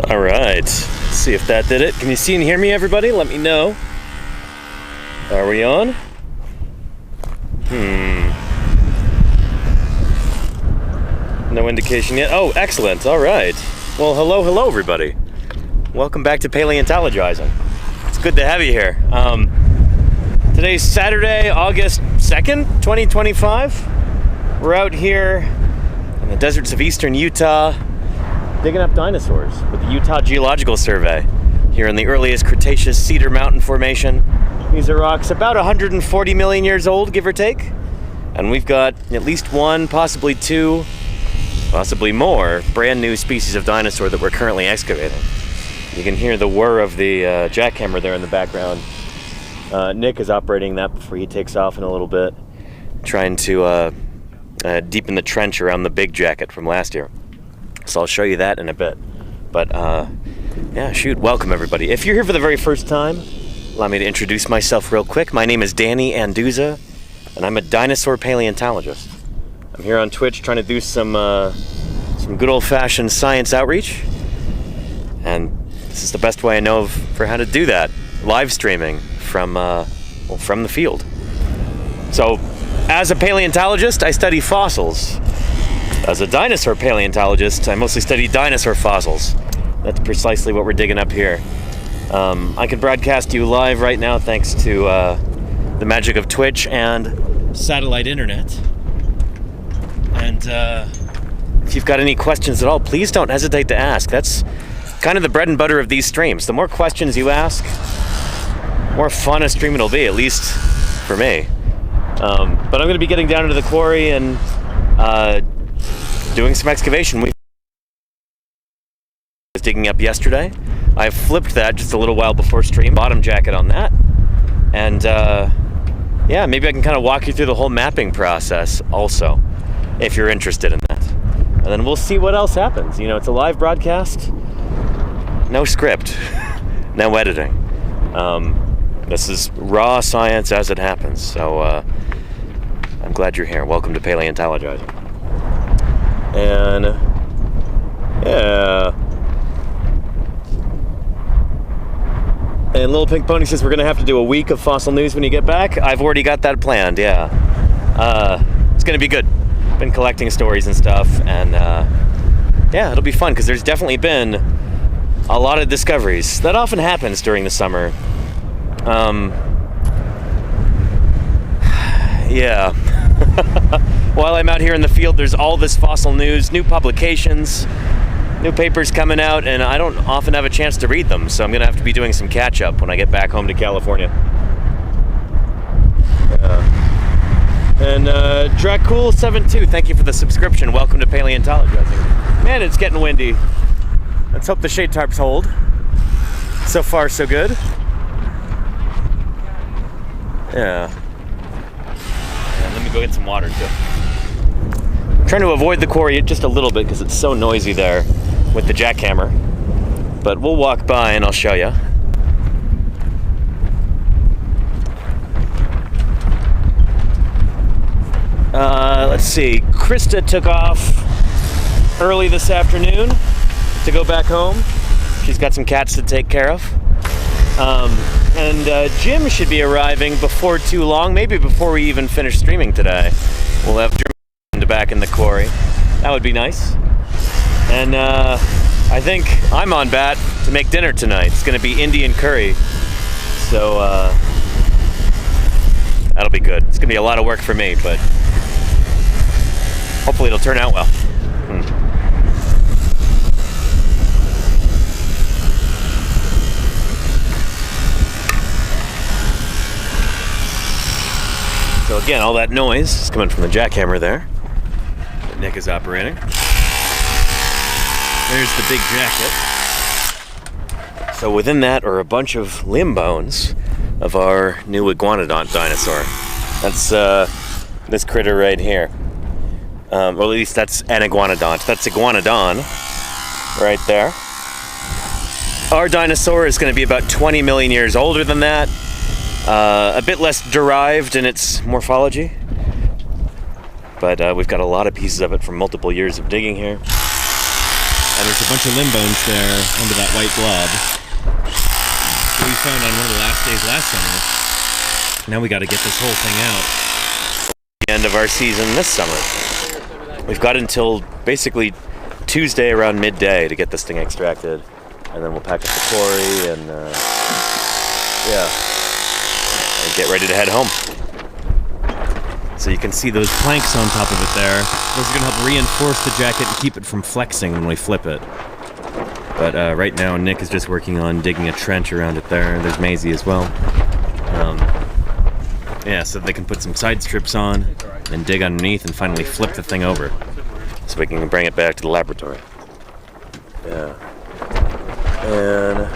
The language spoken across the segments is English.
All right, let's see if that did it. Can you see and hear me, everybody? Let me know. Are we on? No indication yet. Oh, excellent. All right. Well, hello, everybody. Welcome back to Paleontologizing. It's good to have you here. Today's Saturday, August 2nd, 2025. We're out here in the deserts of eastern Utah digging up dinosaurs with the Utah Geological Survey here in the earliest Cretaceous Cedar Mountain Formation. These are rocks about 140 million years old, give or take. And we've got at least one, possibly two, possibly more brand new species of dinosaur that we're currently excavating. You can hear the whir of the jackhammer there in the background. Nick is operating that before he takes off in a little bit, trying to deepen the trench around the big jacket from last year. So I'll show you that in a bit. But yeah, shoot, welcome everybody. If you're here for the very first time, allow me to introduce myself real quick. My name is Danny Anduza, and I'm a dinosaur paleontologist. I'm here on Twitch trying to do some good old-fashioned science outreach, and this is the best way I know of for how to do that, live streaming from the field. So, as a paleontologist, I study fossils. As a dinosaur paleontologist, I mostly study dinosaur fossils. That's precisely what we're digging up here. I can broadcast you live right now thanks to the magic of Twitch and satellite internet. And if you've got any questions at all, please don't hesitate to ask. That's kind of the bread and butter of these streams. The more questions you ask, more fun a stream it'll be, at least for me. But I'm going to be getting down into the quarry and doing some excavation. We was digging up yesterday. I flipped that just a little while before stream, bottom jacket on that. And yeah, maybe I can kind of walk you through the whole mapping process also, if you're interested in that. And then we'll see what else happens. You know, it's a live broadcast, no script, no editing. This is raw science as it happens. So I'm glad you're here. Welcome to Paleontologizing. And yeah. And Little Pink Pony says we're going to have to do a week of fossil news when you get back. I've already got that planned, yeah. It's going to be good. Been collecting stories and stuff, and yeah, it'll be fun, because there's definitely been a lot of discoveries. That often happens during the summer. Yeah. While I'm out here in the field, there's all this fossil news, new publications, new papers coming out, and I don't often have a chance to read them, so I'm going to have to be doing some catch-up when I get back home to California. And Dracul72, thank you for the subscription. Welcome to Paleontologizing. Man, it's getting windy. Let's hope the shade tarps hold. So far, so good. Yeah. And let me go get some water, too. I'm trying to avoid the quarry just a little bit because it's so noisy there with the jackhammer. But we'll walk by and I'll show you. Let's see. Krista took off early this afternoon to go back home. She's got some cats to take care of. And Jim should be arriving before too long, maybe before we even finish streaming today. We'll have Jim back in the quarry. That would be nice. And I think I'm on bat to make dinner tonight. It's going to be Indian curry. So that'll be good. It's going to be a lot of work for me, but hopefully it'll turn out well. So again, all that noise is coming from the jackhammer there that Nick is operating. There's the big jacket. So within that are a bunch of limb bones of our new iguanodont dinosaur. That's this critter right here. Or at least that's an iguanodont. That's iguanodon right there. Our dinosaur is going to be about 20 million years older than that. A bit less derived in its morphology. But we've got a lot of pieces of it from multiple years of digging here. And there's a bunch of limb bones there under that white blob. We found on one of the last days last summer. Now we got to get this whole thing out. The end of our season this summer. We've got until basically Tuesday around midday to get this thing extracted. And then we'll pack up the quarry and and get ready to head home. So you can see those planks on top of it there. Those are going to help reinforce the jacket and keep it from flexing when we flip it. But right now Nick is just working on digging a trench around it there. There's Maisie as well. So they can put some side strips on and dig underneath and finally flip the thing over. So we can bring it back to the laboratory. Yeah. And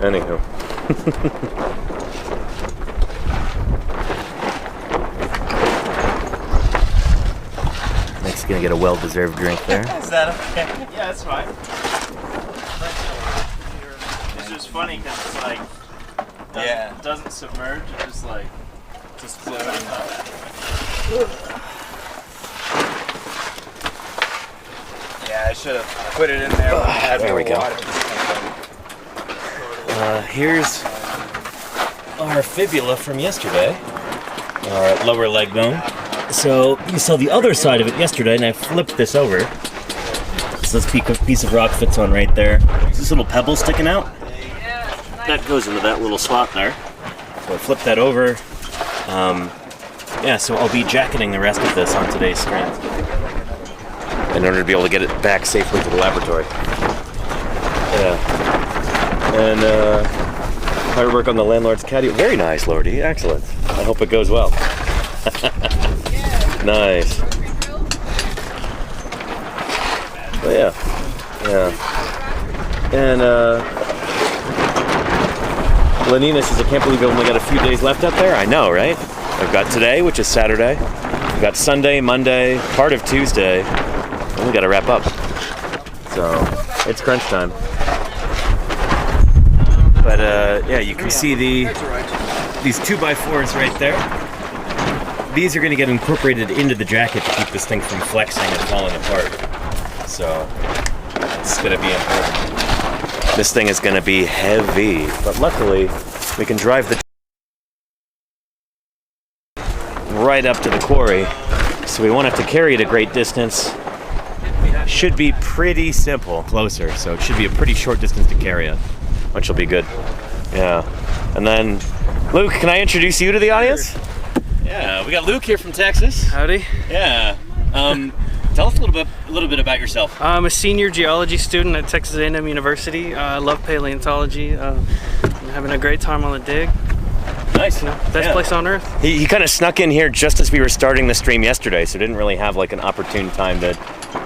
anywho. Nick's gonna get a well-deserved drink there. Is that okay? Yeah, that's fine. It's just funny because it's like doesn't submerge. It just floating up. Yeah, I should have put it in there when I had there we go. water. Here's our fibula from yesterday, our lower leg bone. So you saw the other side of it yesterday, and I flipped this over. So this piece of rock fits on right there. There's this little pebble sticking out. That goes into that little slot there. So I flipped that over. So I'll be jacketing the rest of this on today's strand in order to be able to get it back safely to the laboratory. And hard work on the landlord's caddy. Very nice, Lordy. Excellent. I hope it goes well. Nice. But And Lenina says, I can't believe we only got a few days left out there. I know, right? I've got today, which is Saturday. We've got Sunday, Monday, part of Tuesday. And we got to wrap up. So it's crunch time. But you can see these 2x4s right there. These are going to get incorporated into the jacket to keep this thing from flexing and falling apart. So it's going to be important. This thing is going to be heavy, but luckily we can drive the right up to the quarry, so we won't have to carry it a great distance. Should be pretty simple, closer, so it should be a pretty short distance to carry it, which will be good. Yeah. And then, Luke, can I introduce you to the audience? Yeah, we got Luke here from Texas. Howdy. Yeah. Tell us a little bit about yourself. I'm a senior geology student at Texas A&M University. I love paleontology. I'm having a great time on the dig. Nice. Best place on earth. He kind of snuck in here just as we were starting the stream yesterday, so didn't really have like an opportune time to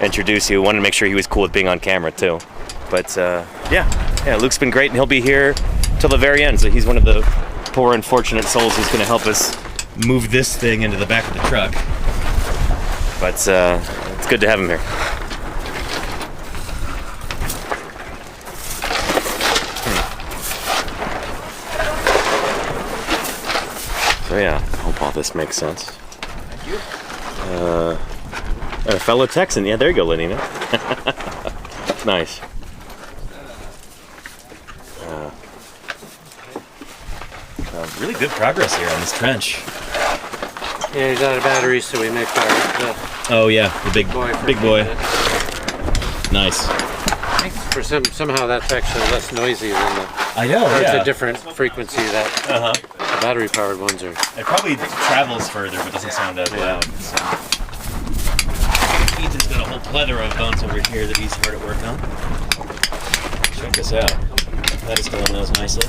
introduce you. Wanted to make sure he was cool with being on camera too. But Luke's been great, and he'll be here till the very end. So he's one of the poor, unfortunate souls who's going to help us move this thing into the back of the truck. But it's good to have him here. So yeah, I hope all this makes sense. Thank you. A fellow Texan. Yeah, there you go, Lenina. Nice. Really good progress here on this trench. Yeah, he's out of batteries, so we make our Oh yeah, the big boy. Nice. For somehow that's actually less noisy than the. I know. It's a different frequency that the battery-powered ones are. It probably travels further, but doesn't sound as loud. So. Ethan's got a whole plethora of bones over here that he's hard at work on. Check this out. That is doing those nicely.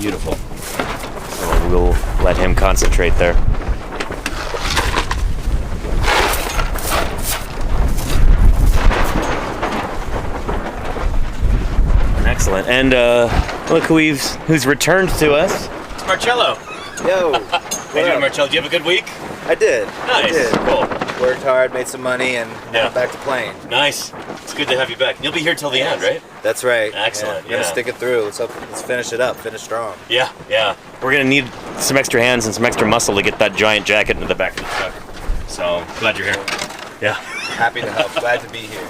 Beautiful. So we'll let him concentrate there. Excellent. And look who's returned to us. It's Marcello. Yo. How you doing, Marcello? Did you have a good week? I did. Nice. I did. Cool. Worked hard, made some money, and now I'm back to playing. Nice. It's good to have you back. You'll be here till the end, right? That's right. Excellent. We're gonna stick it through. Let's finish it up. Finish strong. Yeah. We're gonna need some extra hands and some extra muscle to get that giant jacket into the back of the truck. So glad you're here. Yeah. Happy to help. Glad to be here.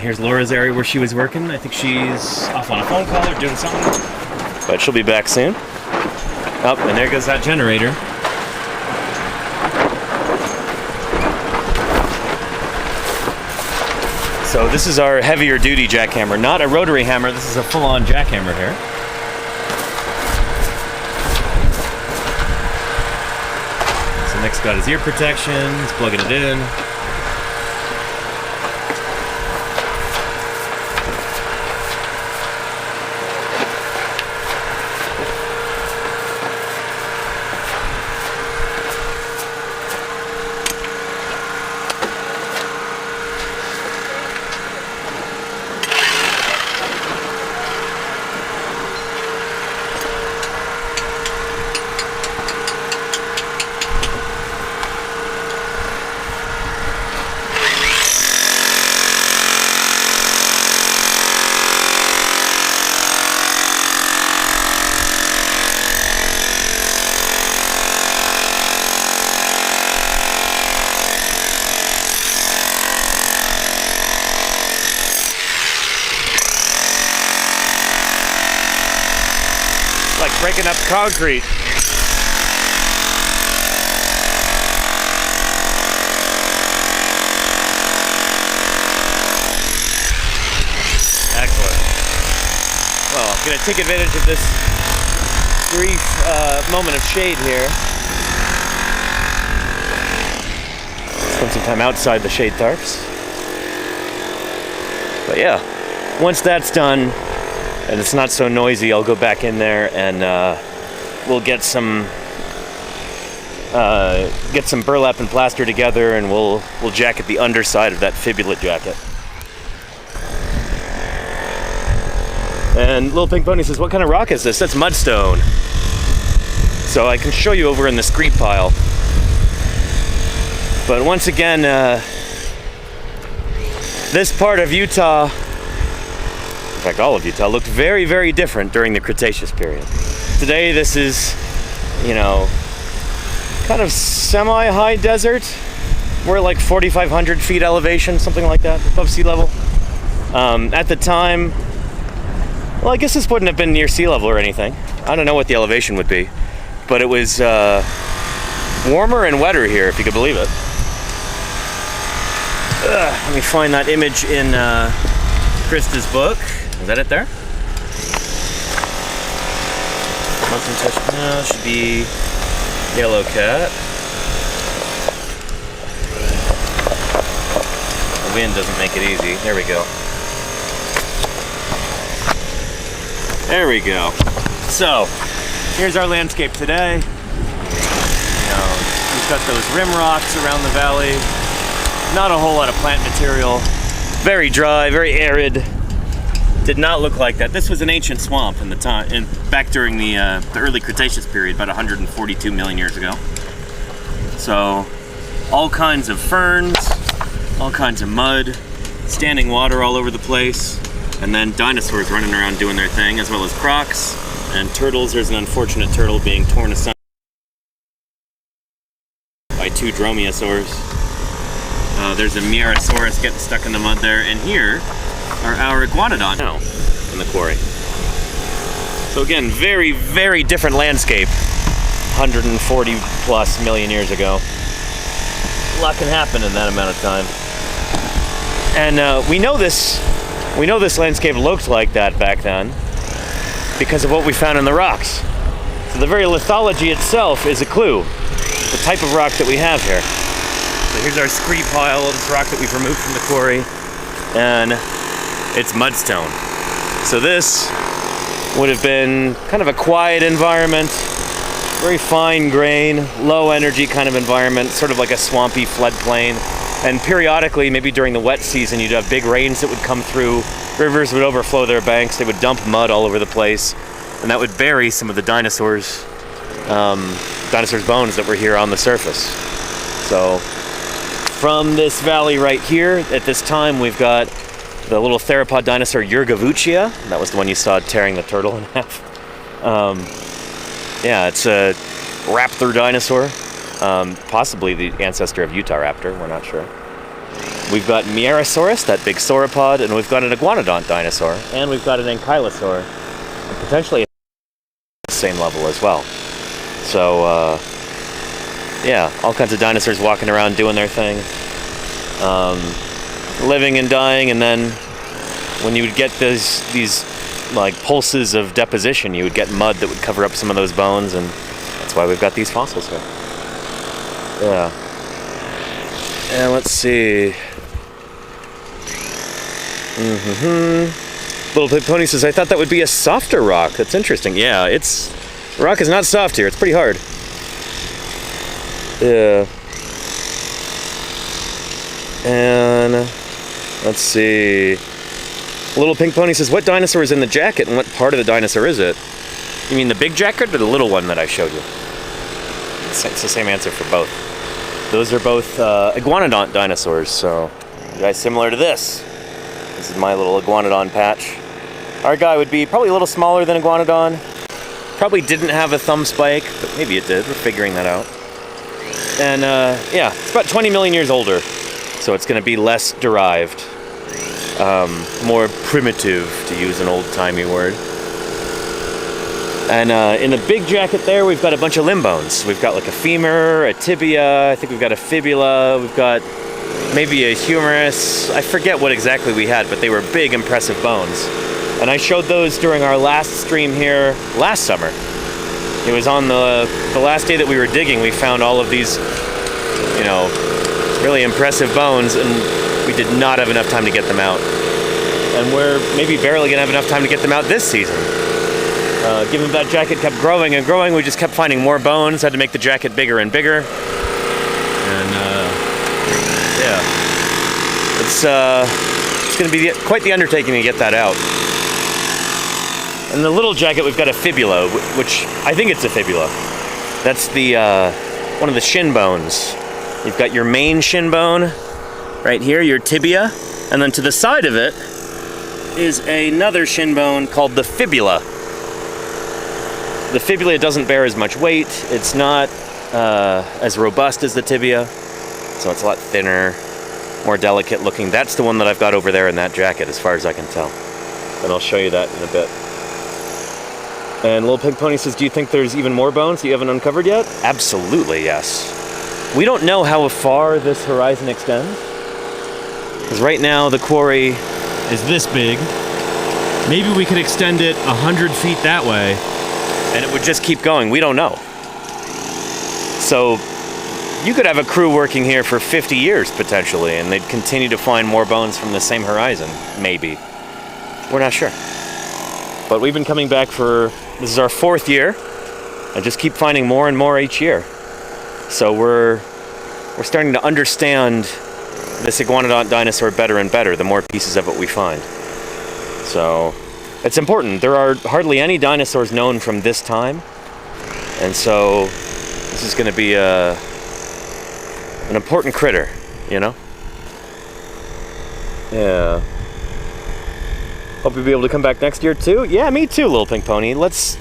Here's Laura's area where she was working. I think she's off on a phone call or doing something, but she'll be back soon. Oh, and there goes that generator. So this is our heavier duty jackhammer, not a rotary hammer. This is a full-on jackhammer here. So Nick's got his ear protection. He's plugging it in. Like breaking up concrete. Excellent. Well, I'm going to take advantage of this brief moment of shade here. Spend some time outside the shade tarps. But yeah, once that's done, and it's not so noisy, I'll go back in there and we'll get some burlap and plaster together, and we'll jacket the underside of that fibulate jacket. And Little Pink Pony says, "What kind of rock is this?" That's mudstone. So I can show you over in the screed pile. But once again, this part of Utah, in fact, all of Utah, looked very, very different during the Cretaceous period. Today, this is, you know, kind of semi-high desert. We're at like 4,500 feet elevation, something like that, above sea level. At the time, well, I guess this wouldn't have been near sea level or anything. I don't know what the elevation would be, but it was warmer and wetter here, if you could believe it. Let me find that image in Krista's book. Is that it there? Mountain touch. No, it should be yellow cat. The wind doesn't make it easy. There we go. There we go. So, here's our landscape today. We've got those rim rocks around the valley. Not a whole lot of plant material. Very dry, very arid. Did not look like that. This was an ancient swamp in the time, back during the early Cretaceous period, about 142 million years ago. So, all kinds of ferns, all kinds of mud, standing water all over the place, and then dinosaurs running around doing their thing, as well as crocs and turtles. There's an unfortunate turtle being torn asunder by two dromaeosaurs. There's a Mierosaurus getting stuck in the mud there, and here are our iguanodon now in the quarry. So again, very, very different landscape 140 plus million years ago. A lot can happen in that amount of time. And we know this landscape looked like that back then because of what we found in the rocks. So the very lithology itself is a clue, the type of rock that we have here. So here's our scree pile, this rock that we've removed from the quarry, and it's mudstone. So this would have been kind of a quiet environment, very fine grain, low energy kind of environment, sort of like a swampy floodplain. And periodically, maybe during the wet season, you'd have big rains that would come through, rivers would overflow their banks, they would dump mud all over the place, and that would bury some of the dinosaurs' bones that were here on the surface. So from this valley right here, at this time, we've got the little theropod dinosaur Yurgavuchia. That was the one you saw tearing the turtle in half. Yeah, it's a raptor dinosaur. Possibly the ancestor of Utah raptor, we're not sure. We've got Mierosaurus, that big sauropod, and we've got an iguanodont dinosaur, and we've got an ankylosaur, and potentially the same level as well. So, yeah, all kinds of dinosaurs walking around doing their thing, living and dying, and then when you would get these like pulses of deposition, you would get mud that would cover up some of those bones, and that's why we've got these fossils here. Yeah. And let's see. Little Pig Pony says, I thought that would be a softer rock. That's interesting. Yeah, the rock is not soft here. It's pretty hard. Yeah. And let's see. Little Pink Pony says, what dinosaur is in the jacket and what part of the dinosaur is it? You mean the big jacket or the little one that I showed you? It's the same answer for both. Those are both iguanodont dinosaurs, so guys similar to this. This is my little iguanodon patch. Our guy would be probably a little smaller than iguanodon. Probably didn't have a thumb spike, but maybe it did. We're figuring that out. And yeah, it's about 20 million years older, so it's going to be less derived. More primitive, to use an old-timey word. And in the big jacket there, we've got a bunch of limb bones. We've got like a femur, a tibia, I think we've got a fibula, we've got maybe a humerus. I forget what exactly we had, but they were big, impressive bones. And I showed those during our last stream here last summer. It was on the last day that we were digging, we found all of these, you know, really impressive bones, and we did not have enough time to get them out. And we're maybe barely gonna have enough time to get them out this season. Given that jacket kept growing and growing, we just kept finding more bones, had to make the jacket bigger and bigger. And yeah, it's gonna be quite the undertaking to get that out. In the little jacket, we've got a fibula, which I think it's a fibula. That's the one of the shin bones. You've got your main shin bone right here, your tibia, and then to the side of it is another shin bone called the fibula. The fibula doesn't bear as much weight. It's not as robust as the tibia, so it's a lot thinner, more delicate looking. That's the one that I've got over there in that jacket, as far as I can tell. And I'll show you that in a bit. And Little Pig Pony says, do you think there's even more bones that you haven't uncovered yet? Absolutely, yes. We don't know how far this horizon extends, because right now the quarry is this big. Maybe we could extend it 100 feet that way, and it would just keep going. We don't know. So you could have a crew working here for 50 years potentially, and they'd continue to find more bones from the same horizon, maybe. We're not sure. But we've been coming back this is our 4th year, and just keep finding more and more each year. So we're starting to understand this iguanodont dinosaur better and better the more pieces of it we find. So it's important. There are hardly any dinosaurs known from this time, and so this is going to be an important critter, you know? Yeah. Hope you'll be able to come back next year too. Yeah, me too, Little Pink Pony. Let's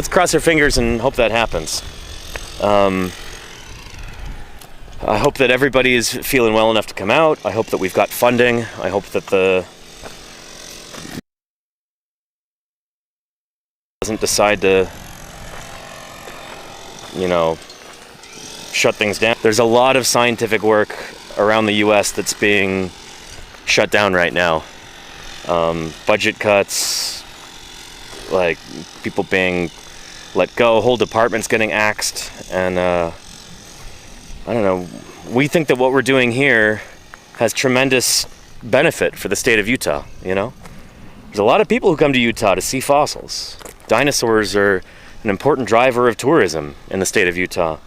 cross our fingers and hope that happens. I hope that everybody is feeling well enough to come out. I hope that we've got funding. I hope that doesn't decide to, you know, shut things down. There's a lot of scientific work around the US that's being shut down right now. Budget cuts, like people being let go, whole departments getting axed, and I don't know, we think that what we're doing here has tremendous benefit for the state of Utah, you know? There's a lot of people who come to Utah to see fossils. Dinosaurs are an important driver of tourism in the state of Utah,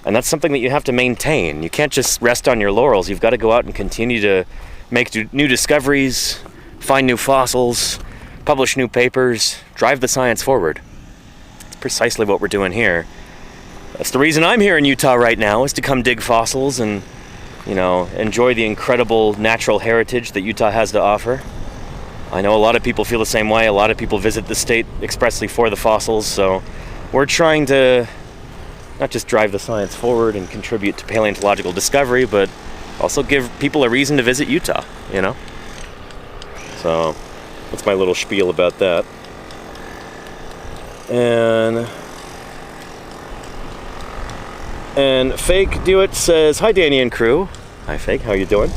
and that's something that you have to maintain. You can't just rest on your laurels. You've got to go out and continue to make new discoveries, find new fossils, publish new papers, drive the science forward. It's precisely what we're doing here. That's the reason I'm here in Utah right now, is to come dig fossils and, you know, enjoy the incredible natural heritage that Utah has to offer. I know a lot of people feel the same way. A lot of people visit the state expressly for the fossils, so we're trying to not just drive the science forward and contribute to paleontological discovery, but also give people a reason to visit Utah, you know? So that's my little spiel about that. And Fake Do It says, "Hi Danny and crew." Hi Fake, how you doing?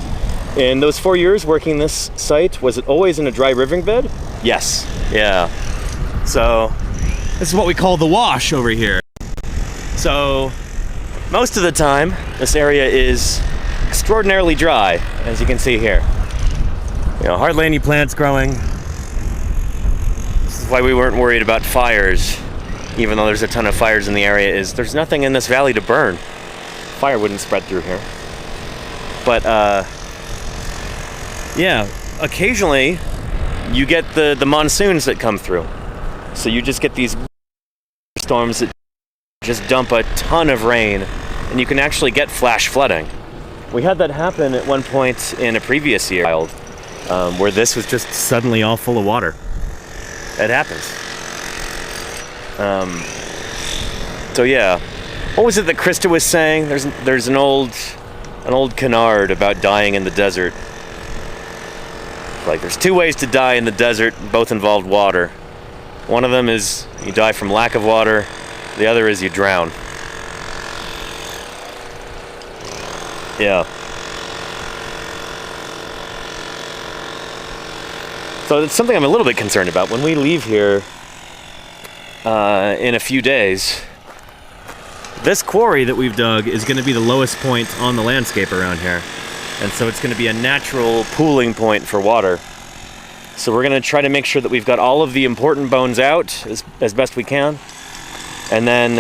In those 4 years working this site, was it always in a dry riverbed? Yes. Yeah. So this is what we call the wash over here. So most of the time, this area is extraordinarily dry, as you can see here. You know, hardly any plants growing. This is why we weren't worried about fires, even though there's a ton of fires in the area, is there's nothing in this valley to burn. Fire wouldn't spread through here. But yeah, occasionally you get the monsoons that come through. So you just get these storms that just dump a ton of rain, and you can actually get flash flooding. We had that happen at one point in a previous year, where this was just suddenly all full of water. It happens. So yeah, what was it that Krista was saying? There's an old canard about dying in the desert. Like, there's two ways to die in the desert, both involved water. One of them is you die from lack of water, the other is you drown. Yeah. So it's something I'm a little bit concerned about. When we leave here in a few days, this quarry that we've dug is going to be the lowest point on the landscape around here. And so it's going to be a natural pooling point for water. So we're going to try to make sure that we've got all of the important bones out as best we can. And then,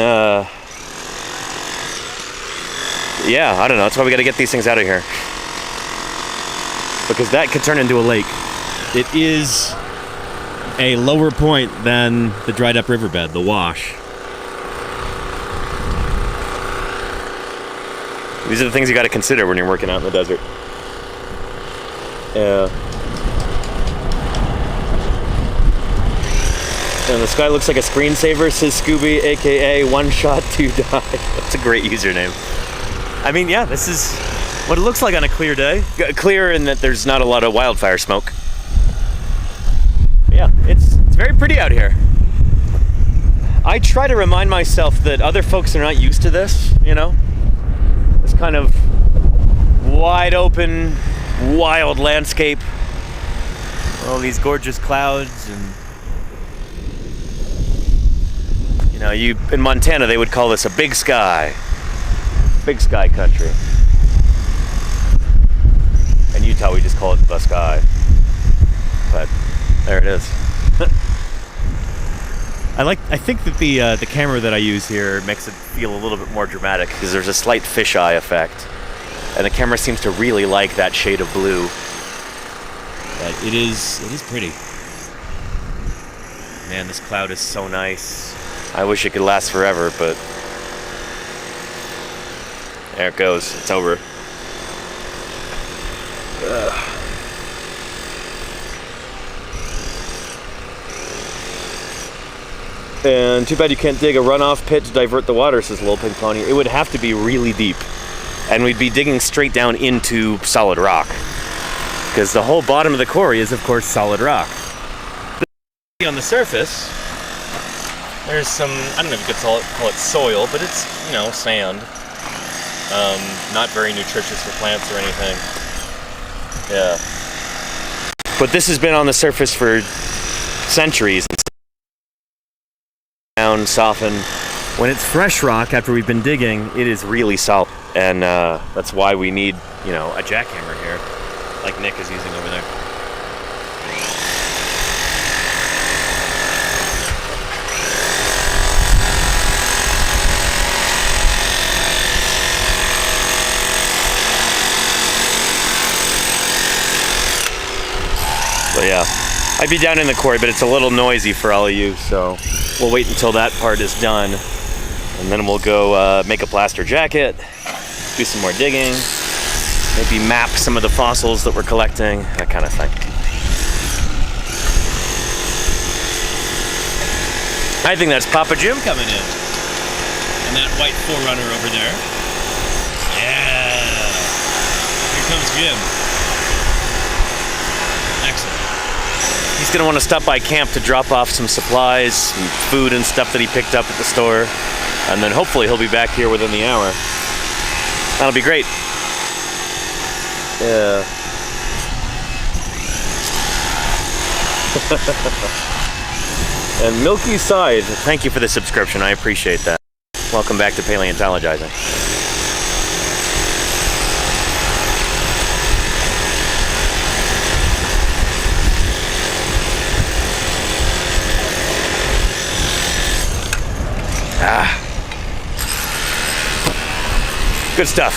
yeah, I don't know. That's why we got to get these things out of here. Because that could turn into a lake. It is a lower point than the dried up riverbed, the wash. These are the things you got to consider when you're working out in the desert. Yeah. And the sky looks like a screensaver, says Scooby, aka One Shot to Die. That's a great username. I mean, yeah, this is what it looks like on a clear day. Clear in that there's not a lot of wildfire smoke. Yeah, it's very pretty out here. I try to remind myself that other folks are not used to this, you know? This kind of wide open, wild landscape. All these gorgeous clouds, and you know, in Montana they would call this a big sky. Big sky country. In Utah we just call it the sky. But there it is. I think that the camera that I use here makes it feel a little bit more dramatic because there's a slight fisheye effect, and the camera seems to really like that shade of blue. But it is pretty. Man, this cloud is so nice. I wish it could last forever, but there it goes. It's over. Ugh. And too bad you can't dig a runoff pit to divert the water, says Lil Pink Pony. It would have to be really deep. And we'd be digging straight down into solid rock. Because the whole bottom of the quarry is, of course, solid rock. On the surface, there's some, I don't know if you could call it soil, but it's, you know, sand. Not very nutritious for plants or anything. Yeah. But this has been on the surface for centuries. Down, soften. When it's fresh rock after we've been digging, it is really solid, and that's why we need, you know, a jackhammer here, like Nick is using over there. So yeah, I'd be down in the quarry, but it's a little noisy for all of you, so we'll wait until that part is done, and then we'll go make a plaster jacket, do some more digging, maybe map some of the fossils that we're collecting, that kind of thing. I think that's Papa Jim coming in. And that white 4Runner over there. Yeah. Here comes Jim. Excellent. He's gonna want to stop by camp to drop off some supplies, some food and stuff that he picked up at the store. And then hopefully he'll be back here within the hour. That'll be great. Yeah. And Milky Side, thank you for the subscription. I appreciate that. Welcome back to Paleontologizing. Good stuff.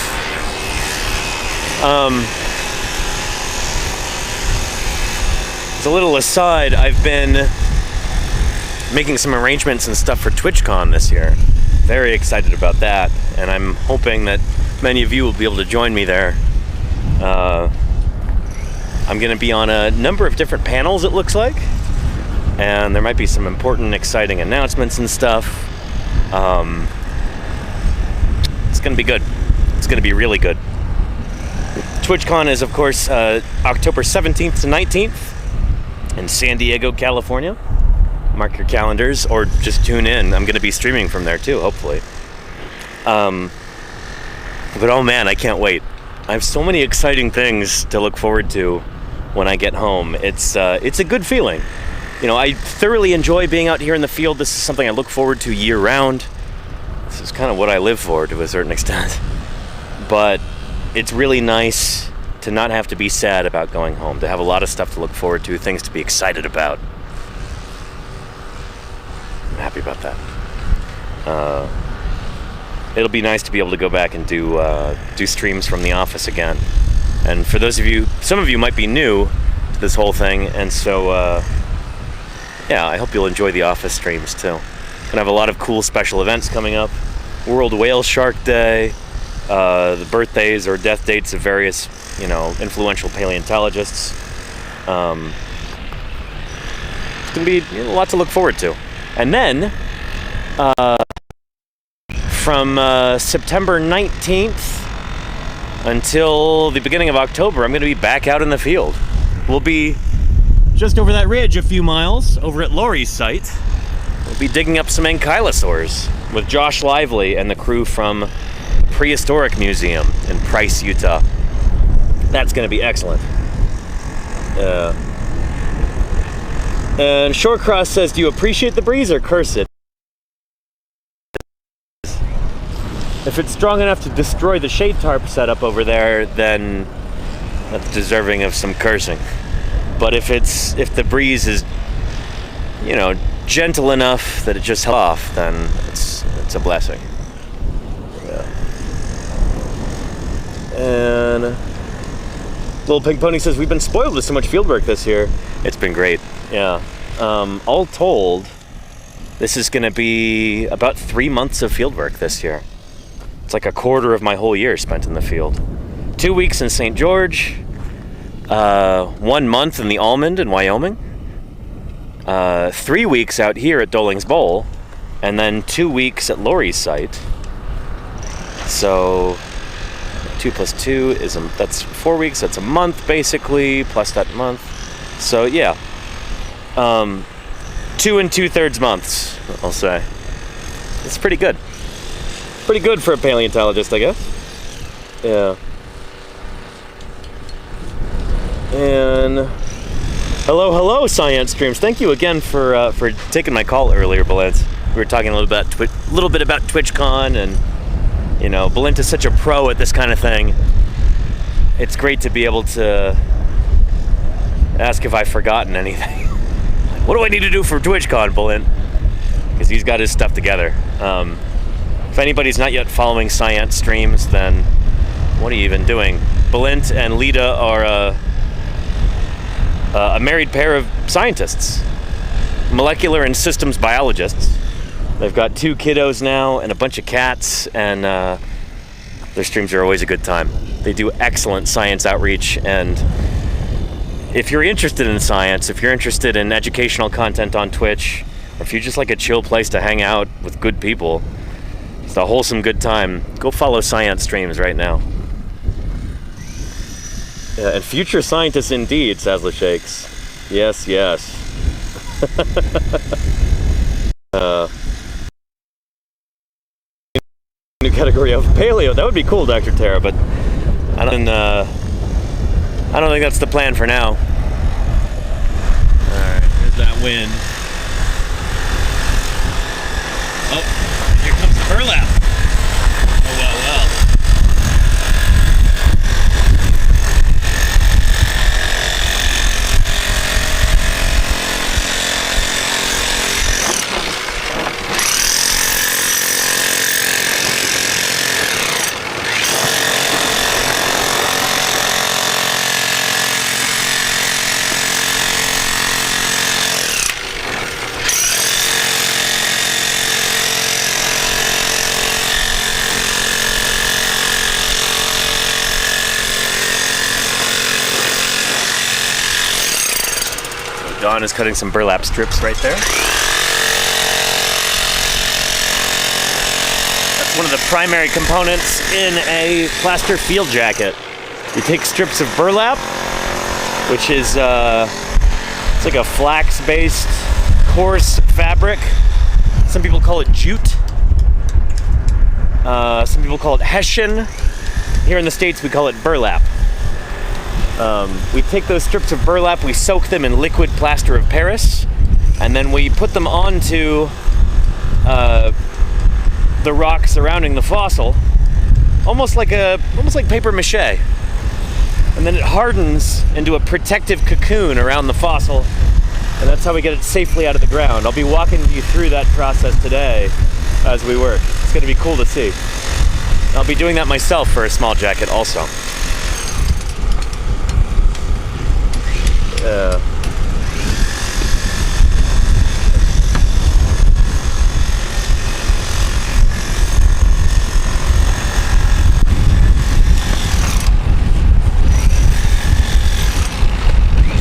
As a little aside, I've been making some arrangements and stuff for TwitchCon this year. Very excited about that, and I'm hoping that many of you will be able to join me there. I'm going to be on a number of different panels, it looks like, and there might be some important, exciting announcements and stuff. It's going to be good. It's going to be really good. TwitchCon is, of course, October 17th to 19th in San Diego, California. Mark your calendars, or just tune in. I'm going to be streaming from there too, hopefully. But oh man, I can't wait. I have so many exciting things to look forward to when I get home. It's a good feeling. You know, I thoroughly enjoy being out here in the field. This is something I look forward to year round. This is kind of what I live for to a certain extent. But it's really nice to not have to be sad about going home, to have a lot of stuff to look forward to, things to be excited about. I'm happy about that. It'll be nice to be able to go back and do streams from the office again. And for those of you, some of you might be new to this whole thing, and so yeah, I hope you'll enjoy the office streams too. Gonna have a lot of cool special events coming up. World Whale Shark Day, the birthdays or death dates of various, you know, influential paleontologists. It's gonna be a lot to look forward to. And then, from September 19th until the beginning of October, I'm going to be back out in the field. We'll be just over that ridge a few miles, over at Laurie's site. We'll be digging up some ankylosaurs with Josh Lively and the crew from Prehistoric Museum in Price, Utah. That's going to be excellent. And Shorecross says, do you appreciate the breeze or curse it? If it's strong enough to destroy the shade tarp setup over there, then that's deserving of some cursing. But if the breeze is, you know, gentle enough that it just held off, then it's a blessing. Yeah. And Little Pink Pony says, we've been spoiled with so much fieldwork this year. It's been great. Yeah. All told, this is going to be about 3 months of fieldwork this year. It's like a quarter of my whole year spent in the field. 2 weeks in St. George, 1 month in the Almond in Wyoming, 3 weeks out here at Doling's Bowl, and then 2 weeks at Laurie's site. So 2 plus 2 is that's 4 weeks. That's a month basically, plus that month. So yeah, 2 2/3 months, I'll say. It's pretty good. Pretty good for a paleontologist, I guess. Yeah. And hello, Science Streams. Thank you again for taking my call earlier, Balint. We were talking a little bit about TwitchCon, and you know, Balint is such a pro at this kind of thing. It's great to be able to ask if I've forgotten anything. What do I need to do for TwitchCon, Balint? Because he's got his stuff together. If anybody's not yet following Science Streams, then what are you even doing? Balint and Lita are a married pair of scientists, molecular and systems biologists. They've got 2 kiddos now and a bunch of cats, and their streams are always a good time. They do excellent science outreach, and if you're interested in science, if you're interested in educational content on Twitch, or if you just like a chill place to hang out with good people, it's a wholesome good time, go follow science streams right now. Yeah, and future scientists indeed, Sazla Shakes. Yes, yes. New category of paleo. That would be cool, Dr. Tara, but I don't think that's the plan for now. Alright, there's that wind. Oh, here comes the burlap. Oh, well. Don is cutting some burlap strips right there. That's one of the primary components in a plaster field jacket. You take strips of burlap, which is it's like a flax-based coarse fabric. Some people call it jute. Some people call it hessian. Here in the States, we call it burlap. We take those strips of burlap, we soak them in liquid plaster of Paris, and then we put them onto the rock surrounding the fossil, almost like paper mache. And then it hardens into a protective cocoon around the fossil, and that's how we get it safely out of the ground. I'll be walking you through that process today as we work. It's going to be cool to see. I'll be doing that myself for a small jacket also.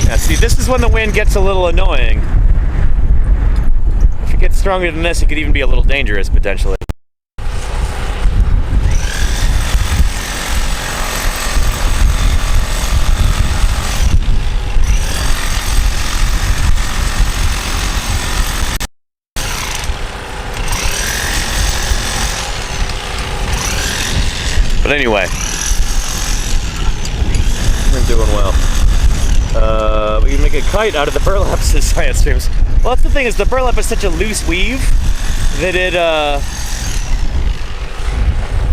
Yeah, see, this is when the wind gets a little annoying. If it gets stronger than this, it could even be a little dangerous, potentially. But anyway, we're doing well. We can make a kite out of the burlap, says Science Streams. Well, that's the thing, is the burlap is such a loose weave that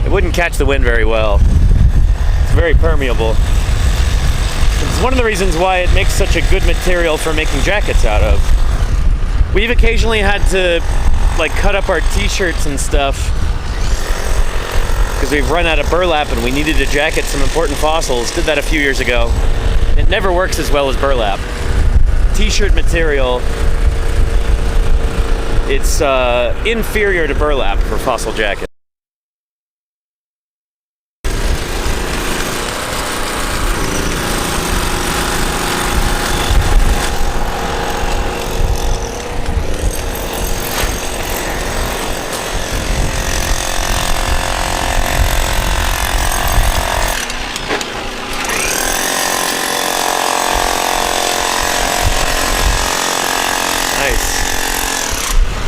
it wouldn't catch the wind very well. It's very permeable. It's one of the reasons why it makes such a good material for making jackets out of. We've occasionally had to like cut up our t-shirts and stuff because we've run out of burlap and we needed to jacket some important fossils. Did that a few years ago. It never works as well as burlap. T-shirt material, it's inferior to burlap for fossil jackets.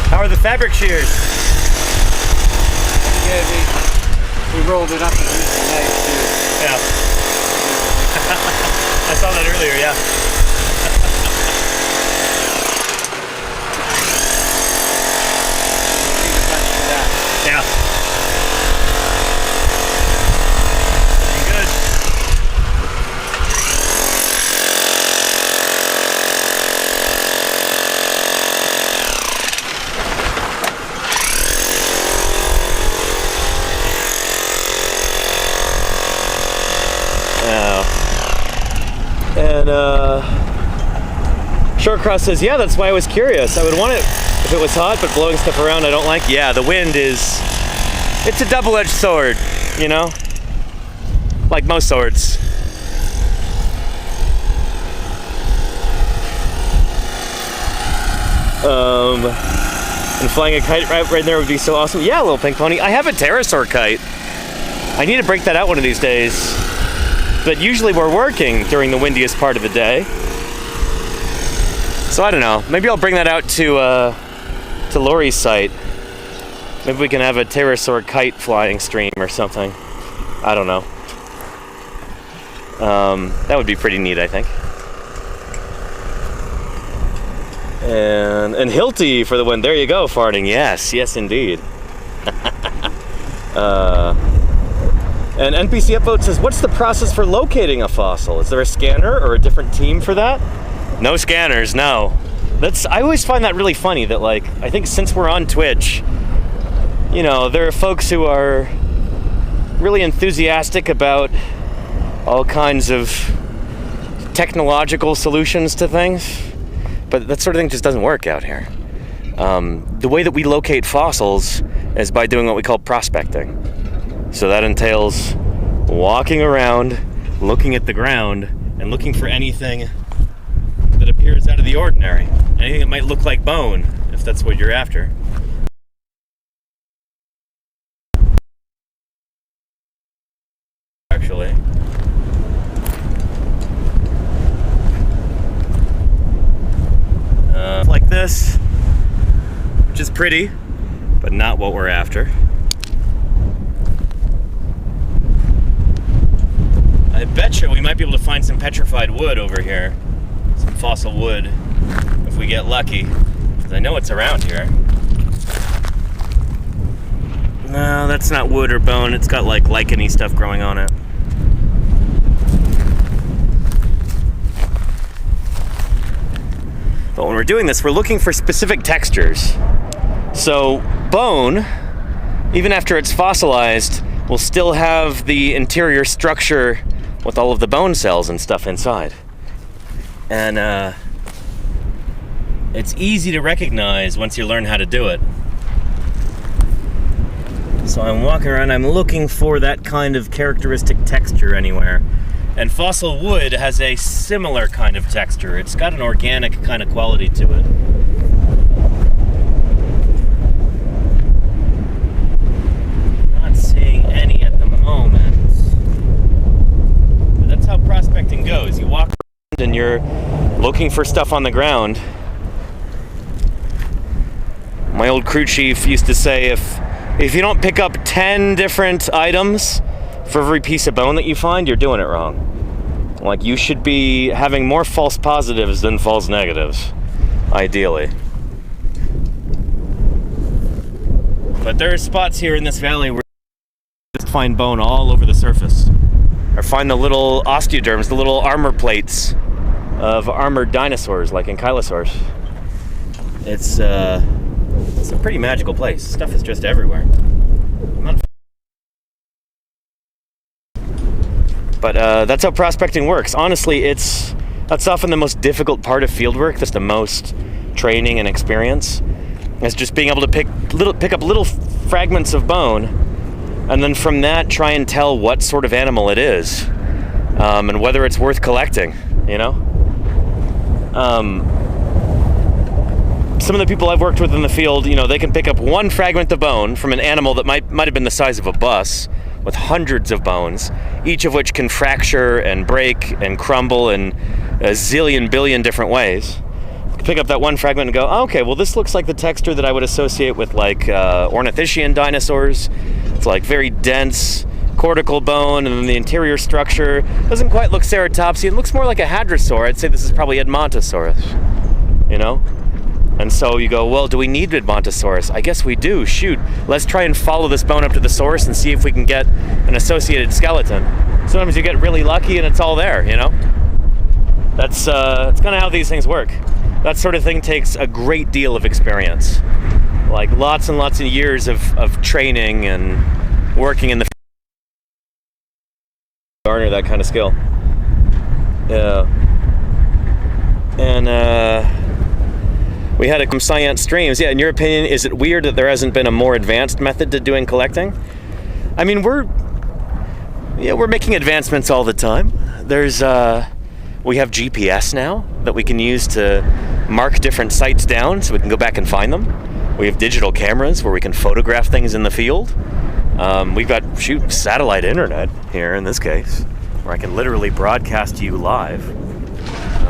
How are the fabric shears? Yeah, we rolled it up and used the knife too. Yeah. I saw that earlier, yeah. We need a bunch for that. Yeah. Looking good. And Shorecross says, yeah, that's why I was curious. I would want it if it was hot, but blowing stuff around I don't like. Yeah, the wind is, it's a double-edged sword, you know? Like most swords. And flying a kite right there would be so awesome. Yeah, little pink pony. I have a pterosaur kite. I need to break that out one of these days. But usually we're working during the windiest part of the day. So I don't know. Maybe I'll bring that out to Lori's site. Maybe we can have a pterosaur kite flying stream or something. I don't know. That would be pretty neat, I think. And Hilty for the win. There you go, farting. Yes, yes indeed. And NPC Upvote says, what's the process for locating a fossil? Is there a scanner or a different team for that? No scanners, no. I always find that really funny that, like, I think since we're on Twitch, you know, there are folks who are really enthusiastic about all kinds of technological solutions to things, but that sort of thing just doesn't work out here. The way that we locate fossils is by doing what we call prospecting. So that entails walking around, looking at the ground, and looking for anything that appears out of the ordinary. Anything that might look like bone, if that's what you're after. Actually. Like this, which is pretty, but not what we're after. I bet you we might be able to find some petrified wood over here. Some fossil wood, if we get lucky. Because I know it's around here. No, that's not wood or bone. It's got like lichen-y stuff growing on it. But when we're doing this, we're looking for specific textures. So bone, even after it's fossilized, will still have the interior structure with all of the bone cells and stuff inside. And it's easy to recognize once you learn how to do it. So I'm walking around, I'm looking for that kind of characteristic texture anywhere. And fossil wood has a similar kind of texture. It's got an organic kind of quality to it. Not seeing any at the moment. But that's how prospecting goes. You walk around and you're looking for stuff on the ground. My old crew chief used to say, if you don't pick up 10 different items for every piece of bone that you find, you're doing it wrong. Like, you should be having more false positives than false negatives, ideally. But there are spots here in this valley where you just find bone all over the surface. Or find the little osteoderms, the little armor plates of armored dinosaurs, like ankylosaurs. It's a pretty magical place. Stuff is just everywhere. But that's how prospecting works. Honestly, that's often the most difficult part of fieldwork. That's the most training and experience. It's just being able to pick up little fragments of bone, and then from that try and tell what sort of animal it is, and whether it's worth collecting. You know. Some of the people I've worked with in the field, you know, they can pick up one fragment of bone from an animal that might have been the size of a bus, with hundreds of bones, each of which can fracture and break and crumble in a zillion billion different ways. You can pick up that one fragment and go, oh, okay, well, this looks like the texture that I would associate with, like, ornithischian dinosaurs. It's like very dense cortical bone, and then the interior structure doesn't quite look ceratopsian. It looks more like a hadrosaur. I'd say this is probably Edmontosaurus, you know? And so you go, well, do we need Edmontosaurus? I guess we do. Shoot, let's try and follow this bone up to the source and see if we can get an associated skeleton. Sometimes you get really lucky and it's all there, you know? That's kind of how these things work. That sort of thing takes a great deal of experience. Like lots and lots of years of training and working in the garner that kind of skill. Yeah. And we had some science streams. Yeah, in your opinion, is it weird that there hasn't been a more advanced method to doing collecting? I mean, we're making advancements all the time. We have GPS now that we can use to mark different sites down so we can go back and find them. We have digital cameras where we can photograph things in the field. We've got, satellite internet here in this case, where I can literally broadcast to you live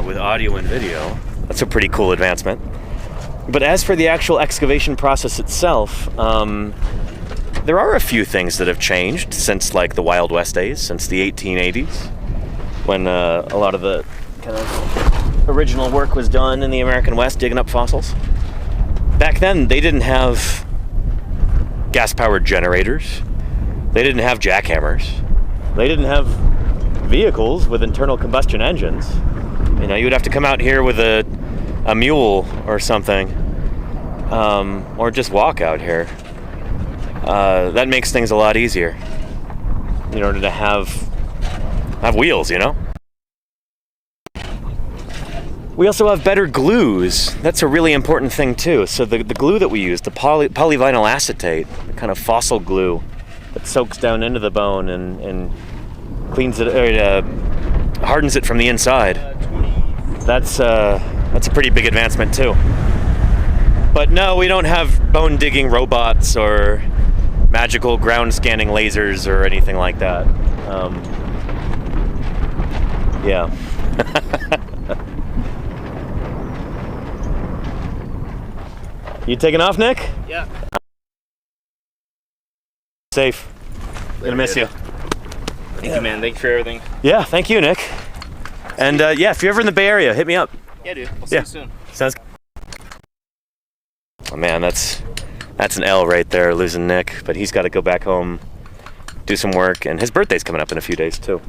with audio and video. That's a pretty cool advancement. But as for the actual excavation process itself, there are a few things that have changed since like the Wild West days, since the 1880s, when a lot of the kind of original work was done in the American West, digging up fossils. Back then, they didn't have gas-powered generators. They didn't have jackhammers. They didn't have vehicles with internal combustion engines. You know, you would have to come out here with a mule or something, or just walk out here. That makes things a lot easier in order to have wheels, you know? We also have better glues. That's a really important thing too. So the glue that we use, the polyvinyl acetate, the kind of fossil glue that soaks down into the bone and cleans it, hardens it from the inside. That's a pretty big advancement too. But no, we don't have bone digging robots or magical ground scanning lasers or anything like that. Yeah. You taking off, Nick? Yeah. Safe. Gonna miss you. Thank you, man. Thank you for everything. Yeah, thank you, Nick. And yeah, if you're ever in the Bay Area, hit me up. Yeah, dude. We'll see you soon. Sounds good. Oh man, that's an L right there, losing Nick. But he's got to go back home, do some work, and his birthday's coming up in a few days too.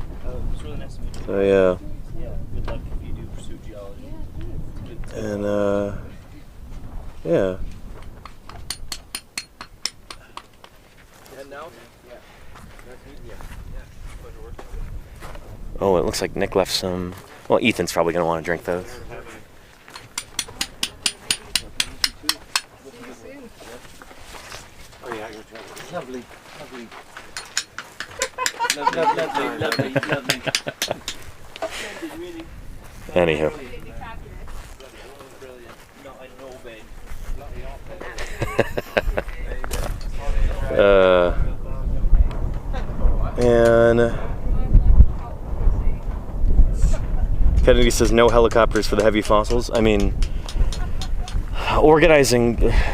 It's really nice to meet you. So yeah. Yeah, good luck if you do pursue geology. And yeah. Oh, it looks like Nick left some. Well, Ethan's probably gonna want to drink those. Oh yeah, lovely, lovely. Lovely. Anywho. And Kennedy says no helicopters for the heavy fossils. I mean,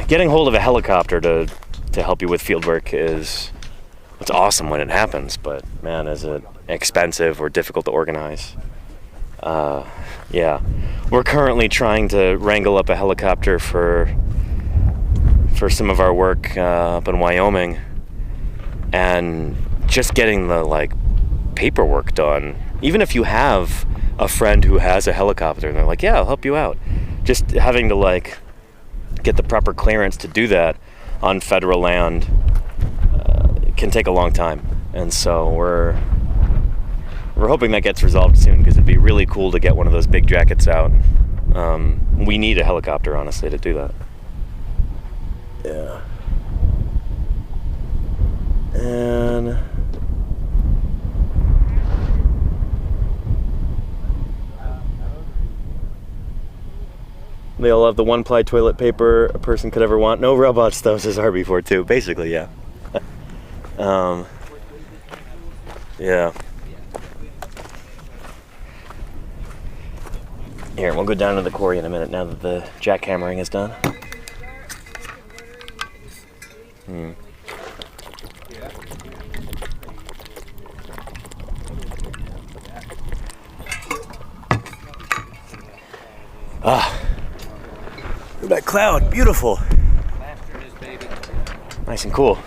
getting hold of a helicopter to help you with fieldwork it's awesome when it happens, but man, is it expensive or difficult to organize. Yeah, we're currently trying to wrangle up a helicopter for some of our work up in Wyoming, and just getting the paperwork done. Even if you have a friend who has a helicopter and they're like, yeah, I'll help you out, just having to get the proper clearance to do that on federal land can take a long time. And so we're hoping that gets resolved soon, because it'd be really cool to get one of those big jackets out. We need a helicopter, honestly, to do that. Yeah. And they all have the one-ply toilet paper a person could ever want. No robots, though, says RB42. Basically, yeah. Yeah. Here, we'll go down to the quarry in a minute now that the jackhammering is done. Ah, look at that cloud, beautiful. Nice and cool.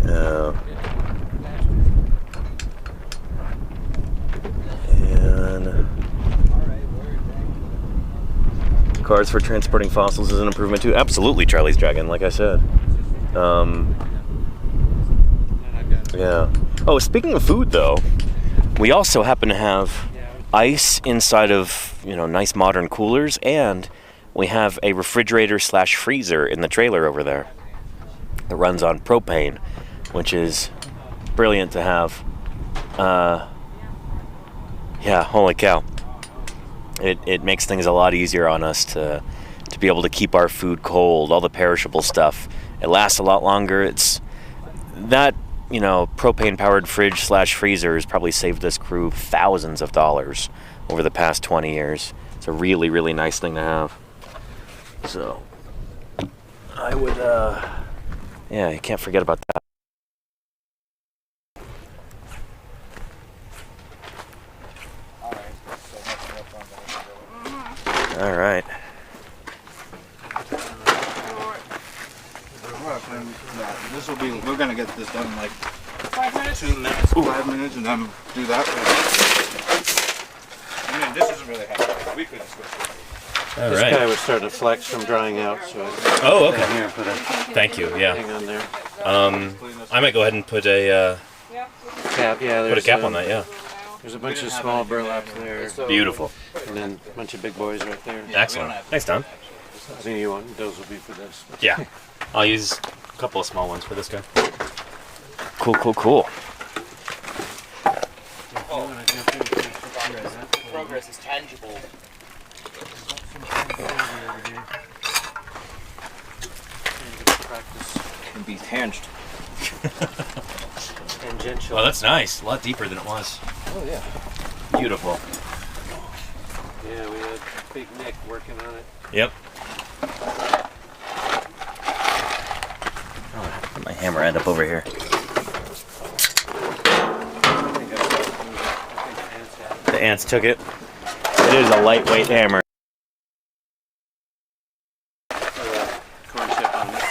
And cars for transporting fossils is an improvement too. Absolutely, Charlie's Dragon, like I said. Yeah. Oh, speaking of food, though, we also happen to have ice inside of, nice modern coolers, and we have a refrigerator/freezer in the trailer over there that runs on propane, which is brilliant to have. Yeah, holy cow. It makes things a lot easier on us to to be able to keep our food cold, all the perishable stuff. It lasts a lot longer. It's that, you know, propane-powered fridge/freezer has probably saved this crew thousands of dollars over the past 20 years. It's a really, really nice thing to have. So, I would, yeah, you can't forget about that. All right. This will be. We're gonna get this done in like 5 minutes. 2 minutes, 5 minutes, and then do that. I mean, this isn't really happening. We could switch it. All This right. guy was starting to flex from drying out, so I Oh, okay. here put a Thank you. Yeah. thing on there. I might go ahead and put a Cap, yeah. put a There's cap on that. Yeah. There's a bunch of small burlaps there, Beautiful. and then a bunch of big boys right there. Excellent. Thanks, Tom. I think you want those will be for this. Yeah. I'll use a couple of small ones for this guy. Cool, cool, cool. Progress is tangible. Can be tanged. Tangential. Oh, that's nice. A lot deeper than it was. Oh yeah. Beautiful. Yeah, we had Big Nick working on it. Yep. Oh, put my hammer end up over here. The ants took it. It is a lightweight hammer. Corn chip on this.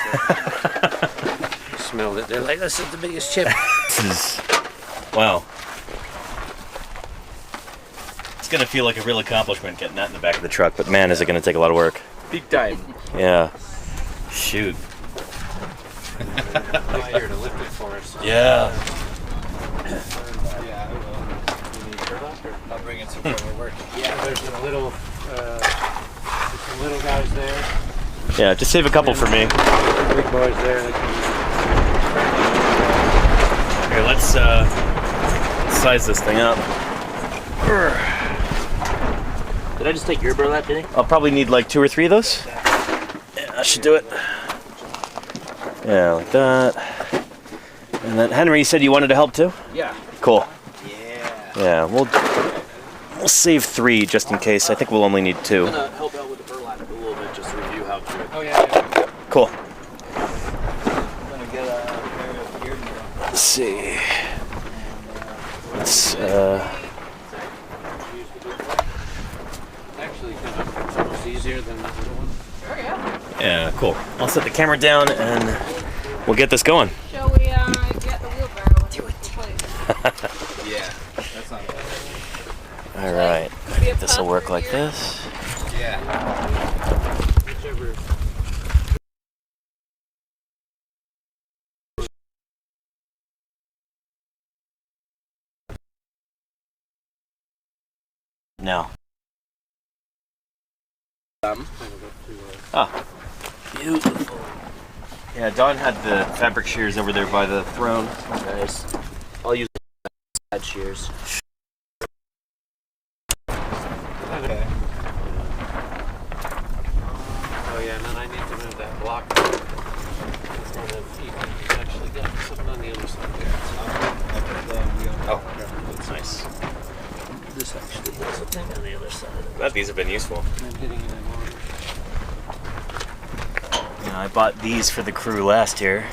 Smelled it. They're like, this is the biggest chip. This is, wow. It's gonna feel like a real accomplishment getting that in the back of the truck, but man, is it gonna take a lot of work. Big time. Yeah. Shoot. He's here to lift it for us. Yeah. Yeah, I will. I'll bring it to where we're working. Yeah, there's some little guys there. Yeah, just save a couple for me. Big boys there. Here, let's size this thing up. Did I just take your burlap, Vinny? I'll probably need like 2 or 3 of those. Yeah, that should do it. Yeah, like that. And then Henry, you said you wanted to help too? Yeah. Cool. Yeah. Yeah, we'll save 3 just in case. I think we'll only need 2. I'm gonna help out with the burlap a little bit just to review how to. Oh yeah. Cool. I'm gonna get a pair of gear now. Let's see. Let's Actually, kind of almost easier than the little one. yeah, cool. I'll set the camera down and we'll get this going. Shall we get the wheelbarrow and do it? Yeah. That's not bad. All right. This will work like this. Yeah. Whichever. Now. Ah, beautiful. Yeah, Don had the fabric shears over there by the throne. Nice. I'll use side shears. Okay. Oh yeah, and then I need to move that block. Instead of even actually got something on the other side there. Oh, that's nice. This actually has a thing on the other side. Glad these have been useful. I'm hitting it in water. You know, I bought these for the crew last year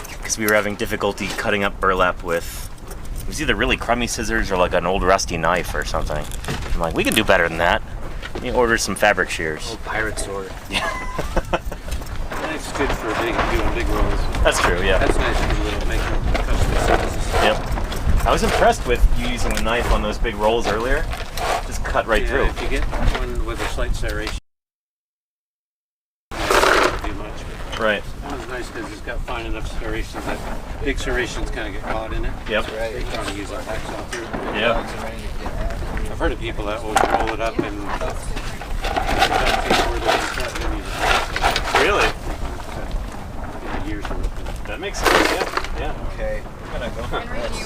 because we were having difficulty cutting up burlap with, it was either really crummy scissors or like an old rusty knife or something. I'm like, we can do better than that. You order some fabric shears. Old pirate sword. It's good for doing big rolls. That's true, yeah. That's nice for little making custom sizes. Yep. I was impressed with you using the knife on those big rolls earlier. Just cut right through. If you get one with a slight serration, it won't do much. Right. That one's nice because it's got fine enough serrations that big serrations kind of get caught in it. Yep. They trying to use a hacksaw through. Yeah. I've heard of people that will roll it up and Really? years of ripping. That makes sense, yeah. Yeah. Okay. I'm gonna go for this.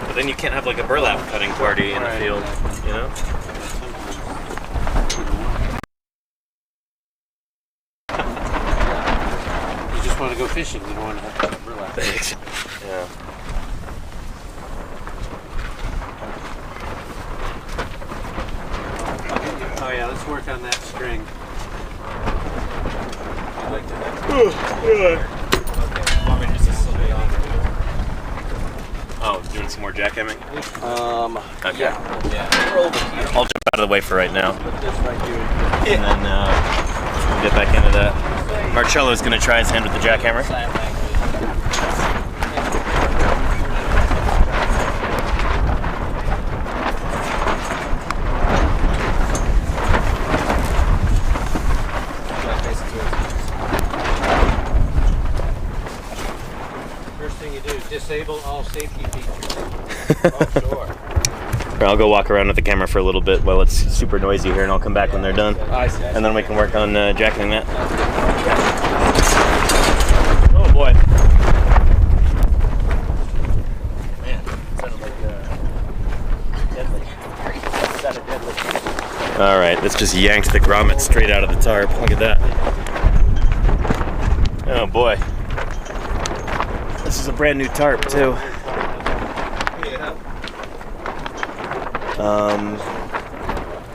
But then you can't have like a burlap cutting party in the Right, field, exactly. you know? want to go fishing. You don't want to have to relax. Yeah. Oh yeah, let's work on that string. Oh, doing some more jackhammering? Okay. Yeah. We're over here. I'll jump out of the way for right now. Put this right here. And then we'll get back into that. Marcello's going to try his hand with the jackhammer. Sign language. First thing you do, disable all safety features. Oh, sure. I'll go walk around with the camera for a little bit while it's super noisy here, and I'll come back when they're done. I see. And then we can work on jacking that. Oh boy. Man, sounded like deadly. Sounded deadly. All right, let's just yank the grommet straight out of the tarp. Look at that. Oh boy. This is a brand new tarp too.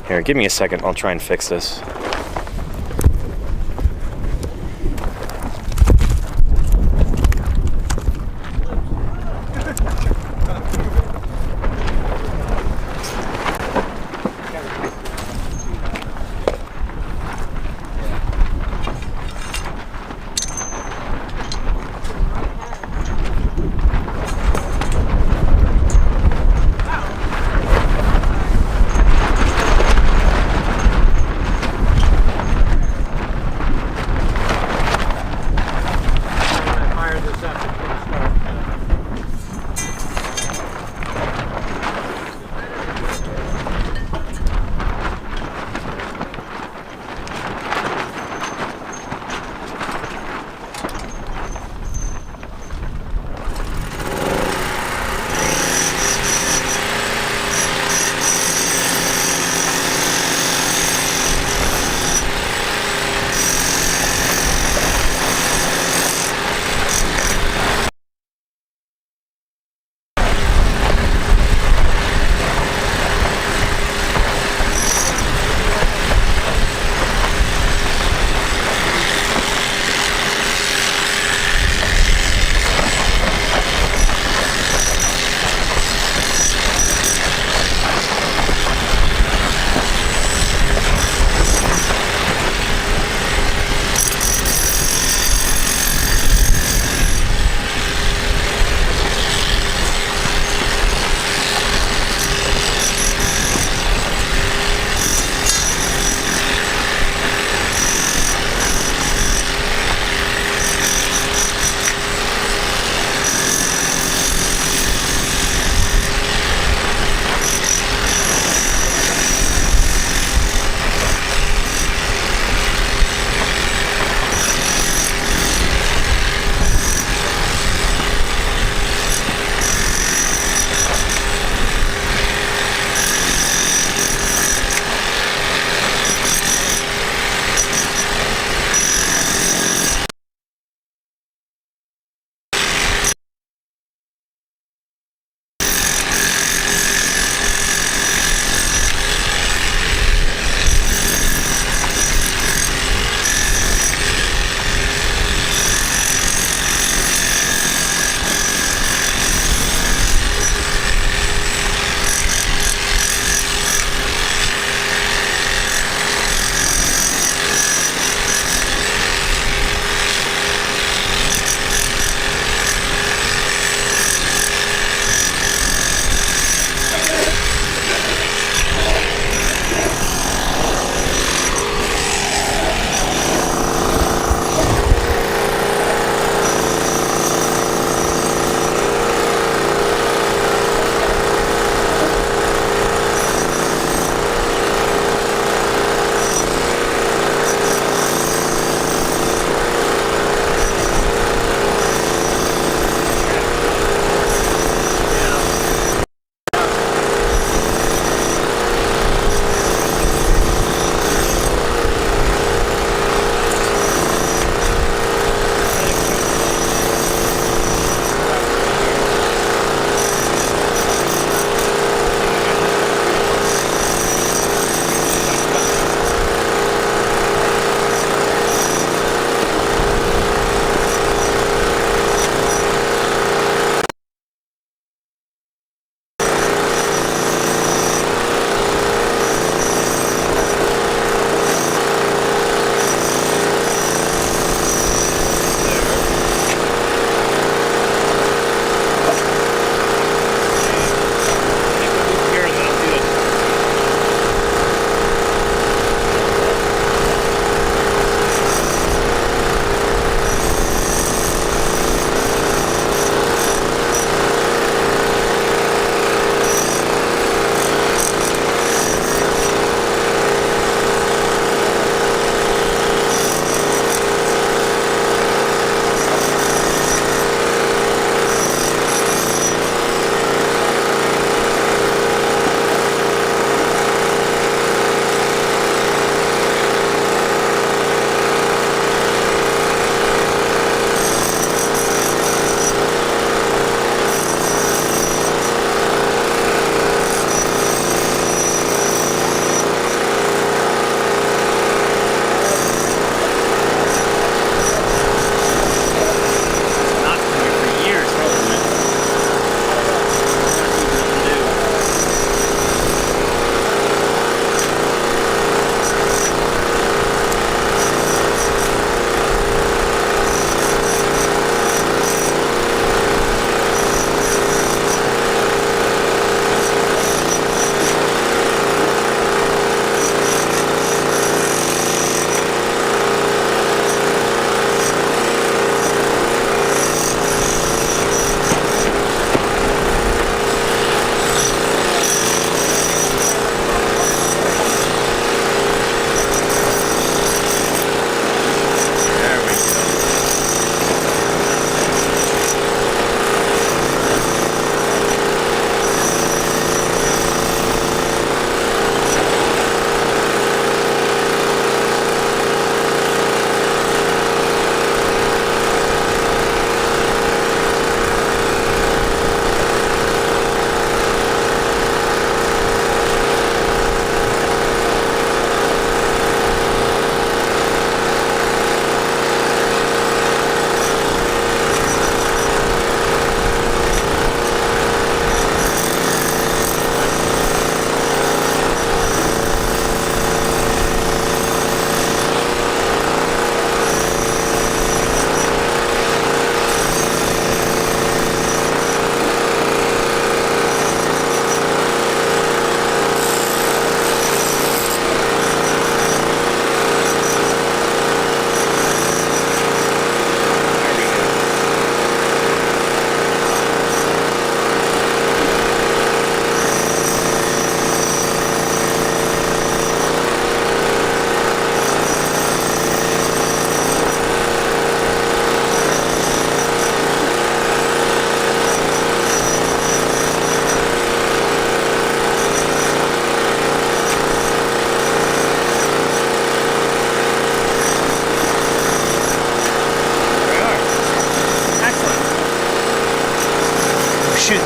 Here, give me a second. I'll try and fix this.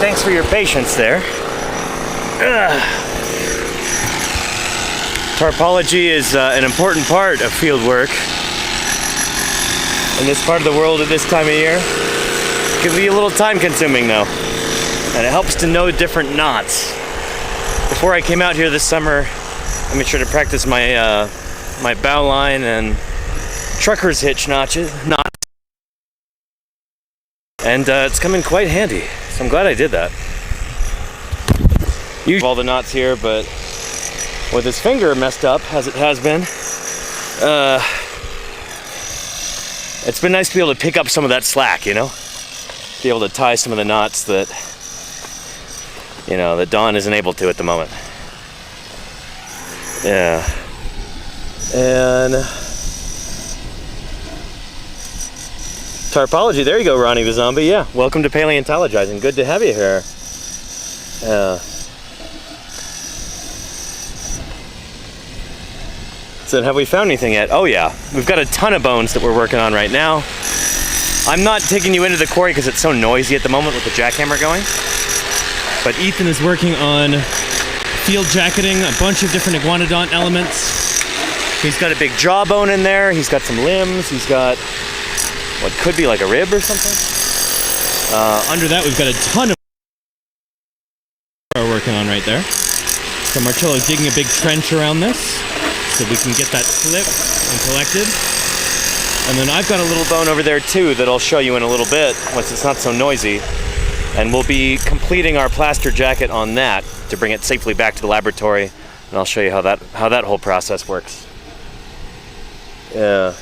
Thanks for your patience there. Tarpology is an important part of field work in this part of the world at this time of year. It can be a little time consuming though, and it helps to know different knots. Before I came out here this summer, I made sure to practice my my bow line and trucker's hitch knot, and it's come in quite handy. So I'm glad I did that. Usually all the knots here, but with his finger messed up as it has been, it's been nice to be able to pick up some of that slack, you know? Be able to tie some of the knots that, you know, that Don isn't able to at the moment. Yeah. And Tarpology, there you go, Ronnie the Zombie. Yeah, welcome to Paleontologizing. Good to have you here. So have we found anything yet? Oh yeah, we've got a ton of bones that we're working on right now. I'm not taking you into the quarry because it's so noisy at the moment with the jackhammer going. But Ethan is working on field jacketing a bunch of different iguanodont elements. He's got a big jawbone in there, he's got some limbs, he's got what could be like a rib or something. Under that we've got a ton of we're working on right there. So Marcello's digging a big trench around this so we can get that clipped and collected. And then I've got a little bone over there too that I'll show you in a little bit once it's not so noisy. And we'll be completing our plaster jacket on that to bring it safely back to the laboratory, and I'll show you how that whole process works. Yeah.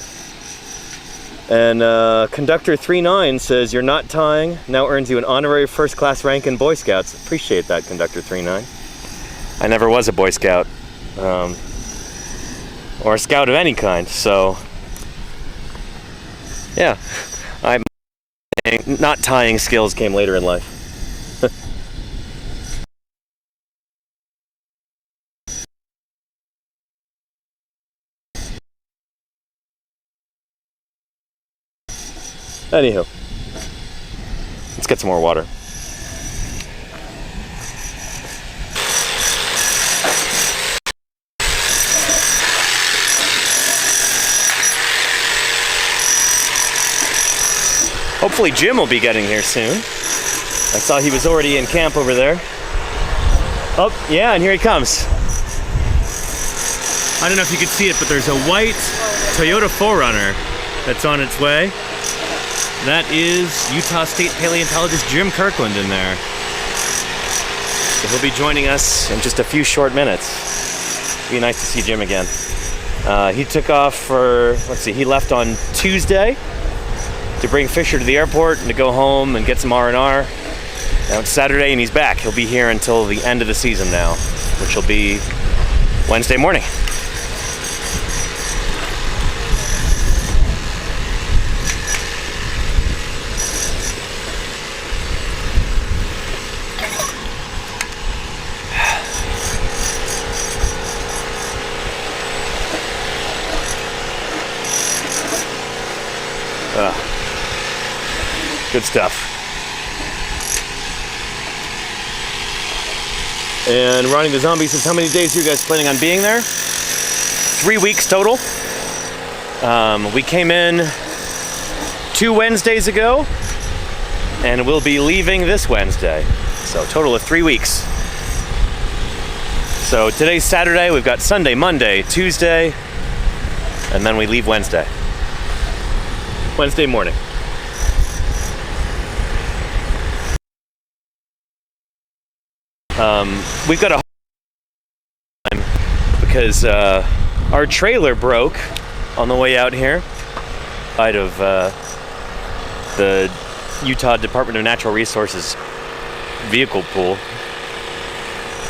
And Conductor 39 says your knot tying now earns you an honorary first-class rank in Boy Scouts. Appreciate that, Conductor 39. I never was a Boy Scout, or a scout of any kind, so yeah, knot tying skills came later in life. Anywho, let's get some more water. Hopefully Jim will be getting here soon. I saw he was already in camp over there. Oh, yeah, and here he comes. I don't know if you can see it, but there's a white Toyota 4Runner that's on its way. That is Utah State paleontologist Jim Kirkland in there. So he'll be joining us in just a few short minutes. It'll be nice to see Jim again. He took off for, let's see, he left on Tuesday to bring Fisher to the airport and to go home and get some R&R. Now it's Saturday and he's back. He'll be here until the end of the season now, which will be Wednesday morning. Good stuff. And Ronnie the Zombie says, how many days are you guys planning on being there? 3 weeks total. We came in 2 Wednesdays ago, and we'll be leaving this Wednesday. So total of 3 weeks. So today's Saturday, we've got Sunday, Monday, Tuesday, and then we leave Wednesday. Wednesday morning. We've got a time because our trailer broke on the way out here out of the Utah Department of Natural Resources vehicle pool,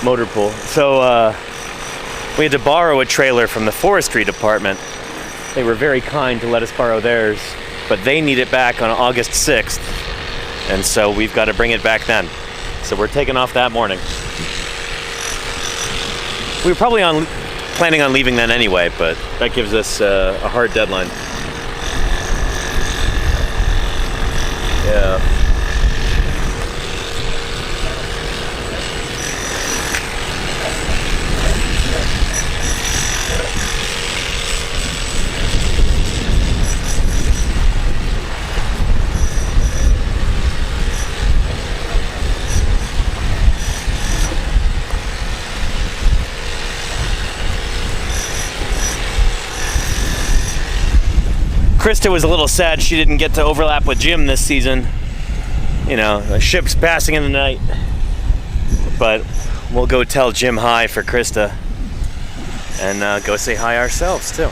motor pool. So we had to borrow a trailer from the forestry department. They were very kind to let us borrow theirs, but they need it back on August 6th, and so we've got to bring it back then. So we're taking off that morning. We were probably planning on leaving then anyway, but that gives us a hard deadline. Yeah. Krista was a little sad she didn't get to overlap with Jim this season. You know, the ship's passing in the night. But we'll go tell Jim hi for Krista. And go say hi ourselves, too.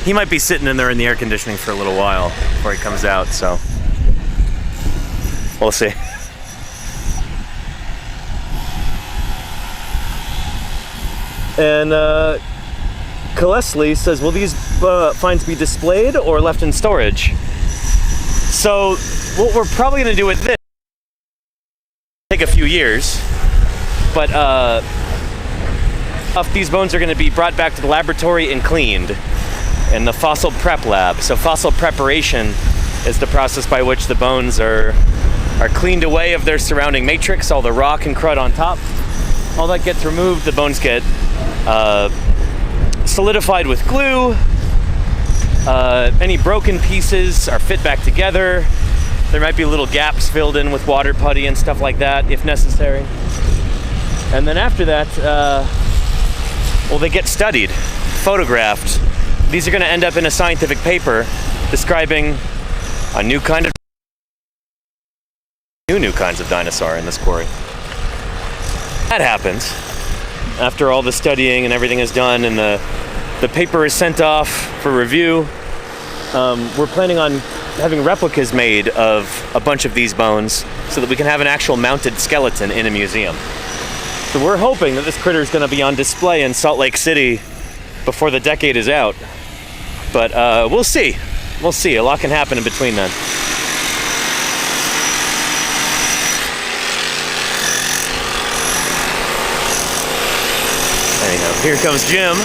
He might be sitting in there in the air conditioning for a little while before he comes out, so we'll see. And Leslie says, will these finds be displayed or left in storage? So what we're probably going to do with this, take a few years, but these bones are going to be brought back to the laboratory and cleaned in the fossil prep lab. So fossil preparation is the process by which the bones are cleaned away of their surrounding matrix, all the rock and crud on top. All that gets removed, the bones get solidified with glue. Any broken pieces are fit back together. There might be little gaps filled in with water putty and stuff like that if necessary. And then after that, well, they get studied, photographed. These are going to end up in a scientific paper describing a new kinds of dinosaur in this quarry. That happens after all the studying and everything is done and the paper is sent off for review. We're planning on having replicas made of a bunch of these bones so that we can have an actual mounted skeleton in a museum. So we're hoping that this critter is going to be on display in Salt Lake City before the decade is out. But we'll see. We'll see. A lot can happen in between then. Anyhow, here comes Jim.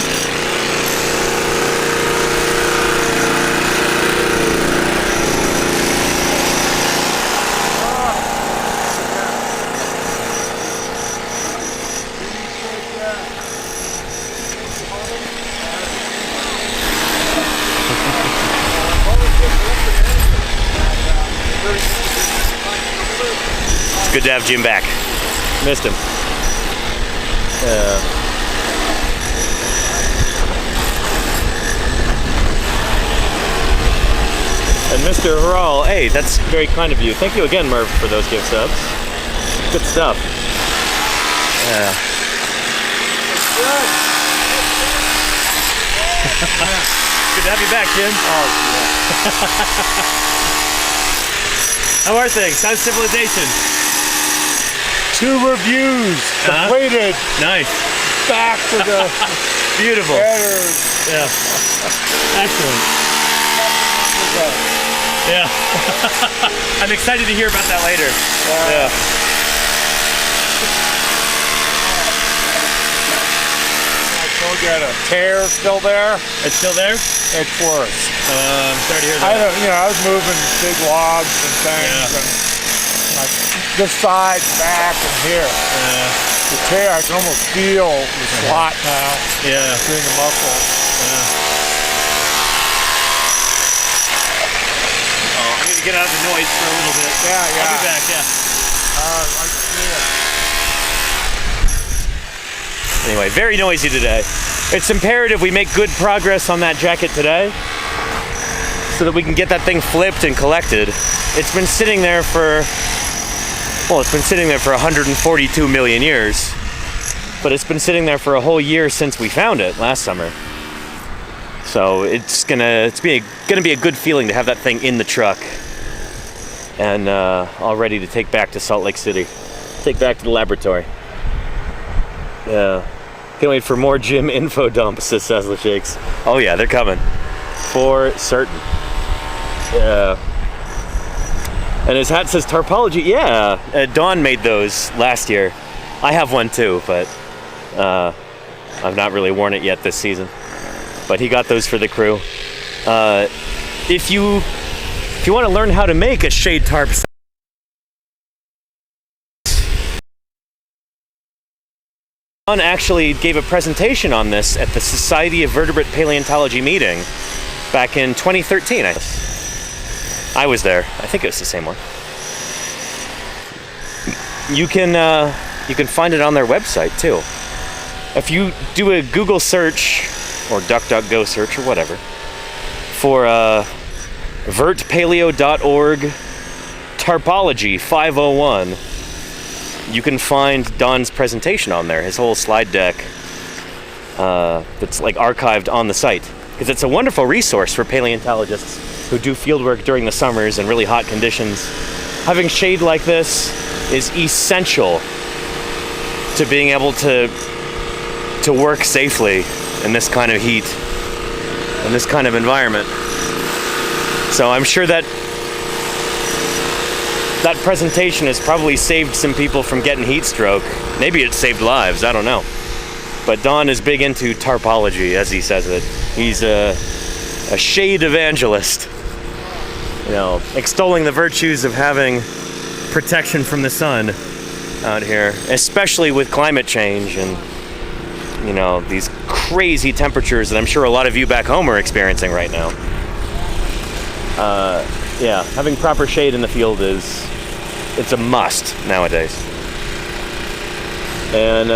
It's good to have Jim back. Missed him. And Mr. Harral, hey, that's very kind of you. Thank you again, Merv, for those gift subs. Good stuff. Yeah. Good to have you back, Jim. Oh, yeah. How are things? How's civilization? 2 reviews completed. Nice. Back to the beautiful. headers. Yeah. Excellent. Yeah. I'm excited to hear about that later. Yeah. I told you the tear still there. It's still there? It's worse. I'm sorry to hear that. I was moving big logs and things, and like this side, back, and here. The tear, I can almost feel the slot now. Yeah. Between the muscles. I'm gonna get out of the noise for a little bit. Yeah. I'll be back. Anyway, very noisy today. It's imperative we make good progress on that jacket today so that we can get that thing flipped and collected. It's been sitting there for, well, it's been sitting there for 142 million years, but it's been sitting there for a whole year since we found it last summer. So it's gonna be a good feeling to have that thing in the truck and all ready to take back to Salt Lake City, take back to the laboratory. Yeah. Can't wait for more Jim info dumps, says Sasla Shakes. Oh yeah, they're coming. For certain. Yeah. And his hat says Tarpology. Yeah, Dawn made those last year. I have one too, but I've not really worn it yet this season. But he got those for the crew. If you want to learn how to make a shade tarp, Dawn actually gave a presentation on this at the Society of Vertebrate Paleontology meeting back in 2013. I was there. I think it was the same one. You can find it on their website too. If you do a Google search or DuckDuckGo search or whatever for vertpaleo.org, Tarpology 501. You can find Don's presentation on there, his whole slide deck that's like archived on the site. Because it's a wonderful resource for paleontologists who do fieldwork during the summers in really hot conditions. Having shade like this is essential to being able to work safely in this kind of heat, in this kind of environment. So I'm sure that that presentation has probably saved some people from getting heat stroke. Maybe it saved lives, I don't know. But Don is big into tarpology, as he says it. He's a shade evangelist, you know, extolling the virtues of having protection from the sun out here, especially with climate change and, you know, these crazy temperatures that I'm sure a lot of you back home are experiencing right now. Yeah, having proper shade in the field it's a must nowadays. And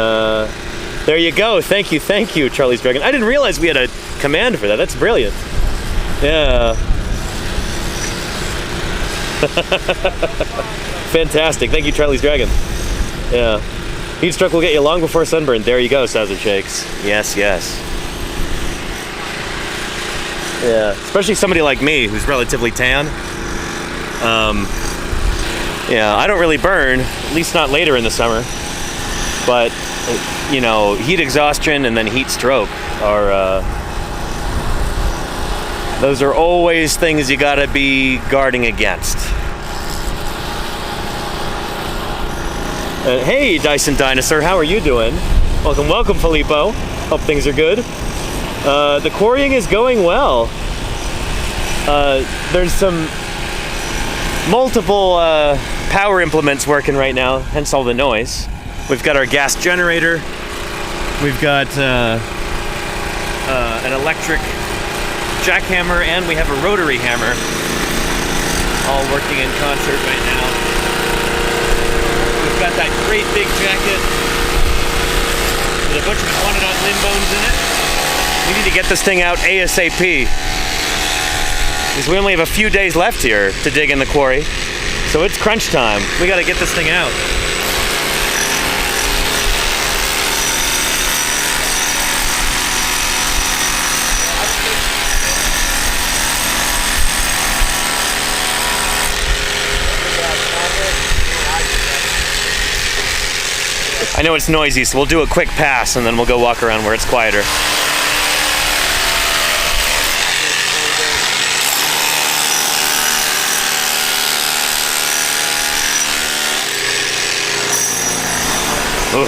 there you go. Thank you, Charlie's Dragon. I didn't realize we had a command for that. That's brilliant. Yeah. Fantastic. Thank you, Charlie's Dragon. Yeah. Heat stroke will get you long before sunburn. There you go, Southern Shakes. Yes, yes. Yeah, especially somebody like me who's relatively tan. Yeah, I don't really burn, at least not later in the summer. But, you know, heat exhaustion and then heat stroke are, those are always things you gotta be guarding against. Hey, Dyson Dinosaur, how are you doing? Welcome, welcome, Filippo. Hope things are good. The quarrying is going well. There's some multiple power implements working right now, hence all the noise. We've got our gas generator. We've got an electric jackhammer, and we have a rotary hammer, all working in concert right now. We've got that great big jacket with a bunch of Iguanodon limb bones in it. We need to get this thing out ASAP, because we only have a few days left here to dig in the quarry. So it's crunch time. We got to get this thing out. I know it's noisy, so we'll do a quick pass and then we'll go walk around where it's quieter. Ooh.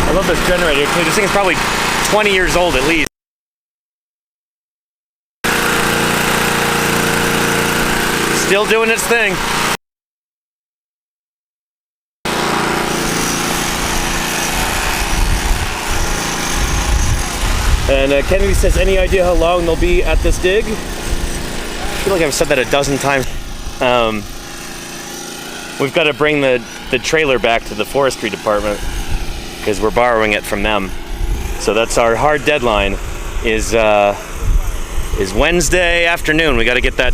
I love this generator. This thing is probably 20 years old at least. Still doing its thing. And Kennedy says, any idea how long they'll be at this dig? I feel like I've said that a dozen times. We've got to bring the trailer back to the forestry department because we're borrowing it from them. So that's our hard deadline, is Wednesday afternoon. We got to get that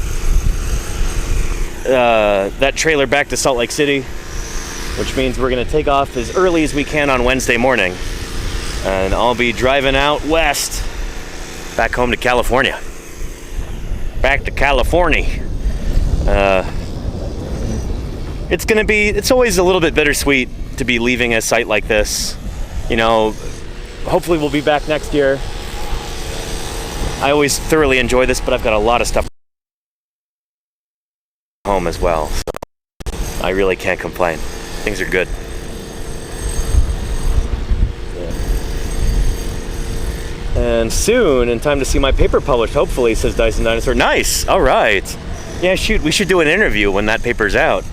trailer back to Salt Lake City, which means we're going to take off as early as we can on Wednesday morning. And I'll be driving out west, back home to California. Back to California. It's always a little bit bittersweet to be leaving a site like this. You know, hopefully we'll be back next year. I always thoroughly enjoy this, but I've got a lot of stuff home as well. So I really can't complain. Things are good. And soon, in time to see my paper published, hopefully, says Dyson Dinosaur. Nice! All right. Yeah, shoot, we should do an interview when that paper's out.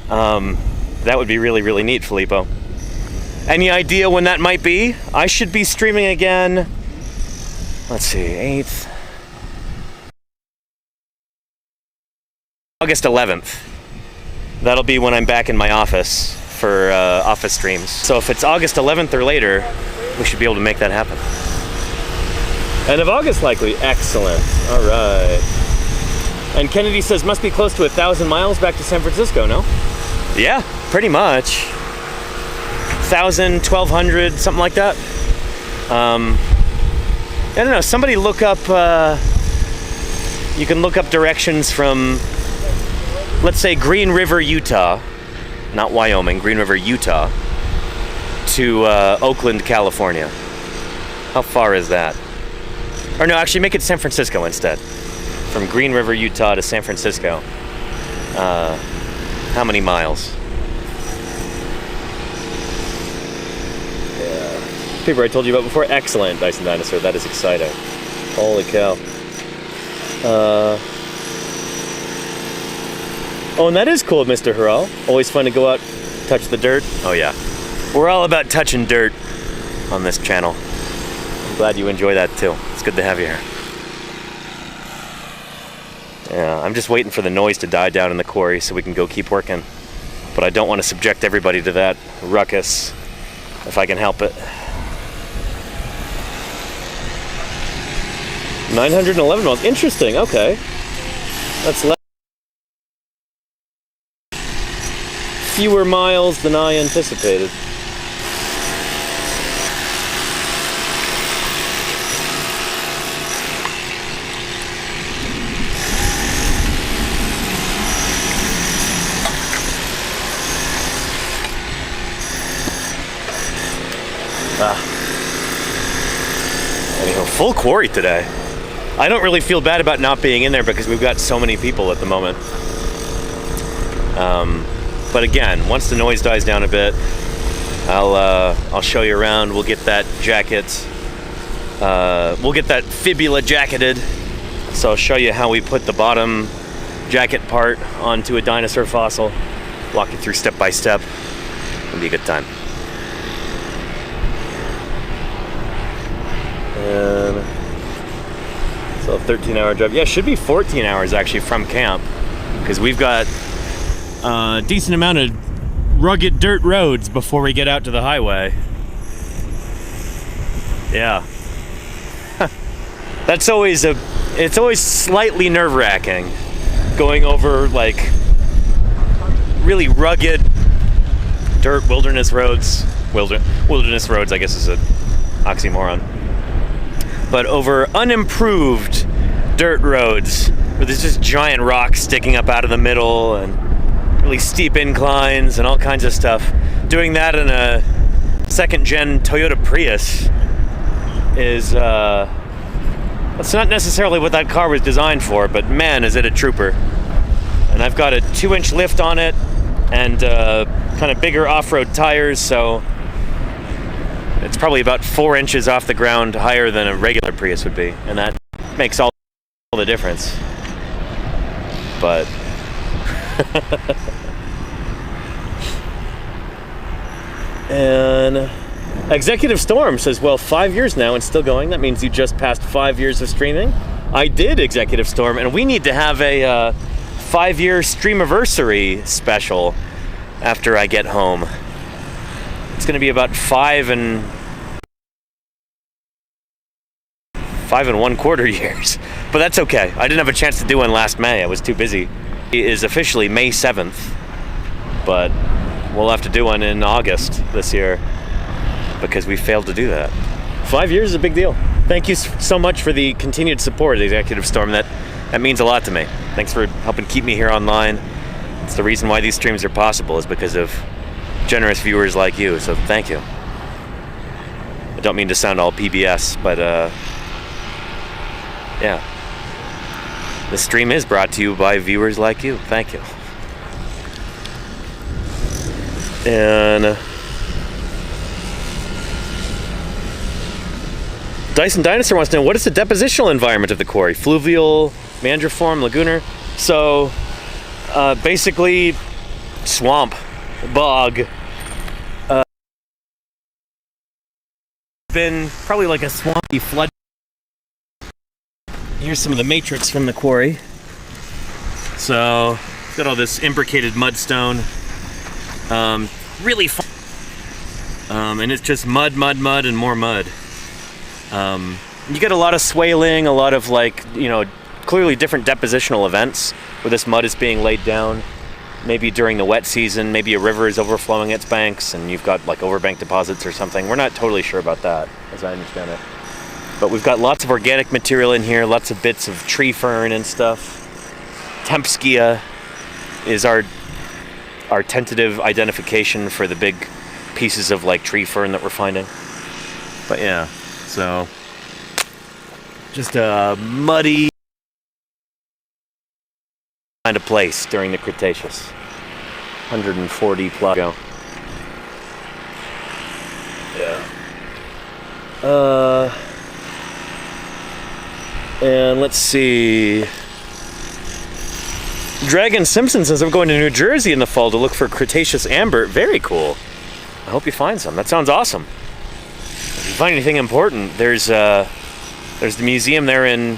That would be really, really neat, Filippo. Any idea when that might be? I should be streaming again. Let's see, 8th. August 11th. That'll be when I'm back in my office for office streams. So if it's August 11th or later, we should be able to make that happen. End of August likely. Excellent. All right. And Kennedy says must be close to 1,000 miles back to San Francisco, no? Yeah, pretty much. 1,000, 1,200, something like that. I don't know. Somebody look up. You can look up directions from, let's say, Green River, Utah, not Wyoming. Green River, Utah, to Oakland, California. How far is that? Or no, actually, make it San Francisco instead. From Green River, Utah to San Francisco. How many miles? Yeah. Paper I told you about before. Excellent, Dyson Dinosaur. That is exciting. Holy cow. Oh, and that is cool, Mr. Harrell. Always fun to go out, touch the dirt. Oh yeah. We're all about touching dirt on this channel. I'm glad you enjoy that too. It's good to have you here. Yeah, I'm just waiting for the noise to die down in the quarry so we can go keep working. But I don't want to subject everybody to that ruckus if I can help it. 911 miles. Interesting. Okay. That's fewer miles than I anticipated. Anyhow, full quarry today. I don't really feel bad about not being in there because we've got so many people at the moment. But again, once the noise dies down a bit, I'll show you around. We'll get that jacket. We'll get that fibula jacketed. So I'll show you how we put the bottom jacket part onto a dinosaur fossil. Walk you through step by step. It'll be a good time. And so a 13-hour drive. Yeah, it should be 14 hours actually from camp, because we've got a decent amount of rugged dirt roads before we get out to the highway. Yeah. It's always slightly nerve-wracking going over like really rugged dirt wilderness roads. Wilderness roads, I guess, is an oxymoron. But over unimproved dirt roads where there's just giant rocks sticking up out of the middle and really steep inclines and all kinds of stuff. Doing that in a second-gen Toyota Prius is, that's not necessarily what that car was designed for, but man, is it a trooper. And I've got a 2-inch lift on it and kind of bigger off-road tires, so it's probably about 4 inches off the ground higher than a regular Prius would be, and that makes all the difference. But and Executive Storm says, well, 5 years now and still going. That means you just passed 5 years of streaming. I did, Executive Storm, and we need to have a 5-year Streamiversary special after I get home. It's going to be about 5 and 1/4 years, but that's okay. I didn't have a chance to do one last May. I was too busy. It is officially May 7th, but we'll have to do one in August this year because we failed to do that. 5 years is a big deal. Thank you so much for the continued support, Executive Storm. That means a lot to me. Thanks for helping keep me here online. It's the reason why these streams are possible, is because of generous viewers like you, so thank you. I don't mean to sound all PBS, but yeah. This stream is brought to you by viewers like you. Thank you. And Dyson Dinosaur wants to know, what is the depositional environment of the quarry? Fluvial, mandriform, lagunar? So basically swamp, bog. Been probably like a swampy flood. Here's some of the matrix from the quarry. So got all this imbricated mudstone. Really fun. And it's just mud, and more mud. you get a lot of swaling, a lot of like, you know, clearly different depositional events where this mud is being laid down. Maybe during the wet season, maybe a river is overflowing its banks and you've got like overbank deposits or something. We're not totally sure about that, as I understand it. But we've got lots of organic material in here, lots of bits of tree fern and stuff. Tempskia is our tentative identification for the big pieces of like tree fern that we're finding. But yeah, so just a muddy kind of place during the Cretaceous, 140 plus ago. Yeah. And let's see. Dragon Simpson says, I'm going to New Jersey in the fall to look for Cretaceous amber. Very cool. I hope you find some. That sounds awesome. If you find anything important, there's the museum there in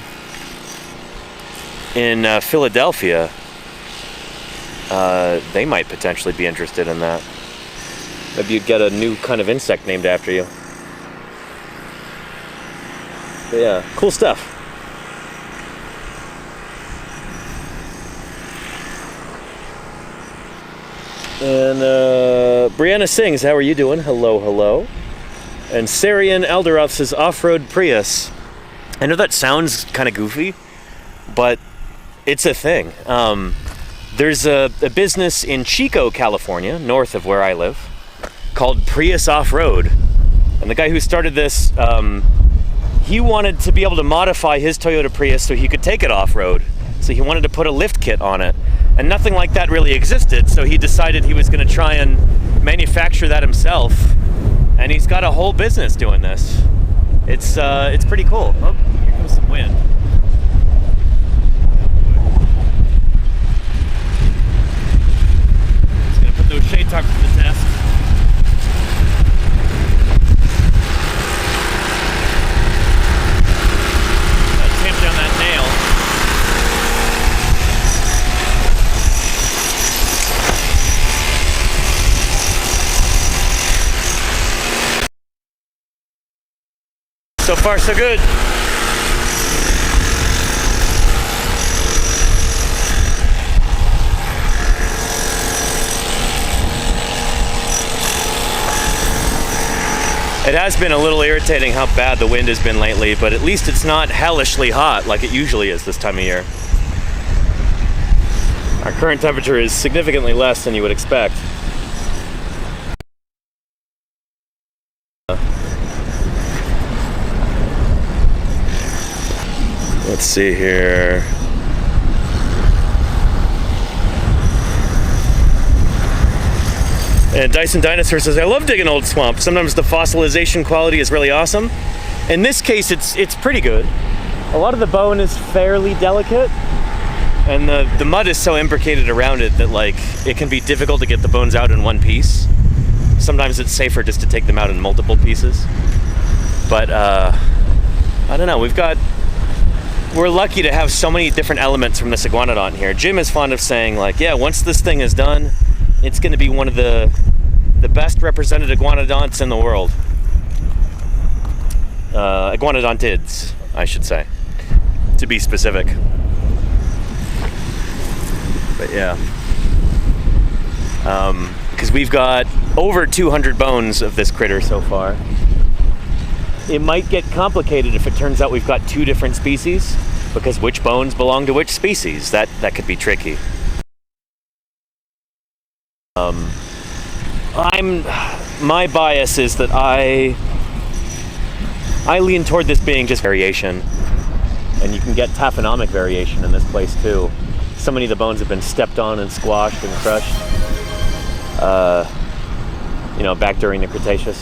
Philadelphia. They might potentially be interested in that. Maybe you'd get a new kind of insect named after you. But yeah, cool stuff. And Brianna sings, how are you doing? Hello, hello. And Sarian Elderoth says, off-road Prius. I know that sounds kind of goofy, but it's a thing. There's a business in Chico, California, north of where I live, called Prius Off-Road. And the guy who started this, he wanted to be able to modify his Toyota Prius so he could take it off-road. So he wanted to put a lift kit on it. And nothing like that really existed, so he decided he was going to try and manufacture that himself. And he's got a whole business doing this. It's pretty cool. Oh, here comes some wind. Just going to put those shade tarps to the test. Tamp down that nail. So far, so good. It has been a little irritating how bad the wind has been lately, but at least it's not hellishly hot like it usually is this time of year. Our current temperature is significantly less than you would expect. Let's see here. And Dyson Dinosaur says, I love digging old swamp. Sometimes the fossilization quality is really awesome. In this case, it's pretty good. A lot of the bone is fairly delicate, and the mud is so imbricated around it that like it can be difficult to get the bones out in one piece. Sometimes it's safer just to take them out in multiple pieces. But I don't know, we're lucky to have so many different elements from this iguanodont here. Jim is fond of saying like, yeah, once this thing is done, it's going to be one of the best represented iguanodonts in the world. Iguanodontids, I should say, to be specific. But yeah. Because we've got over 200 bones of this critter so far. It might get complicated if it turns out we've got two different species, because which bones belong to which species? That could be tricky. My bias is that I lean toward this being just variation, and you can get taphonomic variation in this place too. So many of the bones have been stepped on and squashed and crushed, back during the Cretaceous.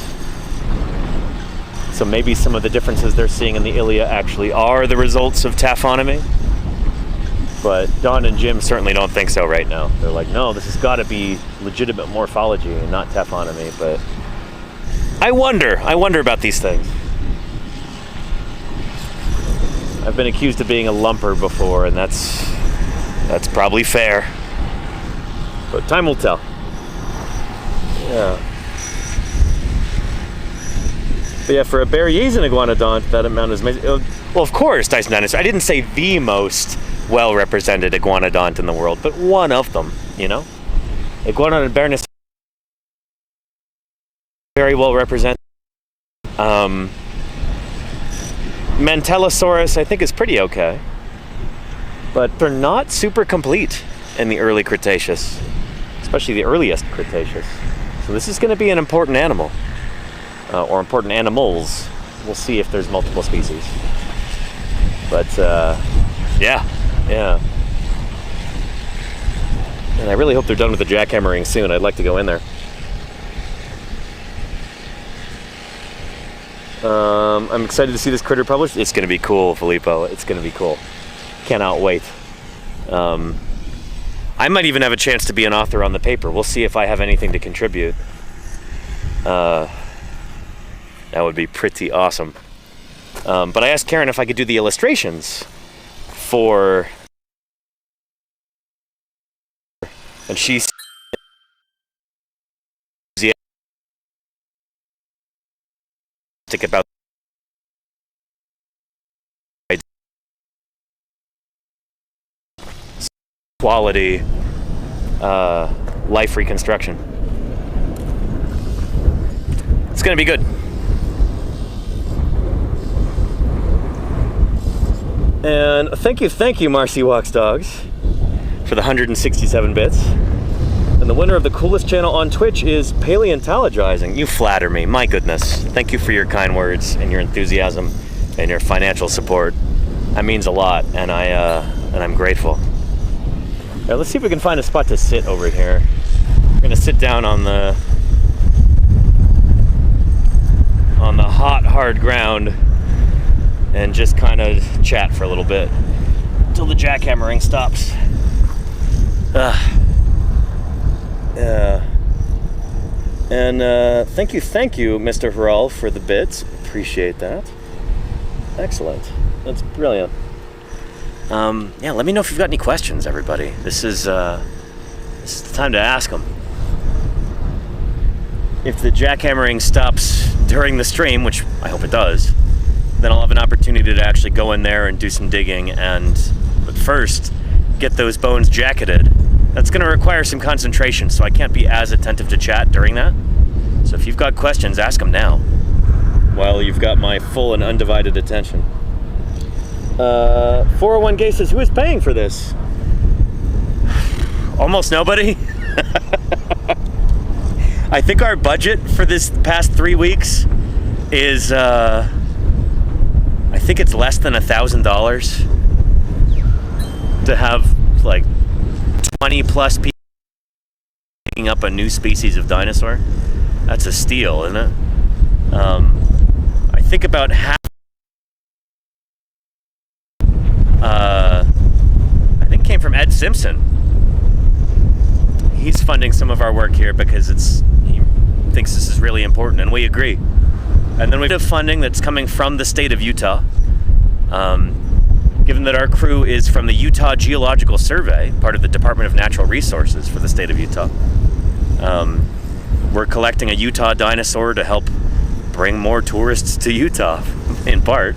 So maybe some of the differences they're seeing in the ilia actually are the results of taphonomy. But Don and Jim certainly don't think so right now. They're like, no, this has got to be legitimate morphology and not taphonomy. But I wonder about these things. I've been accused of being a lumper before, and that's probably fair. But time will tell. Yeah. But yeah, for a Berriesian iguanodont, that amount is amazing. Well, of course, Dyson dinosaur. I didn't say the most well-represented iguanodont in the world, but one of them, you know? Iguanodon bernis very well represented. Mantellosaurus, I think, is pretty okay. But they're not super complete in the early Cretaceous, especially the earliest Cretaceous. So this is going to be an important animal, or important animals. We'll see if there's multiple species. But yeah. And I really hope they're done with the jackhammering soon. I'd like to go in there. I'm excited to see this critter published. It's going to be cool, Filippo. It's going to be cool. Cannot wait. I might even have a chance to be an author on the paper. We'll see if I have anything to contribute. That would be pretty awesome. But I asked Karen if I could do the illustrations for... And she's... about quality life reconstruction. It's gonna be good. And thank you, Marcy Walks Dogs, for the 167 bits. And the winner of the coolest channel on Twitch is Paleontologizing. You flatter me, my goodness. Thank you for your kind words and your enthusiasm and your financial support. That means a lot, and I'm grateful. Now, let's see if we can find a spot to sit over here. We're gonna sit down on the hot, hard ground and just kind of chat for a little bit until the jackhammering stops. And thank you, Mr. Harrell, for the bits. Appreciate that. Excellent. That's brilliant. Yeah, let me know if you've got any questions, everybody. This is the time to ask them. If the jackhammering stops during the stream, which I hope it does, then I'll have an opportunity to actually go in there and do some digging but first, get those bones jacketed. That's going to require some concentration, so I can't be as attentive to chat during that. So if you've got questions, ask them now, while you've got my full and undivided attention. 401 Gay says, who is paying for this? Almost nobody. I think our budget for this past 3 weeks is, I think it's less than $1,000 to have like 20 plus people picking up a new species of dinosaur. That's a steal, isn't it? I think about half. I think came from Ed Simpson. He's funding some of our work here because he thinks this is really important, and we agree. And then we have funding that's coming from the state of Utah. Given that our crew is from the Utah Geological Survey, part of the Department of Natural Resources for the state of Utah, we're collecting a Utah dinosaur to help bring more tourists to Utah, in part,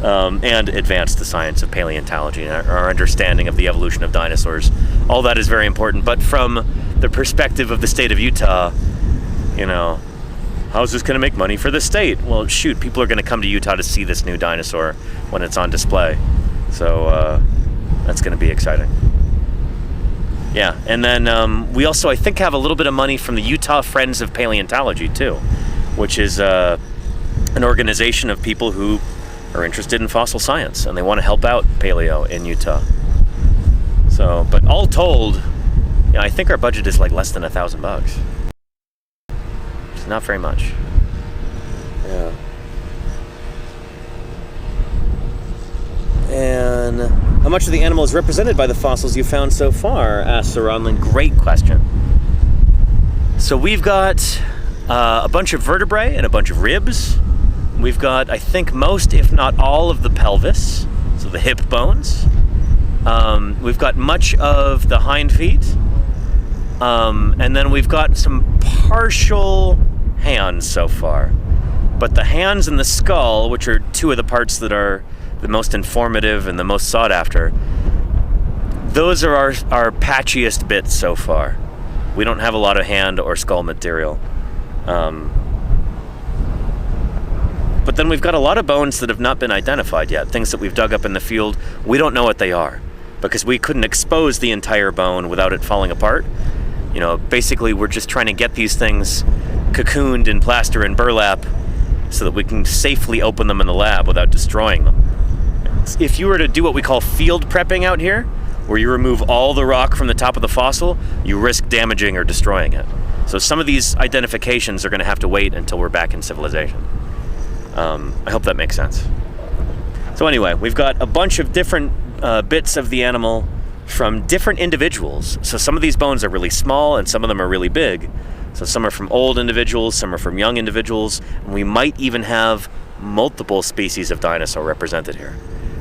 and advance the science of paleontology and our understanding of the evolution of dinosaurs. All that is very important, but from the perspective of the state of Utah, you know, how's this going to make money for the state? Well, shoot, people are going to come to Utah to see this new dinosaur when it's on display. So that's going to be exciting. Yeah, and then we also, I think, have a little bit of money from the Utah Friends of Paleontology, too, which is an organization of people who are interested in fossil science, and they want to help out paleo in Utah. So, but all told, you know, I think our budget is like less than $1,000. It's not very much. Yeah. And how much of the animal is represented by the fossils you found so far? Asked Sir Ronlin. Great question. So we've got a bunch of vertebrae and a bunch of ribs. We've got, I think, most, if not all, of the pelvis, so the hip bones. We've got much of the hind feet. And then we've got some partial hands so far. But the hands and the skull, which are two of the parts that are the most informative and the most sought after, those are our patchiest bits so far. We don't have a lot of hand or skull material. But then we've got a lot of bones that have not been identified yet, things that we've dug up in the field. We don't know what they are because we couldn't expose the entire bone without it falling apart. You know, basically we're just trying to get these things cocooned in plaster and burlap so that we can safely open them in the lab without destroying them. If you were to do what we call field prepping out here, where you remove all the rock from the top of the fossil, you risk damaging or destroying it. So some of these identifications are going to have to wait until we're back in civilization. I hope that makes sense. So anyway, we've got a bunch of different bits of the animal from different individuals. So some of these bones are really small and some of them are really big. So some are from old individuals, some are from young individuals, and we might even have multiple species of dinosaur represented here.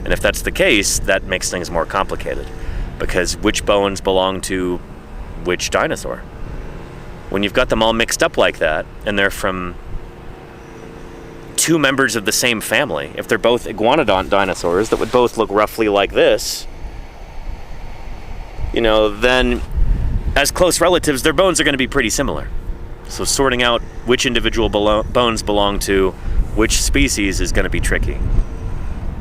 And if that's the case, that makes things more complicated, because which bones belong to which dinosaur? When you've got them all mixed up like that, and they're from two members of the same family, if they're both iguanodont dinosaurs that would both look roughly like this, you know, then as close relatives, their bones are going to be pretty similar. So sorting out which individual bones belong to which species is going to be tricky.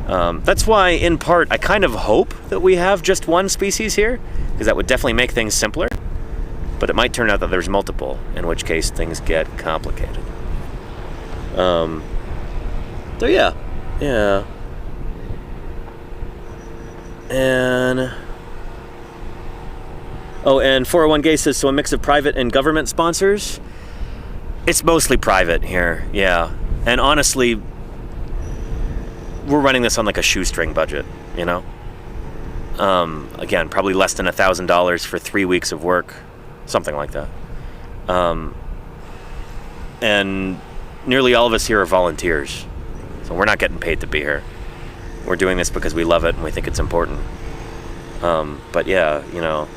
That's why, in part, I kind of hope that we have just one species here, because that would definitely make things simpler. But it might turn out that there's multiple, in which case things get complicated. So yeah. And 401 Gay says, so a mix of private and government sponsors? It's mostly private here, yeah. And honestly, we're running this on like a shoestring budget, you know? Again, probably less than $1,000 for 3 weeks of work, something like that. And nearly all of us here are volunteers, so we're not getting paid to be here. We're doing this because we love it and we think it's important. But yeah, you know,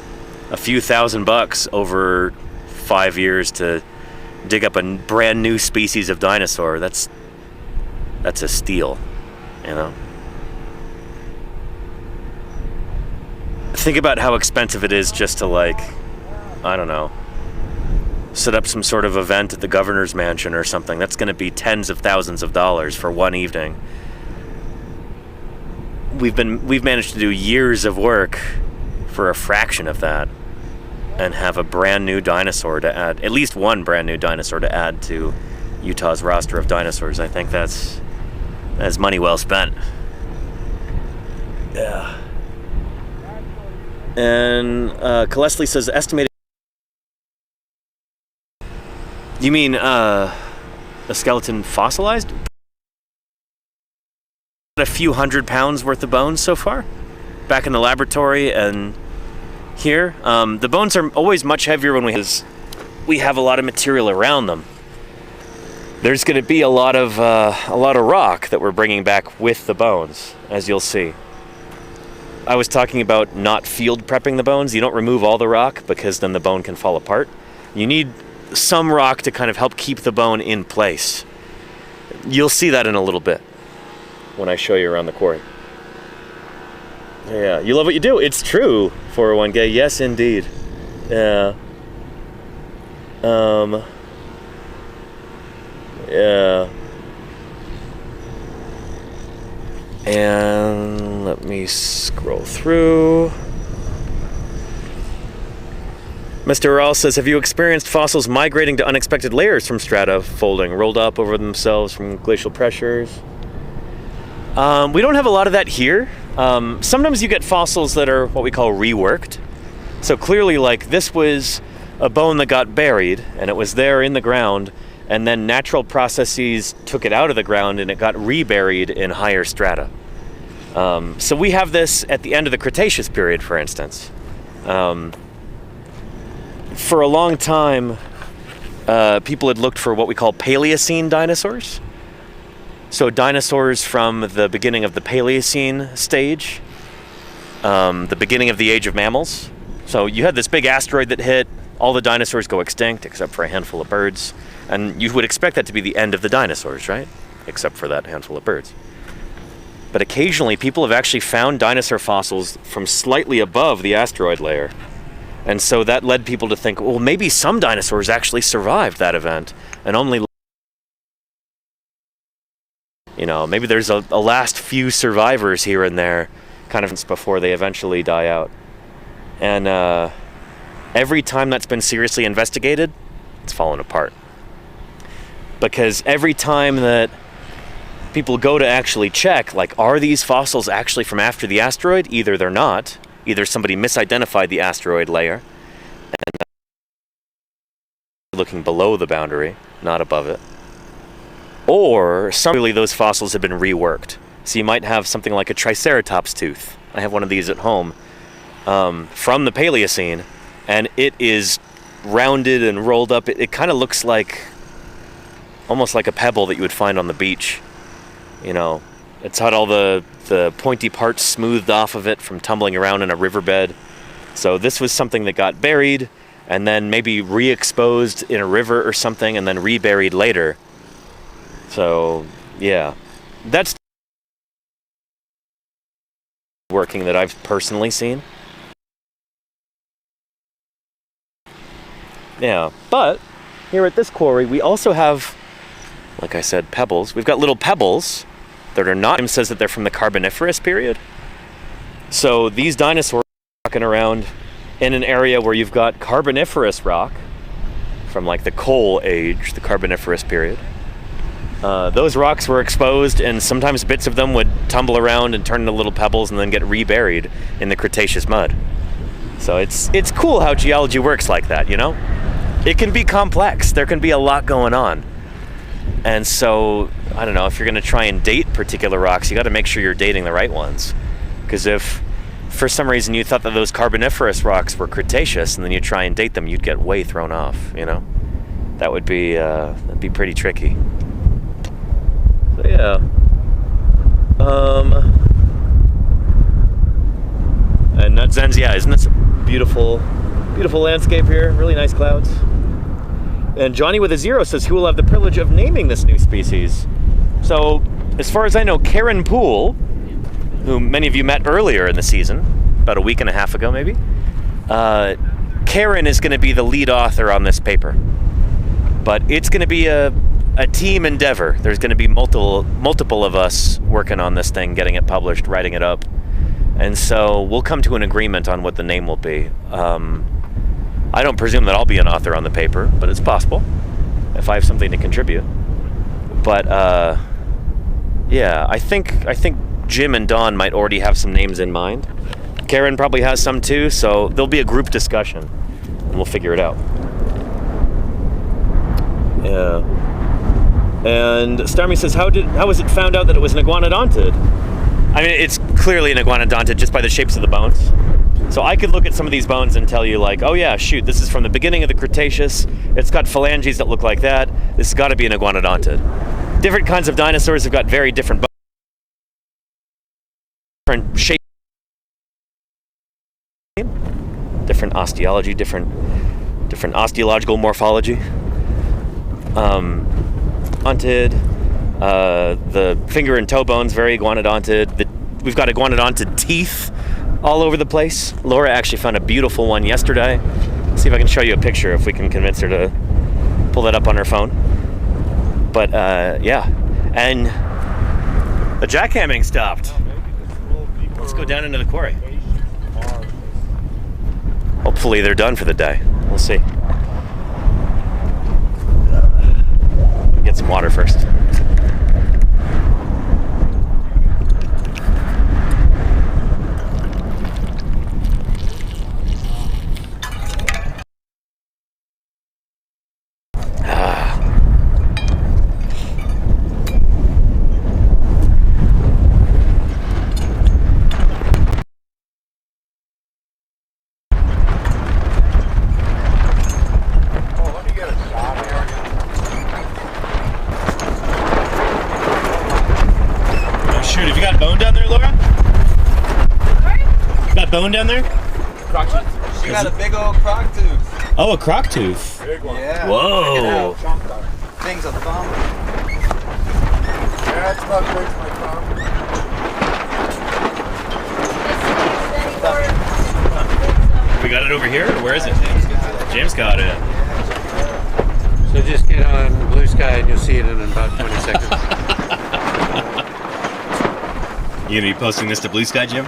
a few $1,000 over 5 years to dig up a brand new species of dinosaur, that's a steal, you know? Think about how expensive it is just to, like, I don't know, set up some sort of event at the governor's mansion or something. That's going to be tens of thousands of dollars for one evening. We've managed to do years of work for a fraction of that and have a brand new dinosaur to add, at least one brand new dinosaur to add to Utah's roster of dinosaurs. I think that's money well spent. Yeah. And Kalesli says estimated. You mean a skeleton fossilized? A few 100 pounds worth of bones so far, back in the laboratory and here. The bones are always much heavier when we have a lot of material around them. There's going to be a lot of rock that we're bringing back with the bones, as you'll see. I was talking about not field prepping the bones. You don't remove all the rock because then the bone can fall apart. You need some rock to kind of help keep the bone in place. You'll see that in a little bit when I show you around the quarry. Yeah, you love what you do. It's true, 401 Gay. Yes, indeed. Yeah. Yeah. And let me scroll through. Mr. Ural says, have you experienced fossils migrating to unexpected layers from strata, folding, rolled up over themselves from glacial pressures? We don't have a lot of that here. Sometimes you get fossils that are what we call reworked. So clearly, like, this was a bone that got buried, and it was there in the ground, and then natural processes took it out of the ground, and it got reburied in higher strata. So we have this at the end of the Cretaceous period, for instance. For a long time, people had looked for what we call Paleocene dinosaurs. So dinosaurs from the beginning of the Paleocene stage, the beginning of the age of mammals. So you had this big asteroid that hit, all the dinosaurs go extinct except for a handful of birds. And you would expect that to be the end of the dinosaurs, right? Except for that handful of birds. But occasionally people have actually found dinosaur fossils from slightly above the asteroid layer. And so that led people to think, well, maybe some dinosaurs actually survived that event and only, you know, maybe there's a last few survivors here and there kind of before they eventually die out. And every time that's been seriously investigated, it's fallen apart. Because every time that people go to actually check, like, are these fossils actually from after the asteroid? Either they're not, either somebody misidentified the asteroid layer and looking below the boundary, not above it, or really those fossils have been reworked. So you might have something like a triceratops tooth. I have one of these at home from the Paleocene, and it is rounded and rolled up. It kind of looks like almost like a pebble that you would find on the beach. You know, it's had all the pointy parts smoothed off of it from tumbling around in a riverbed. So this was something that got buried and then maybe re-exposed in a river or something and then reburied later. So yeah, that's working that I've personally seen. Yeah, but here at this quarry we also have, like I said, pebbles. We've got little pebbles that are not, says that they're from the Carboniferous period. So these dinosaurs are walking around in an area where you've got Carboniferous rock from like the coal age, the Carboniferous period. Those rocks were exposed and sometimes bits of them would tumble around and turn into little pebbles and then get reburied in the Cretaceous mud. So it's cool how geology works like that, you know? It can be complex. There can be a lot going on. And so, I don't know, if you're going to try and date particular rocks, you got to make sure you're dating the right ones. Because if for some reason you thought that those Carboniferous rocks were Cretaceous and then you try and date them, you'd get way thrown off, you know? That would be that'd be pretty tricky. So yeah. And that's Zenzia, isn't this a beautiful, beautiful landscape here? Really nice clouds. And Johnny with a 0 says, who will have the privilege of naming this new species? So, as far as I know, Karen Poole, who many of you met earlier in the season, about a week and a half ago maybe, Karen is going to be the lead author on this paper. But it's going to be a team endeavor. There's going to be multiple of us working on this thing, getting it published, writing it up. And so we'll come to an agreement on what the name will be. I don't presume that I'll be an author on the paper, but it's possible if I have something to contribute. But yeah, I think Jim and Don might already have some names in mind. Karen probably has some too, so there'll be a group discussion and we'll figure it out. Yeah. And Starmy says, how was it found out that it was an iguanodontid? I mean, it's clearly an iguanodontid just by the shapes of the bones. So I could look at some of these bones and tell you, like, oh yeah, shoot, this is from the beginning of the Cretaceous. It's got phalanges that look like that. This has got to be an iguanodontid. Different kinds of dinosaurs have got very different bones, different shapes, different osteology, different osteological morphology. Ontid, the finger and toe bones, very iguanodontid. We've got iguanodontid teeth all over the place. Laura actually found a beautiful one yesterday. Let's see if I can show you a picture if we can convince her to pull that up on her phone. But yeah, and the jackhammering stopped. Let's go down into the quarry. Hopefully they're done for the day. We'll see. Get some water first. Bone down there? She got a big old croc tooth. Oh, a croc tooth. Big one. Yeah. Whoa. Thing's a thumb. Yeah, it's about big as my thumb. We got it over here? Or where is it? James got it. So just get on Blue Sky and you'll see it in about 20 seconds. You gonna be posting this to Blue Sky, Jim?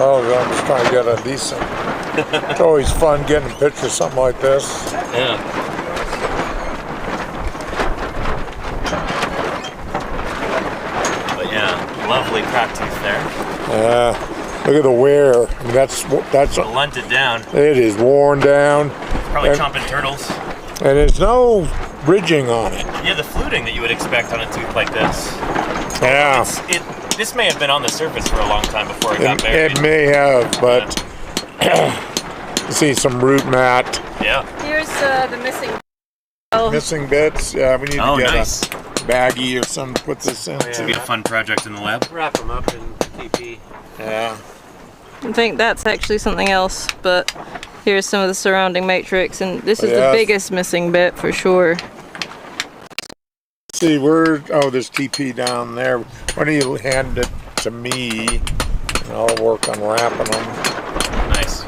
Oh, I'm just trying to get a decent. It's always fun getting a picture of something like this. Yeah. But yeah, lovely croc tooth there. Yeah. Look at the wear. I mean, that's Blunted down. it is worn down, Probably And- chomping turtles. and there's no ridging on it. Yeah, the fluting that you would expect on a tooth like this. Yeah. This may have been on the surface for a long time before it got buried. It may have, but you see some root mat, Yeah. Here's the missing. missing bits. Yeah, we need Oh, to get nice. a baggie or something to put this in. This would be a fun project in the lab. Wrap them up in TP. Yeah. I think that's actually something else, but here's some of the surrounding matrix, and this is the Yes. biggest missing bit for sure. See, there's TP down there. Why don't you hand it to me, and I'll work on wrapping them. Nice.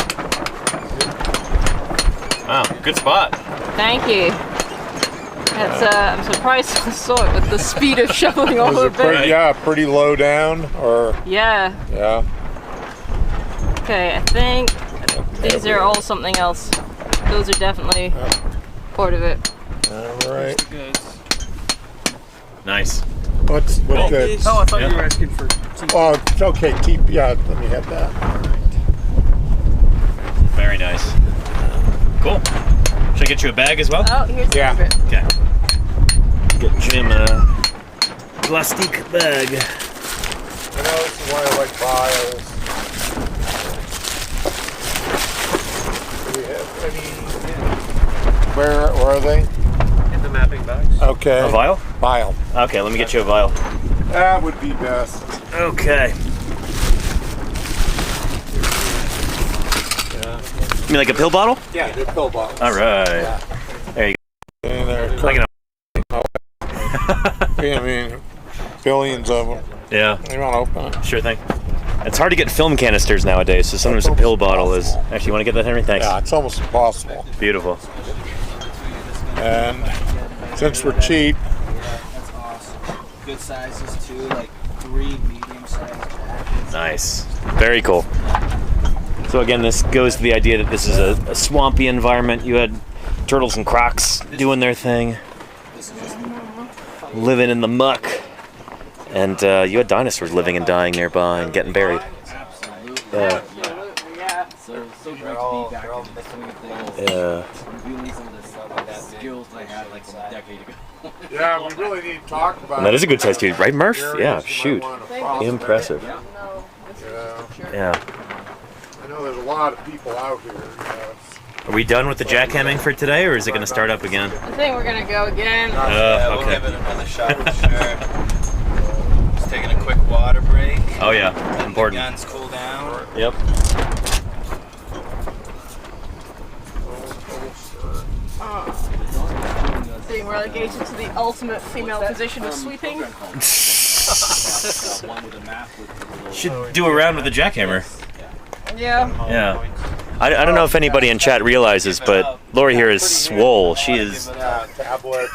Wow, good spot. Thank you. That's, I'm surprised I saw it with the speed of shoveling all Was the it pretty, bit. yeah, pretty low down, or, Yeah. yeah. Okay, I think these are all something else. Those are definitely part of it. All right. Nice. What's this? Oh, I thought Yeah. you were asking for TP. Oh, it's okay. TP, yeah, let me have that. Very nice. Cool. Should I get you a bag as well? Oh, here's the Yeah. other bit. Okay. Get Jim a plastic bag. I know this is why I like bios. Do we have any? Where are they? In the mapping box. Okay. A vial? Vial. Okay, let me get you a vial. That would be best. Okay. You mean like a pill bottle? Yeah, they're pill bottles. All right. Yeah. There you And they're go. Like I mean, billions of them. yeah, You want to open it? sure thing. It's hard to get film canisters nowadays, so sometimes a pill bottle is. Actually, you want to get that, Henry? Thanks. Yeah, it's almost impossible. Beautiful. And since we're cheap, That's awesome. Good sizes too, like 3 medium-sized packages. Nice. Very cool. So again, this goes to the idea that this is a swampy environment. You had turtles and crocs doing their thing, living in the muck, and you had dinosaurs living and dying nearby and getting buried. Yeah. So great to be back in this kind of thing. Yeah. Revealing some of the stuff like that, skills I had like a decade ago. yeah, we really need to talk about And that is a good size tooth, right, Murph? areas Yeah. you might Shoot. wanna prospect. Impressive. Yeah. Yeah. I know there's a lot of people out here. Are we done with the jackhammering for today, or is it going to start up again? I think we're gonna go again. Yeah, we'll Okay. give it another shot for sure. Just taking a quick water break. Oh yeah, Letting the important. guns cool down. Yep. Being relegated to the ultimate female position of sweeping. Should do a round with the jackhammer. Yeah. Yeah. I don't know if anybody in chat realizes, but Lori here is swole. She is Tablet.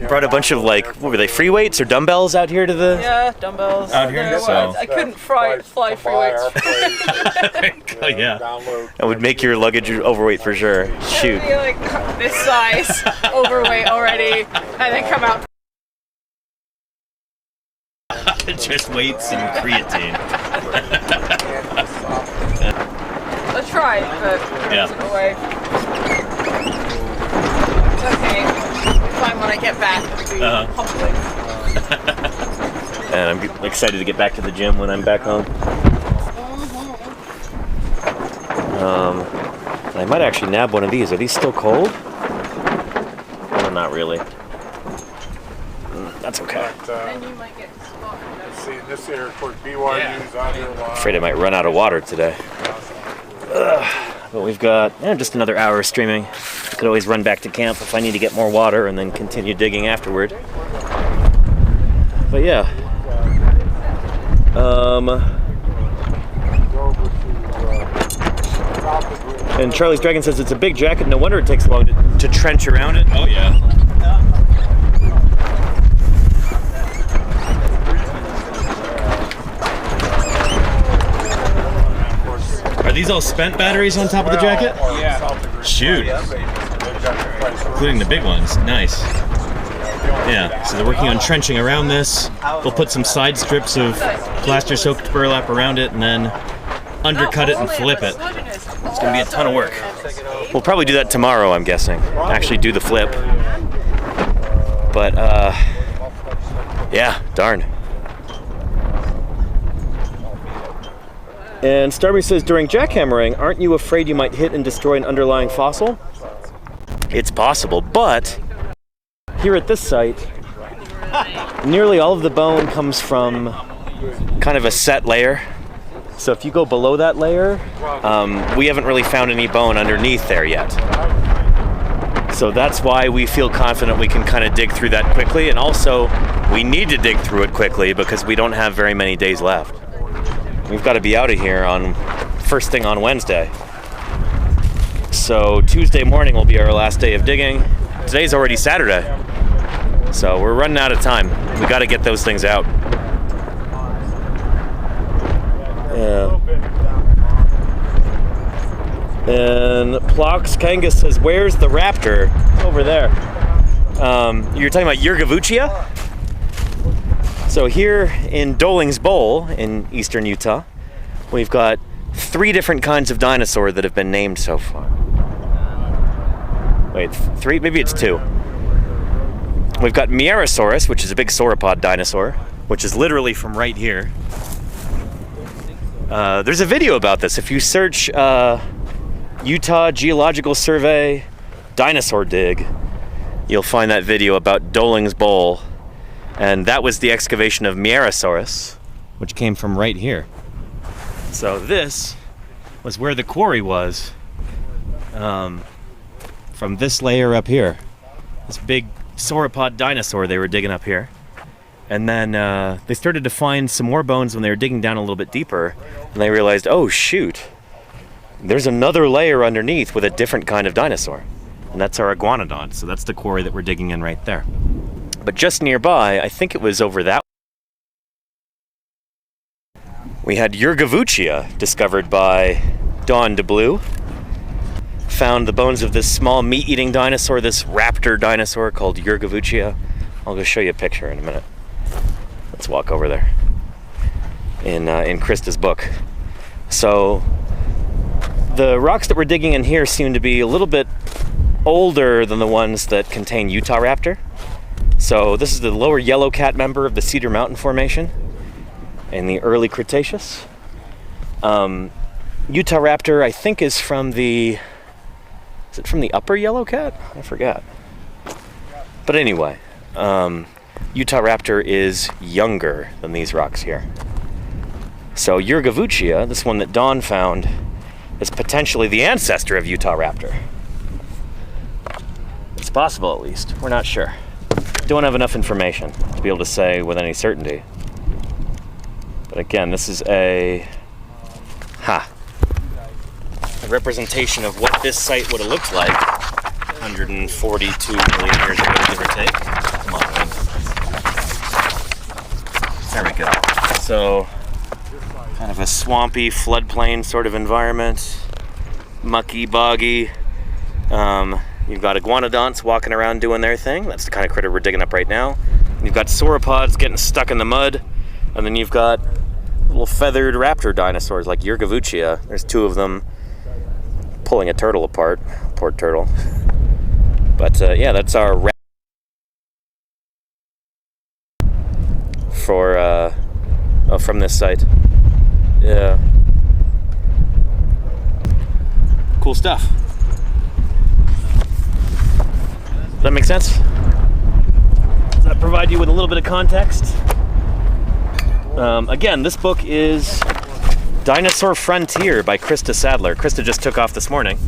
brought a bunch of like, what were they, free weights or dumbbells out here to the. Yeah, dumbbells. Out here, There was. so- I couldn't fly free weights. Oh yeah. Download. That would make your luggage overweight for sure. Shoot. Be like this size, overweight already, and then come out. Just weights and creatine. I tried, but there Yeah. wasn't a way. It's okay. It'll be fine when I get back. It'll be humbling. And I'm excited to get back to the gym when I'm back home. I might actually nab one of these. Are these still cold? Oh, not really. That's okay. Then you might get spotted. See, in this area, of course, BYU's out here a lot. Afraid I might run out of water today. Ugh. But we've got just another hour of streaming. I could always run back to camp if I need to get more water and then continue digging afterward. But yeah. And Charlie's Dragon says it's a big jacket. No wonder it takes long to trench around it. Oh yeah. Are these all spent batteries on top of the jacket? Yeah. Shoot. Including the big ones. Nice. Yeah, so they're working on trenching around this. They'll put some side strips of plaster soaked burlap around it and then undercut it and flip it. It's gonna be a ton of work. We'll probably do that tomorrow, I'm guessing. Actually do the flip. But yeah, darn. And Starby says, during jackhammering, aren't you afraid you might hit and destroy an underlying fossil? It's possible, but here at this site, nearly all of the bone comes from kind of a set layer. So if you go below that layer, we haven't really found any bone underneath there yet. So that's why we feel confident we can kind of dig through that quickly. And also, we need to dig through it quickly because we don't have very many days left. We've got to be out of here on first thing on Wednesday. So Tuesday morning will be our last day of digging. Today's already Saturday. So we're running out of time. We got to get those things out. Yeah. And Plox Kangas says, where's the raptor? It's over there. You're talking about Yurgavuchia? So here in Doling's Bowl in eastern Utah, we've got 3 different kinds of dinosaur that have been named so far. Wait, 3? Maybe it's 2. We've got Mierosaurus, which is a big sauropod dinosaur, which is literally from right here. There's a video about this. If you search Utah Geological Survey dinosaur dig, you'll find that video about Doling's Bowl. And that was the excavation of Mierosaurus, which came from right here. So this was where the quarry was, from this layer up here. This big sauropod dinosaur they were digging up here. And then they started to find some more bones when they were digging down a little bit deeper. And they realized, oh shoot, there's another layer underneath with a different kind of dinosaur. And that's our iguanodon. So that's the quarry that we're digging in right there. But just nearby, I think it was over that, we had Yurgavuchia, discovered by Dawn DeBlue. Found the bones of this small meat-eating dinosaur, this raptor dinosaur called Yurgavuchia. I'll go show you a picture in a minute. Let's walk over there. In Krista's book. So the rocks that we're digging in here seem to be a little bit older than the ones that contain Utah raptor. So this is the lower yellow cat member of the Cedar Mountain Formation in the early Cretaceous. Utah raptor, I think, is from the... Is it from the upper yellow cat? I forgot. But anyway, Utah raptor is younger than these rocks here. So Yurgavuchia, this one that Dawn found, is potentially the ancestor of Utah raptor. It's possible, at least. We're not sure. Don't have enough information to be able to say with any certainty. But again, this is a representation of what this site would have looked like 142 million years ago, give or take. Come on, man. There we go. So, kind of a swampy floodplain sort of environment, mucky, boggy. You've got iguanodonts walking around doing their thing. That's the kind of critter we're digging up right now. You've got sauropods getting stuck in the mud. And then you've got little feathered raptor dinosaurs like Yurgavuchia. There's 2 of them pulling a turtle apart. Poor turtle. But yeah, that's our from this site. Yeah. Cool stuff. Does that make sense? Does that provide you with a little bit of context? Again, this book is Dinosaur Frontier by Krista Sadler. Krista just took off this morning,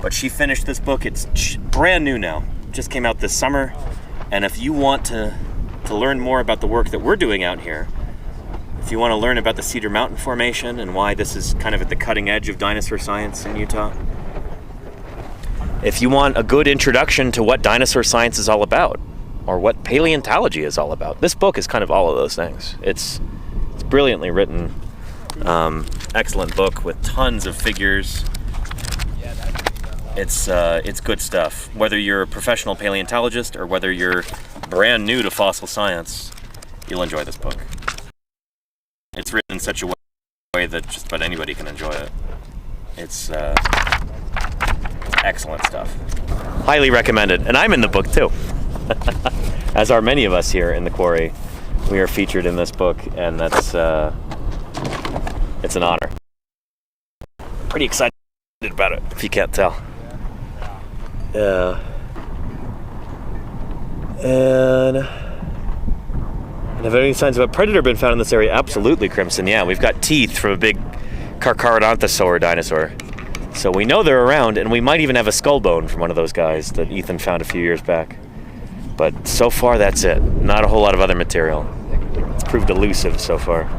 but she finished this book. It's brand new now. Just came out this summer. And if you want to learn more about the work that we're doing out here, if you want to learn about the Cedar Mountain Formation and why this is kind of at the cutting edge of dinosaur science in Utah, if you want a good introduction to what dinosaur science is all about, or what paleontology is all about, this book is kind of all of those things. It's brilliantly written, excellent book with tons of figures. It's good stuff. Whether you're a professional paleontologist or whether you're brand new to fossil science, you'll enjoy this book. It's written in such a way that just about anybody can enjoy it. It's excellent stuff. Highly recommended. And I'm in the book too. As are many of us here in the quarry. We are featured in this book, and that's it's an honor. Pretty excited about it, if you can't tell. And have any signs of a predator been found in this area? Absolutely, Crimson. Yeah, we've got teeth from a big Carcharodontosaur dinosaur. So we know they're around, and we might even have a skull bone from one of those guys that Ethan found a few years back. But so far, that's it. Not a whole lot of other material. It's proved elusive so far.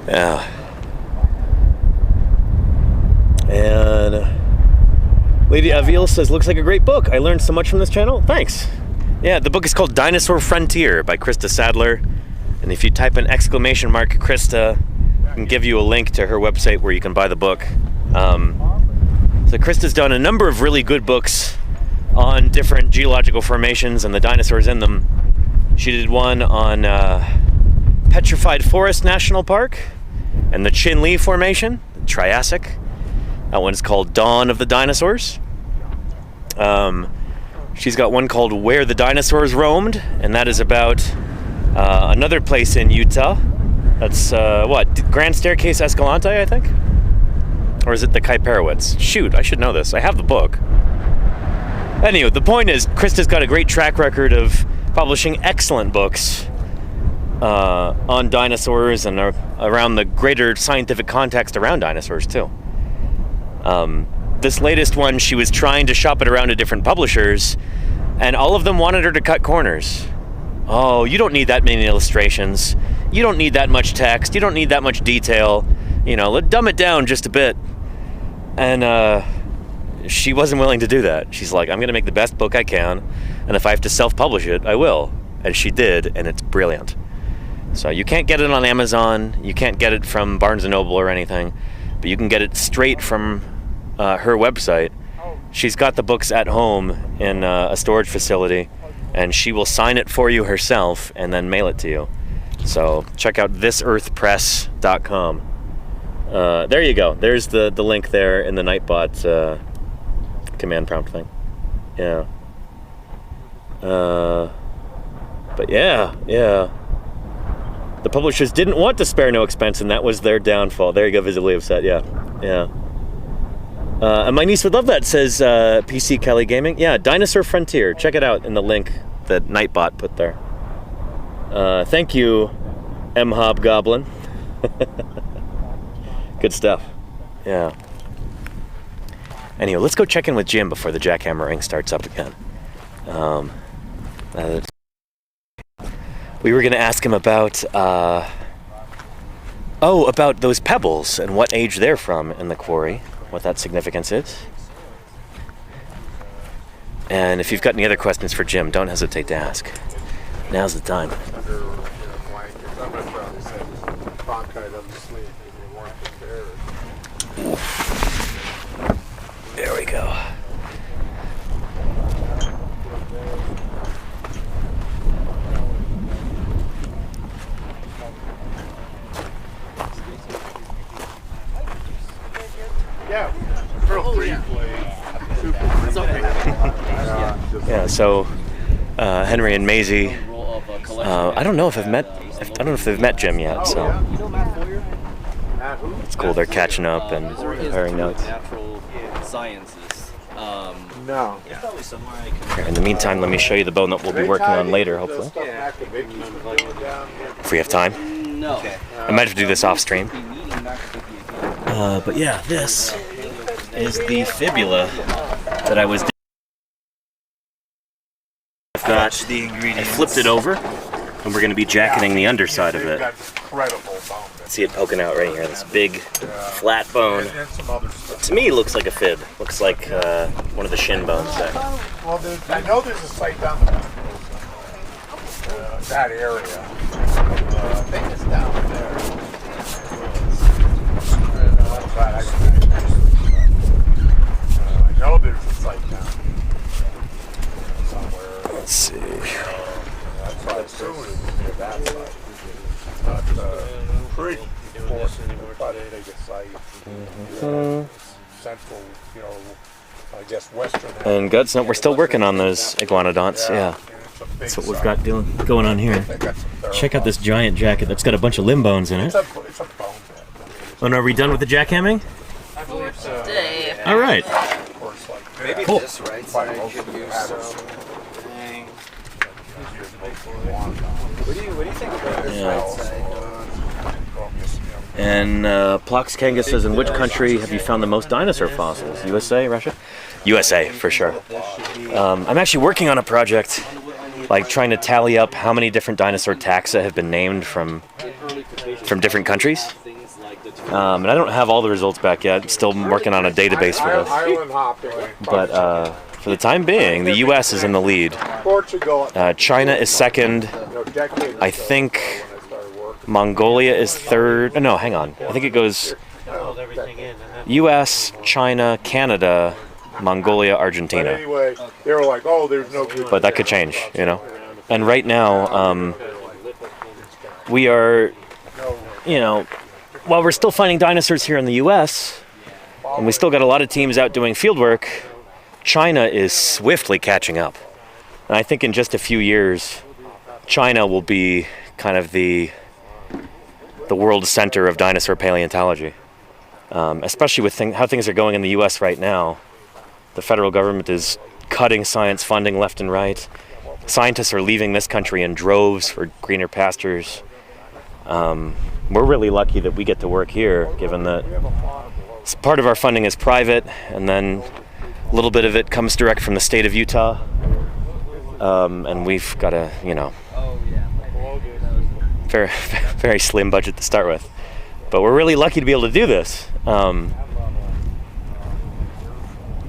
Yeah. And Lady Avil says, looks like a great book. I learned so much from this channel. Thanks. Yeah, the book is called Dinosaur Frontier by Krista Sadler. And if you type in !Krista, I can give you a link to her website where you can buy the book. So Krista's done a number of really good books on different geological formations and the dinosaurs in them. She did one on Petrified Forest National Park and the Chinle Formation, the Triassic. That one's called Dawn of the Dinosaurs. She's got one called Where the Dinosaurs Roamed, and that is about another place in Utah. That's Grand Staircase Escalante, I think? Or is it the Kaiparowitz? Shoot, I should know this. I have the book. Anyway, the point is, Krista's got a great track record of publishing excellent books on dinosaurs and around the greater scientific context around dinosaurs, too. This latest one, she was trying to shop it around to different publishers, and all of them wanted her to cut corners. Oh, you don't need that many illustrations. You don't need that much text. You don't need that much detail. You know, let's dumb it down just a bit. And she wasn't willing to do that. She's like, I'm going to make the best book I can, and if I have to self-publish it, I will. And she did, and it's brilliant. So you can't get it on Amazon. You can't get it from Barnes & Noble or anything, but you can get it straight from her website. She's got the books at home in a storage facility, and she will sign it for you herself and then mail it to you. So check out thisearthpress.com. There you go. There's the link there in the Nightbot command prompt thing. Yeah. But yeah. The publishers didn't want to spare no expense, and that was their downfall. There you go, visibly upset. Yeah. And my niece would love that, says PC Kelly Gaming. Yeah, Dinosaur Frontier. Check it out in the link that Nightbot put there. Thank you, M. Hobgoblin. Good stuff. Yeah. Anyway, let's go check in with Jim before the jackhammering starts up again. We were going to ask him about about those pebbles and what age they're from in the quarry, what that significance is. And if you've got any other questions for Jim, don't hesitate to ask. Now's the time. There we go. Yeah, real briefly. Yeah, so Henry and Maisie. I don't know if they've met Jim yet. So it's cool. They're catching up and comparing notes. sciences. No. There's probably somewhere I can. In the meantime, let me show you the bone that we'll be working on later, hopefully. If we have time. No. Okay. I might have to do this off stream. But yeah, this is the fibula that I was doing. I've got the ingredients. I flipped it over, and we're going to be jacketing the underside of it. Incredible bone. See it poking out right here, this big flat bone. And some other stuff. To me, it looks like a fib. Looks like one of the shin bones there. Well, I know there's a site down the that area. I think it's down there. I know there's a site down somewhere. Let's see. That's what I assume it's near that site. But pretty big site. Central, I guess western. And guts, no, we're still working on those iguanodonts. Yeah, that's what we've got going on here. Check out this giant jacket that's got a bunch of limb bones in it. It's a bone bed. Oh, no, are we done with the jackhamming? Today. All right. Maybe Cool. this right side could use some. What do you think about this Yeah. right side, Don? And Plox Kanga says, in which country have you found the most dinosaur fossils? USA, Russia? USA, for sure. I'm actually working on a project, like trying to tally up how many different dinosaur taxa have been named from different countries. And I don't have all the results back yet. I'm still working on a database for this. Island hopping. But for the time being, the US is in the lead. Portugal. China is second. I think Mongolia is third. No, hang on. I think it goes US, China, Canada, Mongolia, Argentina. Anyway, they were like, oh, there's no good. But that could change, And right now, we are, while we're still finding dinosaurs here in the US, and we still got a lot of teams out doing field work, China is swiftly catching up. And I think in just a few years, China will be kind of the world center of dinosaur paleontology, especially with how things are going in the U.S. right now. The federal government is cutting science funding left and right. Scientists are leaving this country in droves for greener pastures. We're really lucky that we get to work here, given that part of our funding is private, and then a little bit of it comes direct from the state of Utah. And we've got a, very, very slim budget to start with. But we're really lucky to be able to do this.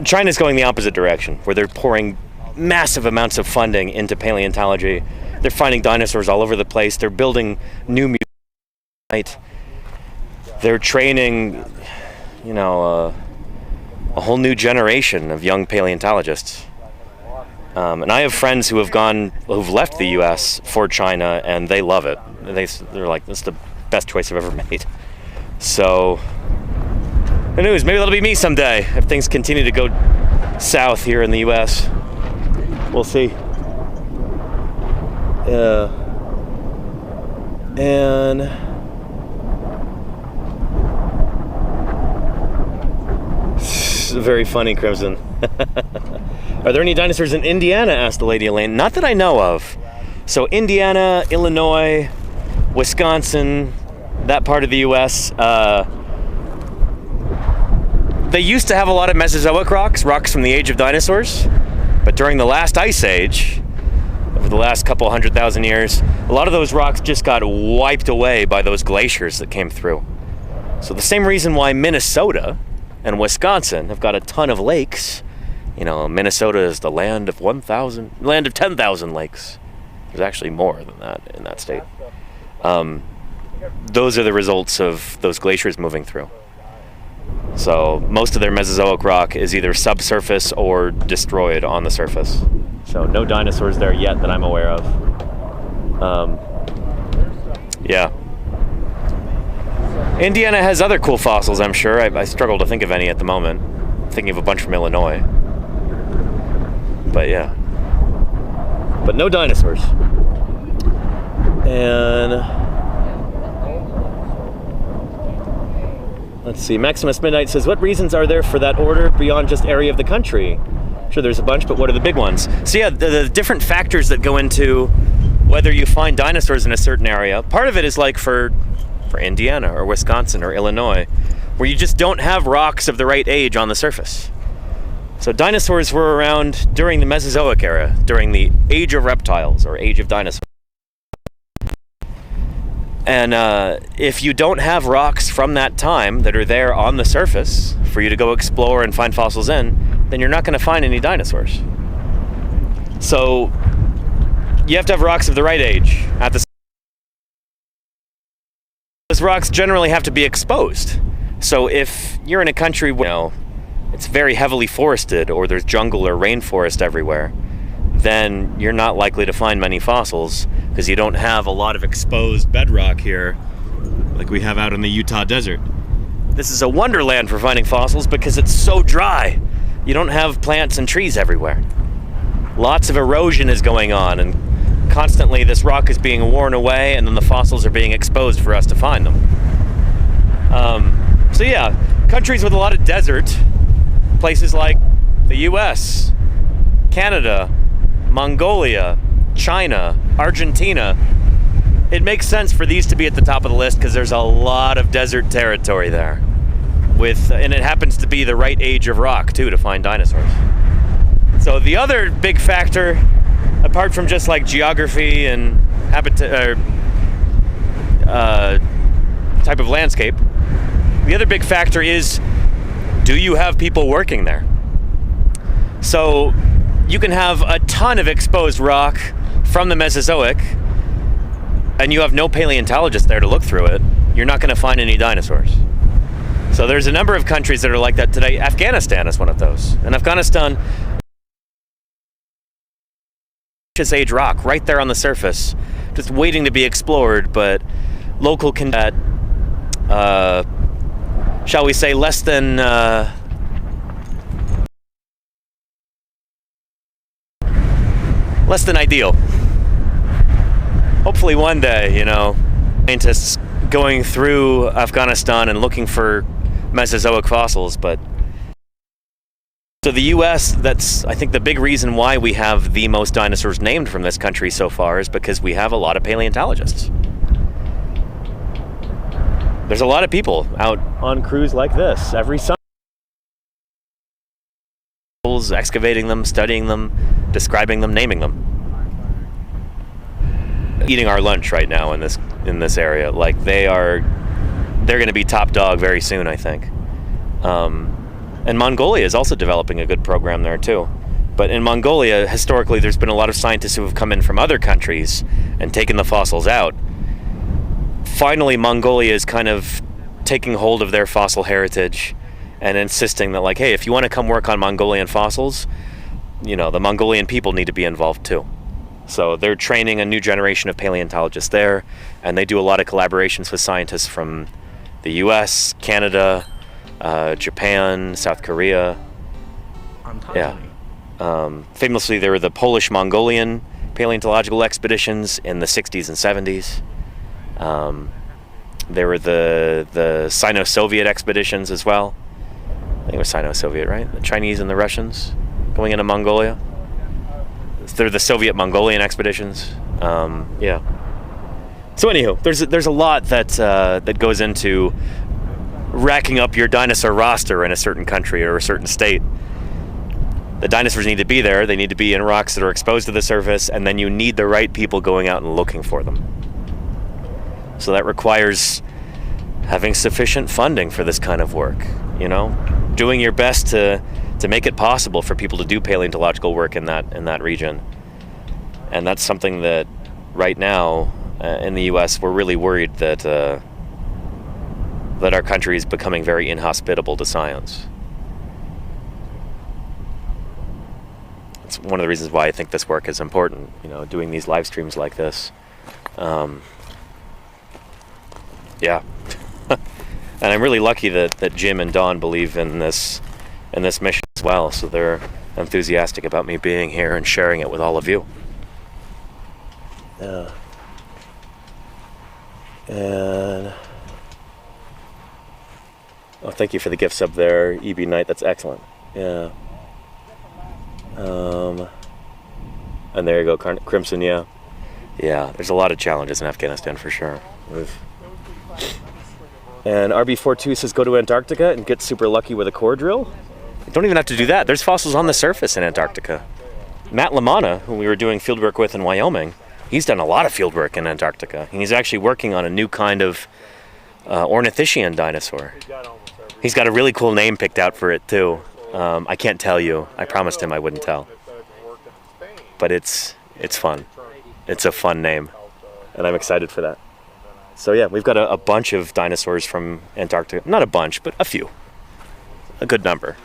China's going the opposite direction, where they're pouring massive amounts of funding into paleontology. They're finding dinosaurs all over the place. They're building new museums. They're training, a whole new generation of young paleontologists. And I have friends who've left the U.S. for China, and they love it. They're like, this is the best choice I've ever made. So, who knows? Maybe that'll be me someday if things continue to go south here in the U.S. We'll see. And very funny, Crimson. Are there any dinosaurs in Indiana? Asked the lady Elaine. Not that I know of. So Indiana, Illinois, Wisconsin, that part of the U.S. They used to have a lot of Mesozoic rocks from the age of dinosaurs. But during the last ice age, over the last couple 100,000 years, a lot of those rocks just got wiped away by those glaciers that came through. So the same reason why Minnesota and Wisconsin have got a ton of lakes. Minnesota is the land of 10,000 lakes. There's actually more than that in that state. Those are the results of those glaciers moving through. So most of their Mesozoic rock is either subsurface or destroyed on the surface. So no dinosaurs there yet that I'm aware of. Yeah. Indiana has other cool fossils, I'm sure. I struggle to think of any at the moment. I'm thinking of a bunch from Illinois. But yeah. But no dinosaurs. And Let's see, Maximus Midnight says, what reasons are there for that order beyond just area of the country? Sure, there's a bunch, but what are the big ones? So yeah, the different factors that go into whether you find dinosaurs in a certain area. Part of it is like for Indiana or Wisconsin or Illinois, where you just don't have rocks of the right age on the surface. So dinosaurs were around during the Mesozoic era, during the age of reptiles or age of dinosaurs. And if you don't have rocks from that time that are there on the surface for you to go explore and find fossils in, then you're not going to find any dinosaurs. So you have to have rocks of the right age at the. Those rocks generally have to be exposed. So if you're in a country where it's very heavily forested or there's jungle or rainforest everywhere, then you're not likely to find many fossils because you don't have a lot of exposed bedrock here like we have out in the Utah desert. This is a wonderland for finding fossils because it's so dry. You don't have plants and trees everywhere. Lots of erosion is going on, and constantly this rock is being worn away, and then the fossils are being exposed for us to find them. So yeah, countries with a lot of desert, places like the US, Canada, Mongolia, China, Argentina, it makes sense for these to be at the top of the list because there's a lot of desert territory there. And it happens to be the right age of rock too to find dinosaurs. So the other big factor, apart from just like geography and habitat type of landscape, the other big factor is, do you have people working there? So you can have a ton of exposed rock from the Mesozoic and you have no paleontologists there to look through it. You're not going to find any dinosaurs. So there's a number of countries that are like that today. Afghanistan is one of those. And Afghanistan, age rock right there on the surface, just waiting to be explored, but local can shall we say less than ideal. Hopefully one day, scientists going through Afghanistan and looking for Mesozoic fossils, but so the US, that's I think the big reason why we have the most dinosaurs named from this country so far is because we have a lot of paleontologists. There's a lot of people out on crews like this every summer, excavating them, studying them, describing them, naming them. Eating our lunch right now in this area. Like they're going to be top dog very soon, I think. And Mongolia is also developing a good program there too. But in Mongolia, historically, there's been a lot of scientists who have come in from other countries and taken the fossils out. Finally, Mongolia is kind of taking hold of their fossil heritage and insisting that, like, hey, if you want to come work on Mongolian fossils, the Mongolian people need to be involved too. So they're training a new generation of paleontologists there, and they do a lot of collaborations with scientists from the US, Canada, Japan, South Korea. Yeah. Famously, there were the Polish-Mongolian paleontological expeditions in the 60s and 70s. There were the Sino-Soviet expeditions as well. I think it was Sino-Soviet, right? The Chinese and the Russians going into Mongolia. They're the Soviet-Mongolian expeditions. Yeah. So anywho, there's a lot that goes into racking up your dinosaur roster in a certain country or a certain state. The dinosaurs need to be there. They need to be in rocks that are exposed to the surface, and then you need the right people going out and looking for them. So that requires having sufficient funding for this kind of work, doing your best to make it possible for people to do paleontological work in that region. And that's something that right now in the US we're really worried that our country is becoming very inhospitable to science. It's one of the reasons why I think this work is important, doing these live streams like this. Yeah. And I'm really lucky that Jim and Dawn believe in this mission as well, so they're enthusiastic about me being here and sharing it with all of you. Yeah. And Oh, thank you for the gift sub there, EB Knight. That's excellent. Yeah. And there you go, Crimson. Yeah. Yeah. There's a lot of challenges in Afghanistan for sure. And RB42 says go to Antarctica and get super lucky with a core drill. You don't even have to do that. There's fossils on the surface in Antarctica. Matt Lamana, who we were doing fieldwork with in Wyoming, he's done a lot of fieldwork in Antarctica. And he's actually working on a new kind of ornithischian dinosaur. He's got a really cool name picked out for it too. I can't tell you. I promised him I wouldn't tell. But it's fun. It's a fun name. And I'm excited for that. So yeah, we've got a bunch of dinosaurs from Antarctica. Not a bunch, but a few. A good number.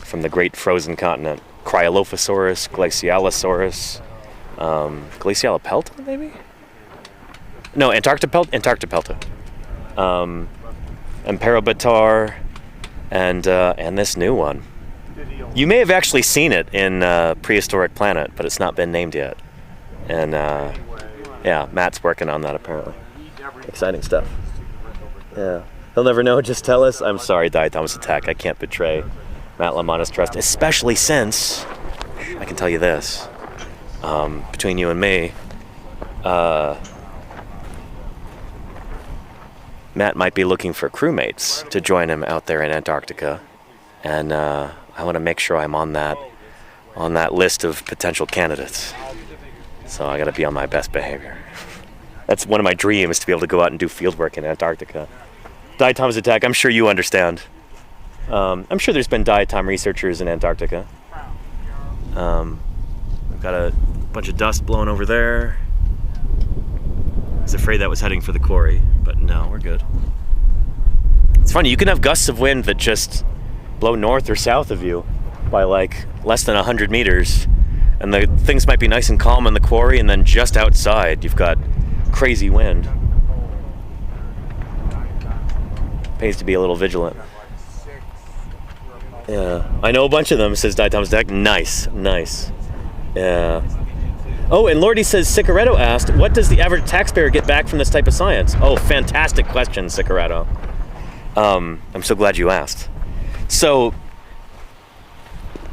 From the great frozen continent. Cryolophosaurus, Glacialosaurus, Glacialopelta, maybe? No, Antarctopelta. Emperobatar, and this new one. You may have actually seen it in Prehistoric Planet, but it's not been named yet. And yeah, Matt's working on that apparently. Exciting stuff. Yeah. He'll never know, just tell us. I'm sorry, Diatomus Attack, I can't betray Matt Lamana's trust, especially since, I can tell you this, between you and me, Matt might be looking for crewmates to join him out there in Antarctica, and I want to make sure I'm on that list of potential candidates. So I got to be on my best behavior. That's one of my dreams, to be able to go out and do field work in Antarctica. Diatomus Attack, I'm sure you understand. I'm sure there's been diatom researchers in Antarctica. We've got a bunch of dust blowing over there. I was afraid that was heading for the quarry, but no, we're good. It's funny, you can have gusts of wind that just blow north or south of you by like less than 100 meters, and the things might be nice and calm in the quarry, and then just outside you've got crazy wind. Pays to be a little vigilant. Yeah, I know a bunch of them, says Diatomus Deck. Nice. Yeah. Oh, and Lordy says, Sicaretto asked, what does the average taxpayer get back from this type of science? Oh, fantastic question, Sicaretto. I'm so glad you asked. So,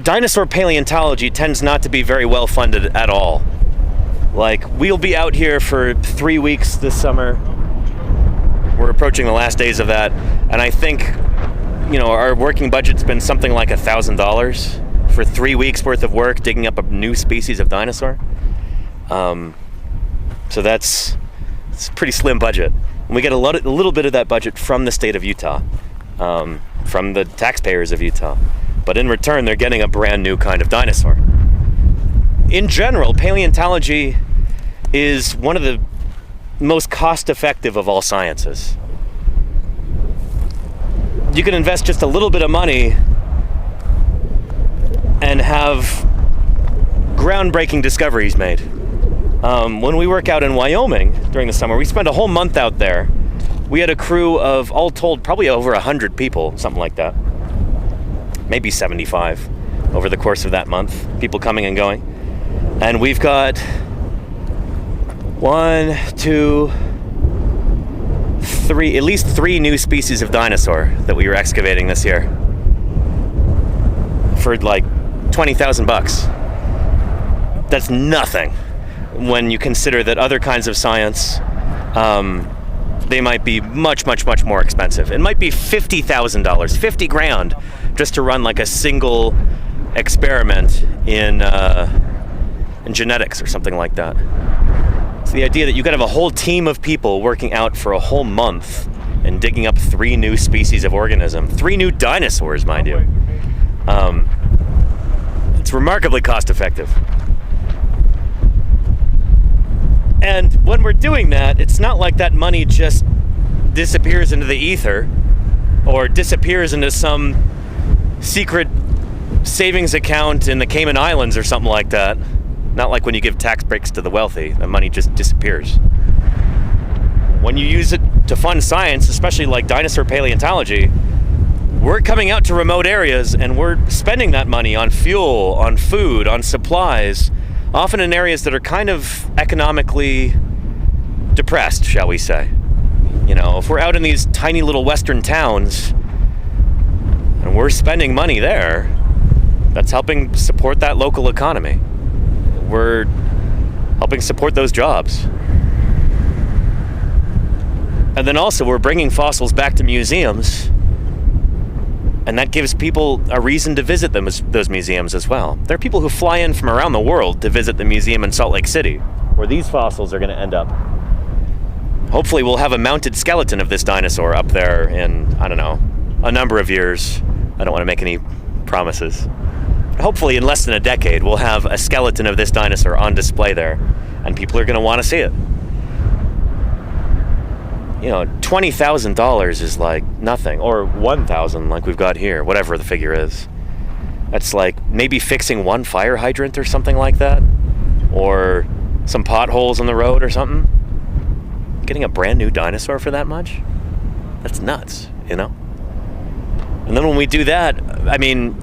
dinosaur paleontology tends not to be very well funded at all. Like, we'll be out here for 3 weeks this summer. We're approaching the last days of that, and I think, you know, our working budget's been something like $1,000 for 3 weeks worth of work digging up a new species of dinosaur. So it's a pretty slim budget. And we get a little bit of that budget from the state of Utah, from the taxpayers of Utah. But in return, they're getting a brand new kind of dinosaur. In general, paleontology is one of the most cost-effective of all sciences. You can invest just a little bit of money and have groundbreaking discoveries made. When we work out in Wyoming during the summer, we spend a whole month out there. We had a crew of, all told, probably over 100 people, something like that. Maybe 75 over the course of that month, people coming and going. And we've got 1, 2, 3, at least 3 new species of dinosaur that we were excavating this year for like $20,000. That's nothing when you consider that other kinds of science, they might be much more expensive. It might be $50,000, 50 grand, just to run like a single experiment in genetics or something like that. So the idea that you could have a whole team of people working out for a whole month and digging up 3 new species of organism, 3 new dinosaurs, mind you. It's remarkably cost effective. And when we're doing that, it's not like that money just disappears into the ether or disappears into some secret savings account in the Cayman Islands or something like that. Not like when you give tax breaks to the wealthy, the money just disappears. When you use it to fund science, especially like dinosaur paleontology, we're coming out to remote areas and we're spending that money on fuel, on food, on supplies, often in areas that are kind of economically depressed, shall we say. You know, if we're out in these tiny little western towns, we're spending money there. That's helping support that local economy. We're helping support those jobs. And then also we're bringing fossils back to museums, and that gives people a reason to visit those museums as well. There are people who fly in from around the world to visit the museum in Salt Lake City, where these fossils are going to end up. Hopefully we'll have a mounted skeleton of this dinosaur up there in, I don't know, a number of years. I don't want to make any promises. Hopefully in less than a decade we'll have a skeleton of this dinosaur on display there, and people are going to want to see it. You know, $20,000 is like nothing, or $1,000 like we've got here, whatever the figure is. That's like maybe fixing one fire hydrant or something like that, or some potholes on the road or something. Getting a brand new dinosaur for that much? That's nuts, you know? And then when we do that, I mean,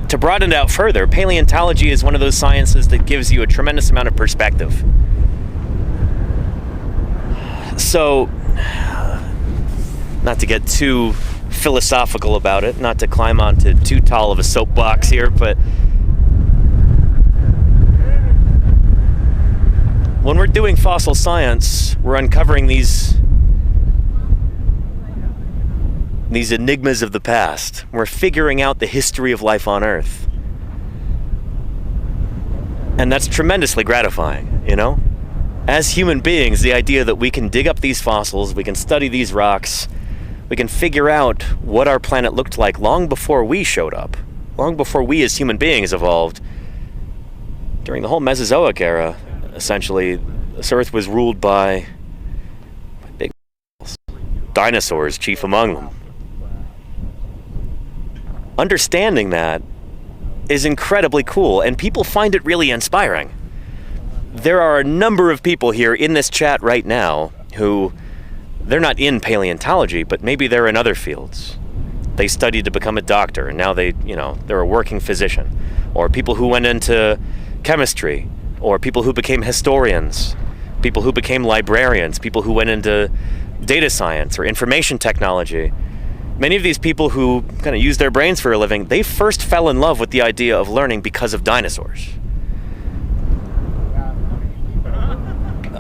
to broaden it out further, paleontology is one of those sciences that gives you a tremendous amount of perspective. So, not to get too philosophical about it, not to climb onto too tall of a soapbox here, but when we're doing fossil science, we're uncovering these enigmas of the past. We're figuring out the history of life on Earth. And that's tremendously gratifying, you know? As human beings, the idea that we can dig up these fossils, we can study these rocks, we can figure out what our planet looked like long before we showed up, long before we as human beings evolved. During the whole Mesozoic era, essentially, this Earth was ruled by big dinosaurs, chief among them. Understanding that is incredibly cool, and people find it really inspiring. There are a number of people here in this chat right now who, they're not in paleontology, but maybe they're in other fields. They studied to become a doctor, and now they're a working physician. Or people who went into chemistry, or people who became historians, people who became librarians, people who went into data science or information technology. Many of these people who kind of use their brains for a living, they first fell in love with the idea of learning because of dinosaurs.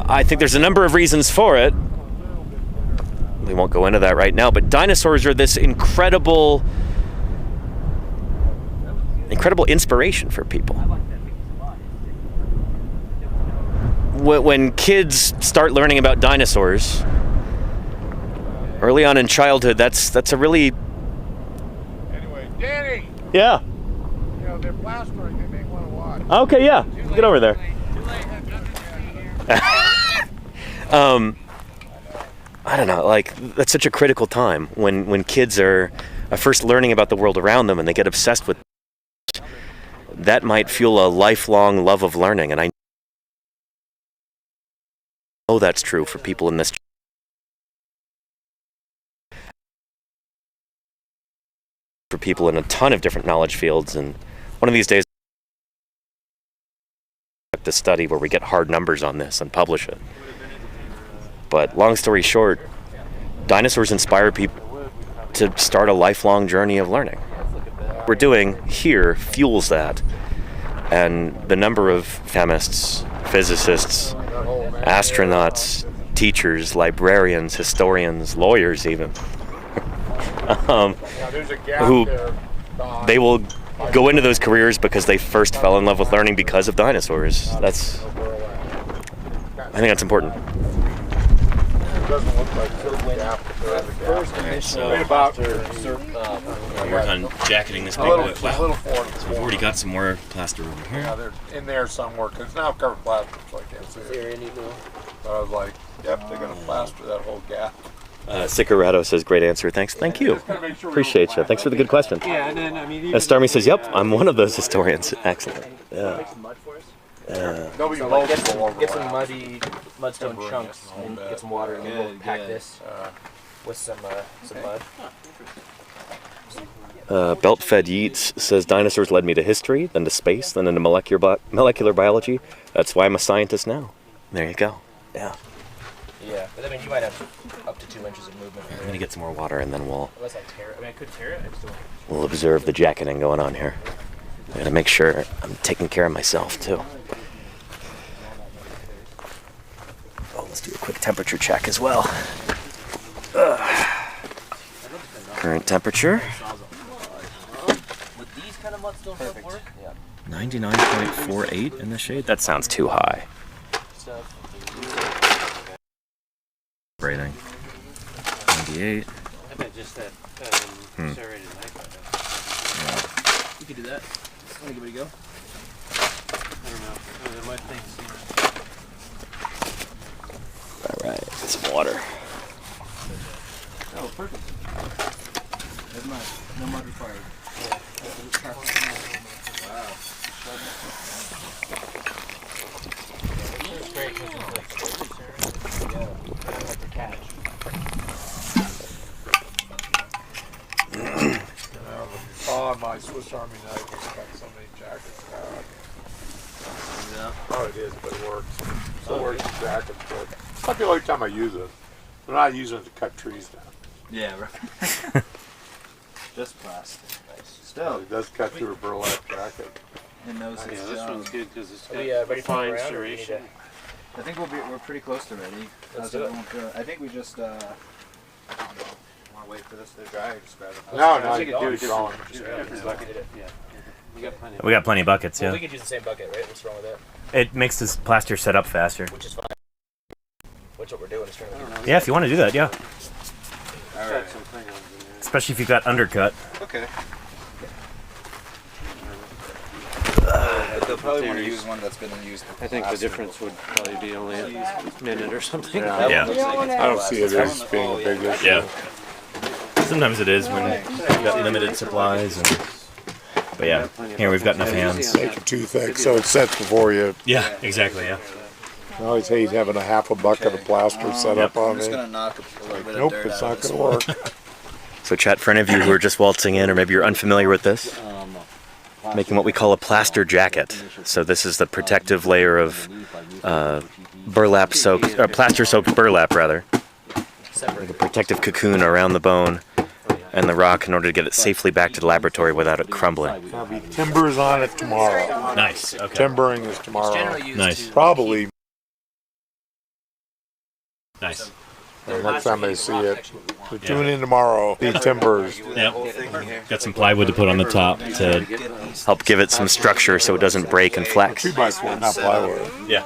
I think there's a number of reasons for it. We won't go into that right now, but dinosaurs are this incredible inspiration for people. When kids start learning about dinosaurs early on in childhood, that's a really... Anyway, Danny! Yeah. You know, they're plastering, they may want to watch. Okay, yeah. Get over there. I don't know, like, that's such a critical time when kids are first learning about the world around them and they get obsessed with it. That might fuel a lifelong love of learning, and I know that's true for people in this. For people in a ton of different knowledge fields, and one of these days the study where we get hard numbers on this and publish it. But long story short, dinosaurs inspire people to start a lifelong journey of learning. What we're doing here fuels that, and the number of chemists, physicists, astronauts, teachers, librarians, historians, lawyers even, who they will go into those careers because they first fell in love with learning because of dinosaurs. I think that's important. Doesn't look like We'll work on jacketing this big boy. Wow. So we've already got some more plaster over here. Yeah, they're in there somewhere because now covered plaster, so I can't see it. But I was like, yep, they're going to plaster that whole gap. Sicarato says, great answer. Thanks. Thank you. Appreciate you. Thanks for the good question. Yeah, and then, I mean... Starmy says, yep, I'm one of those historians. Excellent. Yeah. Get some mudstone chunks and get some water, and then we'll pack this with some mud. Belt-fed Yeats says, dinosaurs led me to history, then to space, then into molecular biology. That's why I'm a scientist now. There you go. Yeah. Yeah, but I mean, you might have up to 2 inches of movement. I'm gonna get some more water and then Unless I tear it. I mean, I could tear it. I just don't. we'll observe the jacketing going on here. I gotta make sure I'm taking care of myself too. Oh, let's do a quick temperature check as well. Current temperature. With these kind of mutts don't work. Yeah. 99.48 in the shade? That sounds too high. Rating. 98. I bet just that serrated knife. You could do that. Want to give it a go? I don't know. What things? Alright, some water. Oh, perfect. That's nice. No mud required. Wow. It's great because it's like Yeah. Like the catch. Oh, my Swiss Army knife has got so many jackets out. Yeah. Oh, it is, but it works. So it works the jacket, but it's not the only time I use it. I'm not using it to cut trees down. Yeah, right. Just plastic. Nice. Still. It does cut through a burlap jacket. It knows yeah, its this job. one's good because it's Are we, got ready for fine the round, or do we need serration. I think we're pretty close to ready. Let's do it. I think we just I don't know. Want to wait for this to dry or just grab it? No, I no, think you it do different- going. different bucket. Yeah. We got plenty. We got plenty of buckets, Well, yeah. we could use the same bucket, right? What's wrong with that? It makes this plaster set up faster. Which is fine. Which what we're doing is trying to do. Yeah, if you want to do that, yeah. All Got right. some Klingons in there. Especially if you've got undercut. Okay. But they'll probably want to use one that's been used. I think the difference would probably be only a minute or something. Yeah. Yeah. I don't see it as being a big issue. Yeah. Sometimes it is when you've got limited supplies. But yeah, here we've got enough hands. Make it too thick so it sets before you. Yeah, exactly, yeah. I always hate having a half a bucket of plaster set up on I'm just me. gonna knock a little bit Nope, of dirt it's out not of this going to one. work. So chat, for any of you who are just waltzing in, or maybe you're unfamiliar with this, making what we call a plaster jacket. So this is the protective layer of burlap soaked, plaster soaked burlap rather. Like a protective cocoon around the bone and the rock in order to get it safely back to the laboratory without it crumbling. There'll be timbers on it tomorrow. Nice, okay. Timbering is tomorrow. Generally used Nice. to Probably Nice. the next time I see it. So tune in tomorrow. The timbers. Yep. Got some plywood to put on the top to help give it some structure so it doesn't break and flex. 2x4, not plywood. Yeah.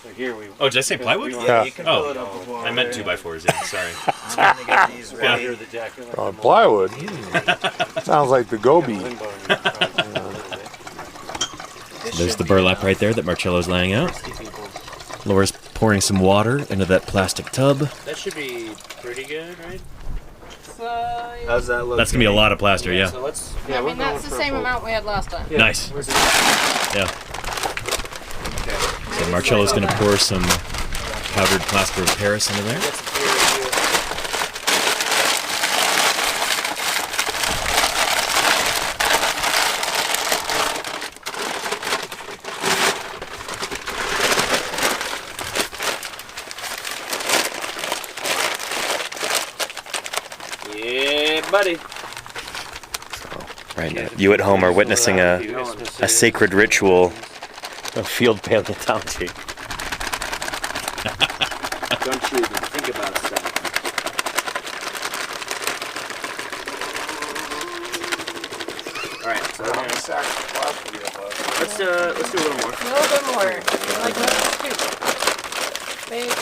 So here we. Oh, did I say plywood? Yeah. you can pull it up Oh, before I meant 2x4s, yeah, sorry. trying to get these ready. Here the jacket. Plywood? Sounds like the Gobi. There's the burlap right there that Marcello's laying out. Laura's pouring some water into that plastic tub. That should be pretty good, right? How's that look? That's gonna be a lot of plaster, yeah. So let's. I mean, that's the same amount we had last time. Nice. Yeah. So Marcello's gonna pour some powdered plaster of Paris into there. Yeah, buddy. Right now, you at home are witnessing a sacred ritual of field paleontology. Don't you even think about stuff. Alright, so let's do a little more. A little bit more. Like maybe 2. Maybe 2.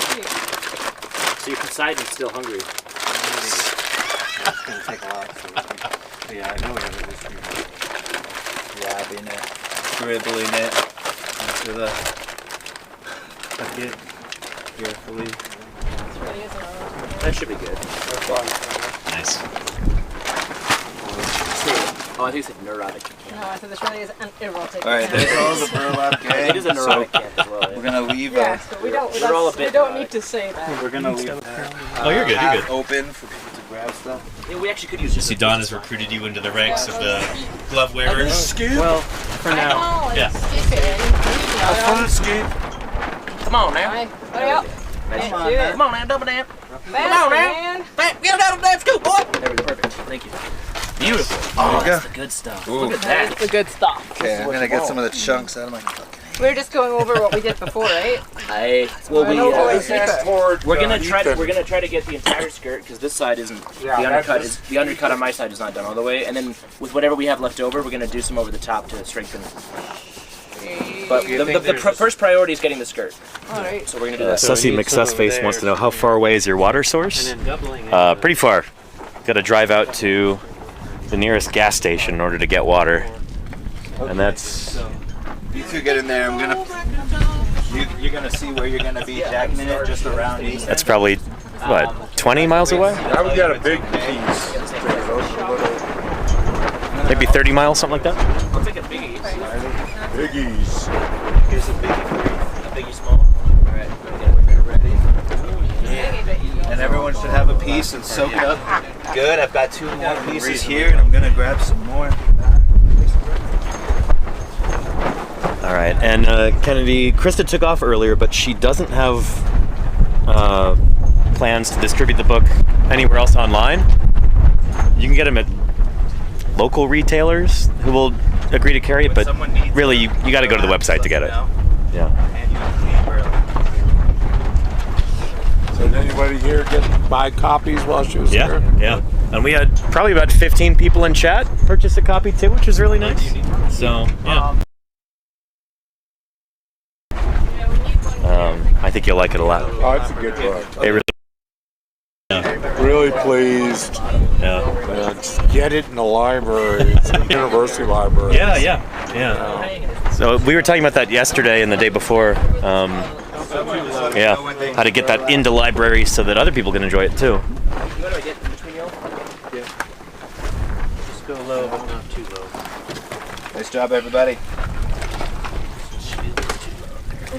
So your Poseidon's still hungry. It's gonna take a lot. So yeah, I know we have a history. Yabbing it, scribbling it into the bucket carefully. This really isn't all. That should be good. Nice. Oh, I think it's neurotic. No, I said this really is an erotic. All right, there's all the burlap gang. It is a neurotic camp as well. We're gonna leave Yes, but we don't. We're all a We bit don't neurotic. need to say that. We're gonna leave Oh, you're good, you're half good. open for people to grab stuff. Yeah, we actually could use just See, Don has recruited you into the ranks of the glove wearers. Well, for now. Yeah. Skip it. Come on now. Hurry up. Let's Come do on, it. man. Come on, man. Double dab. Faster, man. Get it out of that scoop, boy. There we go. Perfect. Thank you. Beautiful. Oh, that's the good stuff. Look at that. That's the good stuff. Okay, I'm gonna get some of the chunks out of my fucking. We were just going over what we did before, right? Well, I know what we we're gonna try to get the entire skirt because this side isn't the undercut on my side is not done all the way, and then with whatever we have left over, we're gonna do some over the top to strengthen. But the first priority is getting the skirt. All right. So we're gonna do that. Sussy McSussface wants to know how far away is your water source? And then doubling it. Pretty far. Got to drive out to the nearest gas station in order to get water, and that's. You two get in there. I'm gonna. You're gonna see where you're gonna be jacking in it, just around east. That's probably what 20 miles away? I would get a big piece. Maybe 30 miles, something like that. I'll take a biggie. Biggies. Here's a biggie for you. A biggie small. All right. We're ready. And everyone should have a piece and soak it up. Good. I've got 2 more pieces here, and I'm gonna grab some more. All right, and Kennedy, Krista took off earlier, but she doesn't have plans to distribute the book anywhere else online. You can get them at local retailers who will agree to carry it, but really you got to go to the website to get it. Yeah. So did anybody here buy copies while she was here? Yeah. And we had probably about 15 people in chat purchase a copy too, which was really nice. So, yeah. I think you'll like it a lot. Oh, it's a good book. They really, Really pleased. yeah. Just get it in the library. It's a university library. Yeah. So we were talking about that yesterday and the day before. How to get that into libraries so that other people can enjoy it too. Just go low, but not too low. Nice job, everybody.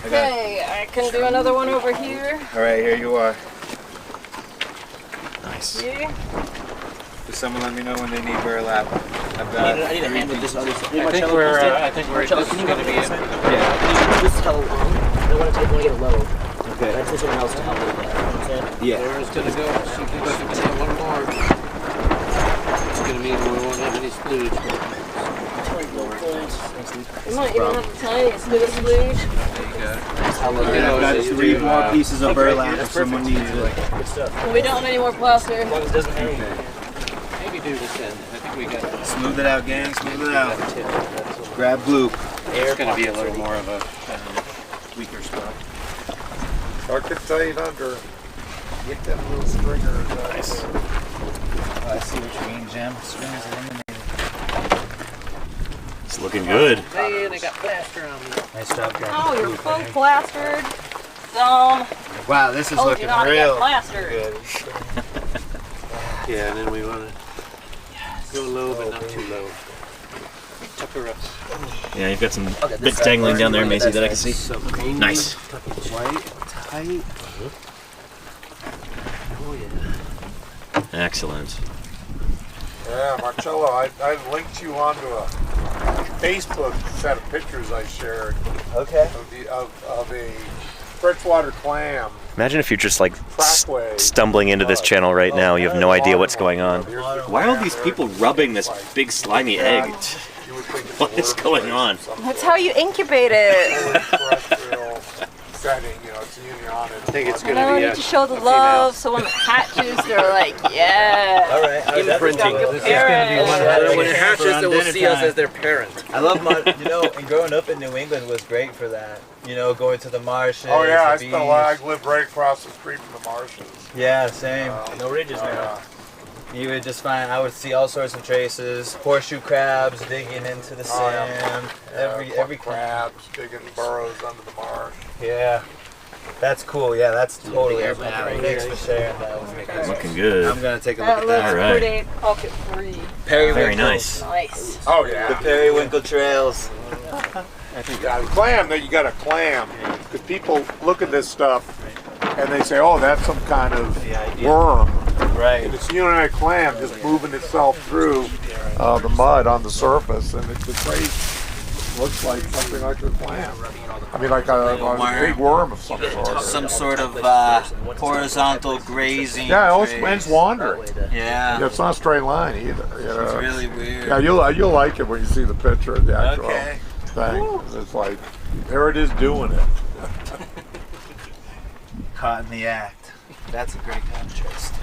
Okay, I can do another one over here. All right, here you are. Nice. Yeah. Just someone let me know when they need burlap. I've got. I need a hand with this other stuff. I think we're this is going to be it. This is how long. I want to get it low. Okay. I just need someone else to help me with that. You know what I'm saying? Yeah. Laura's going to go. She can go and get one more. It's going to mean we won't have any splooge. You might even have the tiniest bit of splooge. I've got 3 more pieces of burlap if someone needs it. We don't have any more plaster. As long as it doesn't hang. Maybe do this end. I think we got Smooth it out, gang. Smooth it out. Grab glue. It's going to be a little more of a weaker spot. Tuck it tight under. Get them little stringers. Nice. Oh, I see what you mean, Jim. Strings eliminated. It's looking good. Man, I got plaster on me. Nice job, guys. Oh, you're full plastered. Some. Wow, this is Told looking you not to get real plastered. good. Yeah, and then we want to go low, but not too low. Tucker up. Yeah, you've got some bits dangling down there, Macy, that I can see. Nice. White, tight. Oh, yeah. Excellent. Yeah, Marcello, I linked you onto a Facebook set of pictures I shared Okay. of a freshwater clam Imagine if you're just like trackway. stumbling into this channel right now. You have no idea what's going on. Why are all these people rubbing this big slimy egg? What is going on? That's how you incubate it. Terrestrial setting, it's union on it. I think it's You going to know, be we a need to show the love, so when it hatches, they're like, yeah. All right. imprinting. This is gonna be one When it hatches, they will see us as their parent. I love and growing up in New England was great for that. Going to the marshes. Oh yeah, the I lived right across the street from the marshes. Yeah, same. No ridges now. Yeah. You would just find, I would see all sorts of traces. Horseshoe crabs digging into the sand. Every crabs digging burrows under the marsh. Yeah. That's cool. Yeah, that's totally our pattern. Thanks for sharing that with me. Looking good. I'm gonna take a look That at looks that. Alright. pretty pocket free. Periwinkle. Very nice. Nice. Oh yeah. The periwinkle trails. Yeah, the clam, that you got a clam. Because people look at this stuff and they say, oh, that's some kind of worm. Right. And it's a clam just moving itself through the mud on the surface. And it's a great looks like something like a plant. I mean, like a big worm of some sort. Some sort of horizontal grazing. Yeah, it's wandering. Yeah. Yeah, it's not a straight line either. You know? It's really weird. Yeah, you'll like it when you see the picture of the actual thing. It's like, there it is doing it. Caught in the act. That's a great contrast too.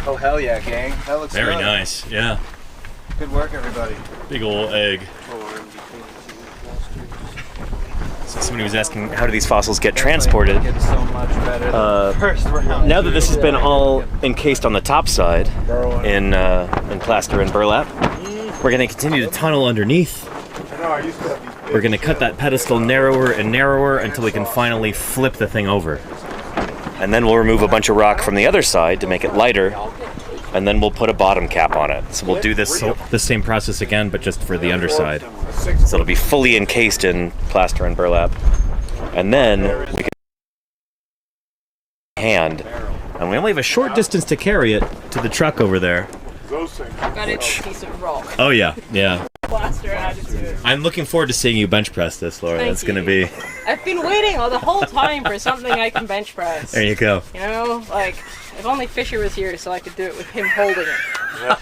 Oh hell yeah, gang! That looks Very good. nice. Yeah. Good work, everybody. Big old egg. So somebody was asking, how do these fossils get transported? Get so much better than first round. Now that this has been all encased on the top side in plaster and burlap, we're going to continue to tunnel underneath. We're going to cut that pedestal narrower and narrower until we can finally flip the thing over. And then we'll remove a bunch of rock from the other side to make it lighter, and then we'll put a bottom cap on it. So we'll do this same process again, but just for the underside. So it'll be fully encased in plaster and burlap. And then we can hand, and we only have a short distance to carry it to the truck over there. Got it a piece of rock. Oh yeah, yeah. Plaster added to it. I'm looking forward to seeing you bench press this, Laura. Thank It's going to you. be... I've been waiting all the whole time for something I can bench press. There you go. You know, like, if only Fisher was here so I could do it with him holding it.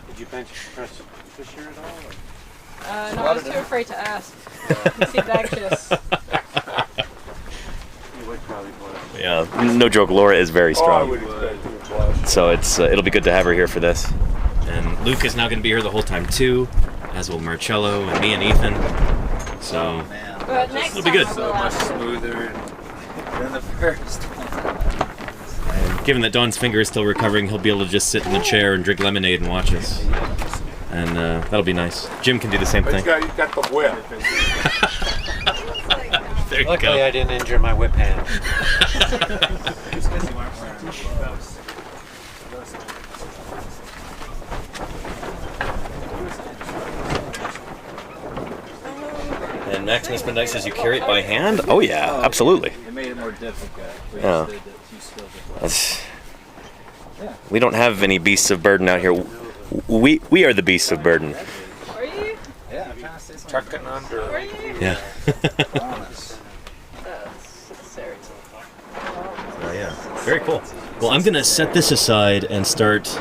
Did you bench press Fisher at all? No, I was too afraid to ask. He seemed anxious. You would probably play. Yeah, no joke, Laura is very strong. So it'll be good to have her here for this. And Luke is now going to be here the whole time too, as will Marcello and me and Ethan. So But next it'll be good. time I will much ask. smoother than the first one. And given that Don's finger is still recovering, he'll be able to just sit in the chair and drink lemonade and watch us. And that'll be nice. Jim can do the same But thing. you got the whip. There you Luckily, go. I didn't injure my whip hand. And Maximus Bendix says you carry it by hand? Oh yeah, absolutely. It made it more difficult. We Yeah. just did the two skills of That's, we don't have any beasts of burden out here. We are the beasts of burden. Are you? Yeah, I'm trying to say something. Tucking under. Are you? Yeah. Honest. That's Oh yeah. Very cool. Well, I'm gonna set this aside and start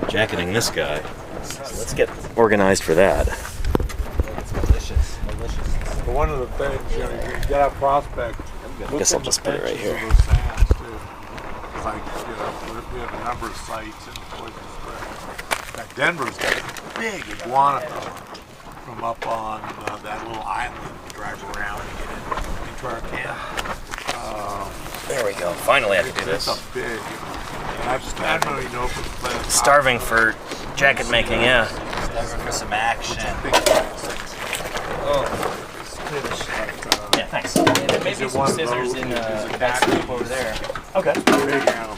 jacketing this guy. So let's get organized for that. It's malicious. Malicious. But one of the things, you know, you get out prospect. I guess I'll just put it right here. Like, you know, we have a number of sites in Poison Spring. Like Denver's got a big iguana from up on that little island we drive around and get into our camp. There we go. Finally, I have to do It's this. a big, and I don't really know if it's playing. Starving for jacket making, yeah. Starving for some action. Oh. Yeah, thanks. There may be some scissors in the back scoop over there. Okay. Big animal.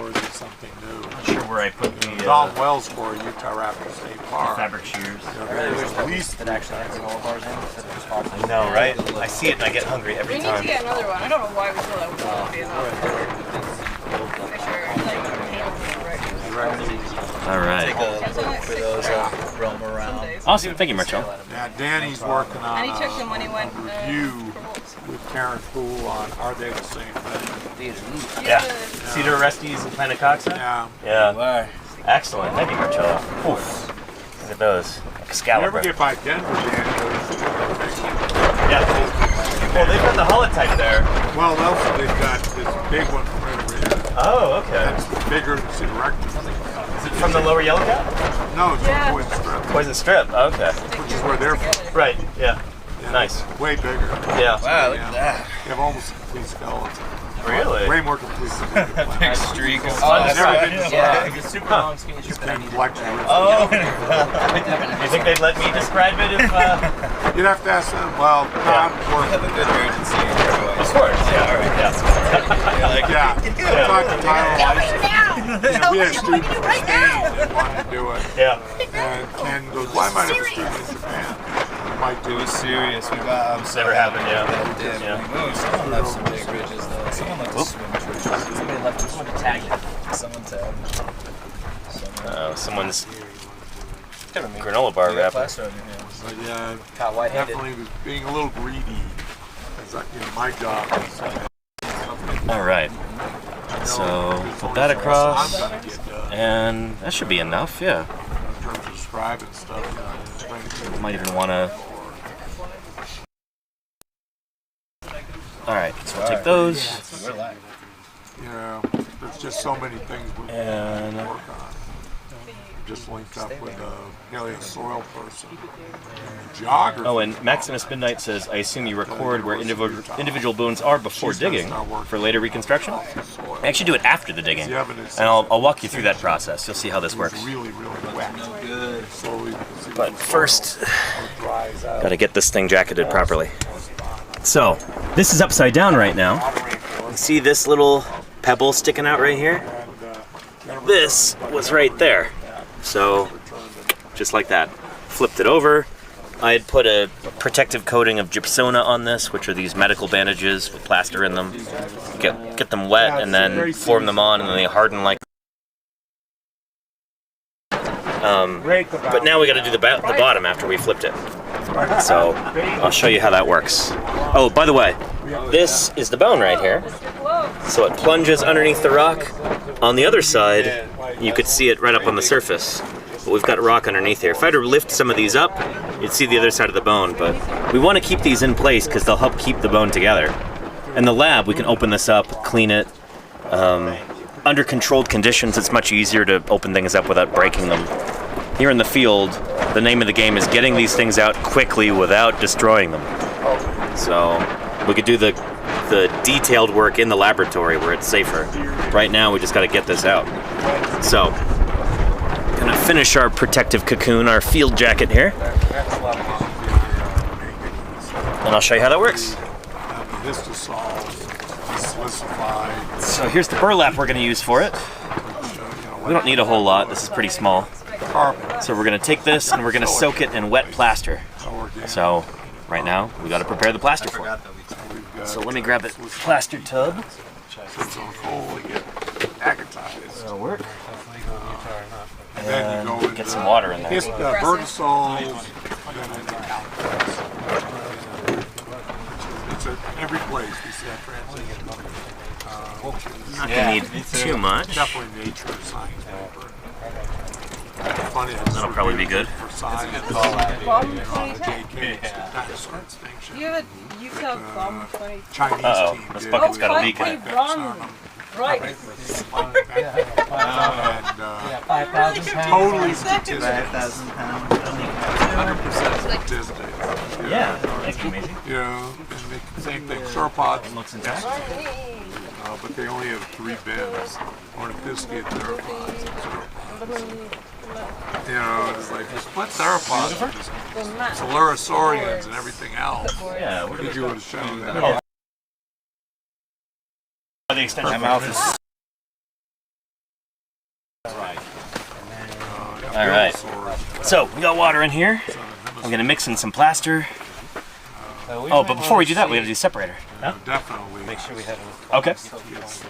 Or is it something new? Not sure where I put the Don Wells for Utah Raptor State Park. fabric shears. I really wish that that actually had granola bars in instead of just hard. I know, right? I see it and I get hungry every We need to time. get another one. I don't know why we thought that was going to be enough. Fisher, All right. Take a look for those roam around. Awesome. Thank you, Marcello. Now, Danny's working on And he took them when he went review for walks. with Karen Poole on are they the same thing? Yeah. Cedar Resties and Planet Coxa? Yeah. Yeah. Excellent. Thank you, Marcello. Oof. Look at those. Never Excalibur. get by Denver, Danny. Yeah. Well, they've got the holotype there. Well, also they've got this big one from Red Ridge. Oh, okay. That's bigger than Cedar Rectus. Is it from the lower yellow cap? No, it's Yeah. from Poison Strip, Poison strip. Okay. which is where they're from. Right. Yeah. Yeah, Nice. Way bigger. Yeah. Wow, look at that. You have almost a complete skeleton. Really? Way more complete than the Big streak of Oh, I've that's never right. been to Yeah, Spain. it's a super long skinny strip that I needed. collection. Oh. You think they'd let me describe it if? You'd have to ask them. Well, Yeah. have a good urgency in your voice. Of course. Yeah. All right. Yeah. You're like, Yeah. Talk to Tyler Weiss. You know, we had a student from Spain that wanted to do it. Yeah. And Ken goes, well, I might have a student in Japan. I might do it was serious. We got Never happened. Yeah. That did. Yeah. Ooh, someone left some big ridges though. Someone left a swim tree. Somebody left someone to tag it. Someone tagged. Someone's granola bar wrapper. Plaster on your hands. But yeah, Caught white-handed. definitely was being a little greedy. Cause my job is All right. So put that across, I'm gonna get done and that should be enough. Yeah. in terms of describing stuff. Might even want to. All right. So we'll take those. There's just so many things we can work on. Just linked up with a paleosoil person. Geography. Oh, and Maximus Midnight says, I assume you record where individual bones are before digging for later reconstruction? I actually do it after the digging, and I'll walk you through that process. You'll see how this works. Really, really wet. But first, gotta get this thing jacketed properly. So, this is upside down right now. You see this little pebble sticking out right here? This was right there. So, just like that. Flipped it over. I had put a protective coating of gypsona on this, which are these medical bandages with plaster in them. Get them wet and then form them on, and then they harden like. But now we got to do the bottom after we flipped it. So I'll show you how that works. Oh, by the way, this is the bone right here. So it plunges underneath the rock. On the other side, you could see it right up on the surface. But we've got rock underneath here. If I were to lift some of these up, you'd see the other side of the bone. But we want to keep these in place because they'll help keep the bone together. In the lab, we can open this up, clean it. Under controlled conditions, it's much easier to open things up without breaking them. Here in the field, the name of the game is getting these things out quickly without destroying them. So we could do the detailed work in the laboratory where it's safer. Right now, we just got to get this out. So, gonna finish our protective cocoon, our field jacket here. And I'll show you how that works. So here's the burlap we're gonna use for it. We don't need a whole lot, this is pretty small. So we're gonna take this and we're gonna soak it in wet plaster. So right now, we gotta prepare the plaster for it. So let me grab a plaster tub. That'll work. And get some water in there. It's at every place we see that translation. Not gonna need too much. Definitely nature and science paper. Funny, That'll probably be good. for science. You have a Utah bomb 20. Chinese Uh-oh, team this did. bucket's got a leak in it. Right. And 5,000 pounds. totally statistics. 5,000 pounds. 100% statistics. Yeah, that's amazing. Yeah, and the same thing. Sauropods, Looks intact. but they only have 3 bins. Ornithischiid theropods and sauropods. You know, it's like you split theropods, Silurisaurians and everything else. Yeah, what Because you would have shown that. the extension? My mouth is. All right. So we got water in here. I'm gonna mix in some plaster. Oh, but before we do that, we gotta do separator. Definitely. Make sure we have. Okay. Yes,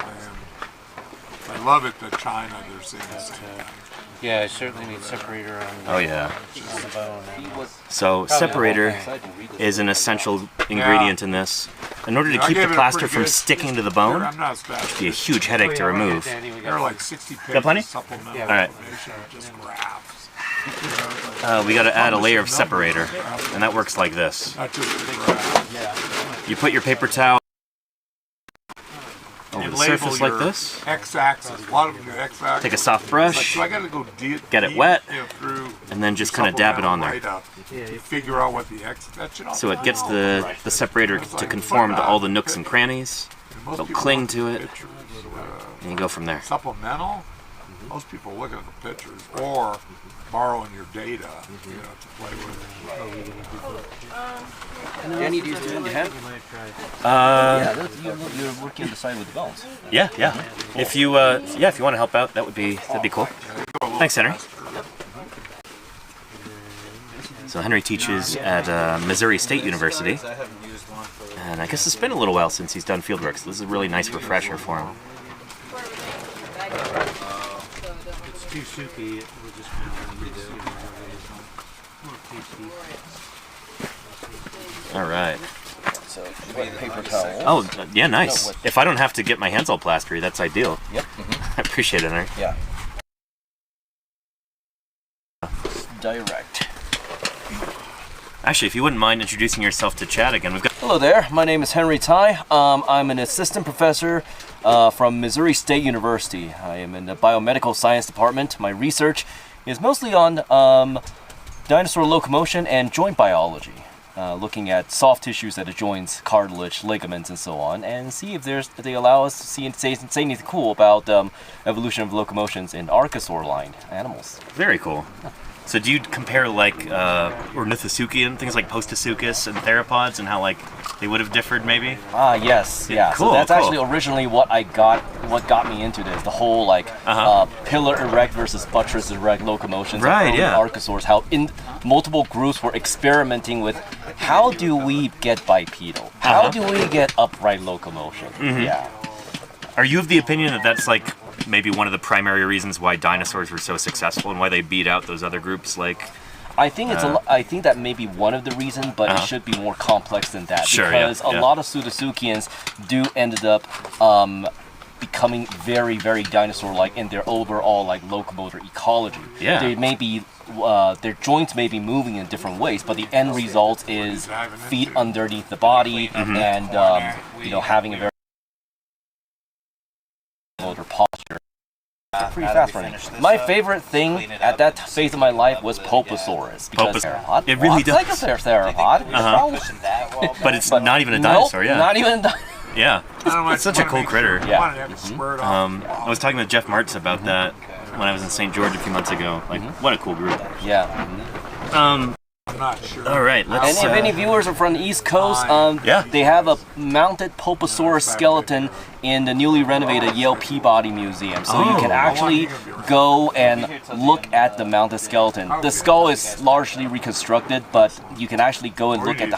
I love it that China, they're saying the same thing. Yeah, I certainly need separator on Oh yeah. the bone. So separator is an essential ingredient in this. In order to keep the plaster from sticking to the bone, I'm not it'd be a huge headache to remove. They're like 60 pages Got plenty? of supplemental All right. information, just graphs. We gotta add a layer of separator, and that works like this. Not just the graphs. You put your paper towel over You the label surface like your this. X-axis. A lot of them do X-axis. Take a soft Like, brush, so I got to go get it wet, through and then just kind of dab it on there. write-up to figure out what the X. That should all So it gets the separator to conform to all the nooks and crannies. most They'll people cling look to at it, pictures, and you go from there. supplemental. Most people look at the pictures or borrowing your data, you know, to play with. Danny, do you still have? You're working on the side with the bones. Yeah. If you want to help out, that'd be cool. Thanks, Henry. So Henry teaches at Missouri State University, and I guess it's been a little while since he's done fieldwork, so this is a really nice refresher for him. It's too soupy. It will just be tasty. All right. So wet paper towel. Oh, yeah, nice. If I don't have to get my hands all plastery, that's ideal. Yep. I appreciate it, Henry. Yeah. Direct. Actually, if you wouldn't mind introducing yourself to Chad again, we've got. Hello there. My name is Henry Tai. I'm an assistant professor from Missouri State University. I am in the biomedical science department. My research is mostly on dinosaur locomotion and joint biology. Looking at soft tissues at the joints, cartilage, ligaments, and so on, and see if they allow us to see and say anything cool about evolution of locomotions in archosaur-lined animals. Very cool. So do you compare like Ornithosuchian, things like Postosuchus and theropods, and how like they would have differed maybe? Yes, yeah. Cool, So that's cool. actually originally what got me into this. The whole like pillar erect versus buttress erect locomotions. Right, of early yeah. Archosaurs. How in multiple groups were experimenting with how do we get bipedal? How do we get upright locomotion? Yeah. Are you of the opinion that that's like maybe one of the primary reasons why dinosaurs were so successful and why they beat out those other groups like? I think I think that may be one of the reasons, but it should be more complex than that. Sure, because yeah. a lot of Pseudotsuchians ended up becoming very, very dinosaur-like in their overall like locomotor ecology. Yeah. They may be their joints may be moving in different ways, but the end result is feet underneath the body and having a very motor posture. Pretty fast running. My favorite thing at that phase of my life was Poposaurus. Because theropod It really walks like a theropod. But it's not even a dinosaur, yeah. Not even a dinosaur. Yeah. It's such a cool critter. Yeah. I was talking with Jeff Martz about that when I was in St. George a few months ago. Like, what a cool group. Yeah. I'm not sure. All right, let's. And if any viewers are from the East Coast, they have a mounted Poposaurus skeleton in the newly renovated Yale Peabody Museum. So you can actually go and look at the mounted skeleton. The skull is largely reconstructed, but you can actually go and look at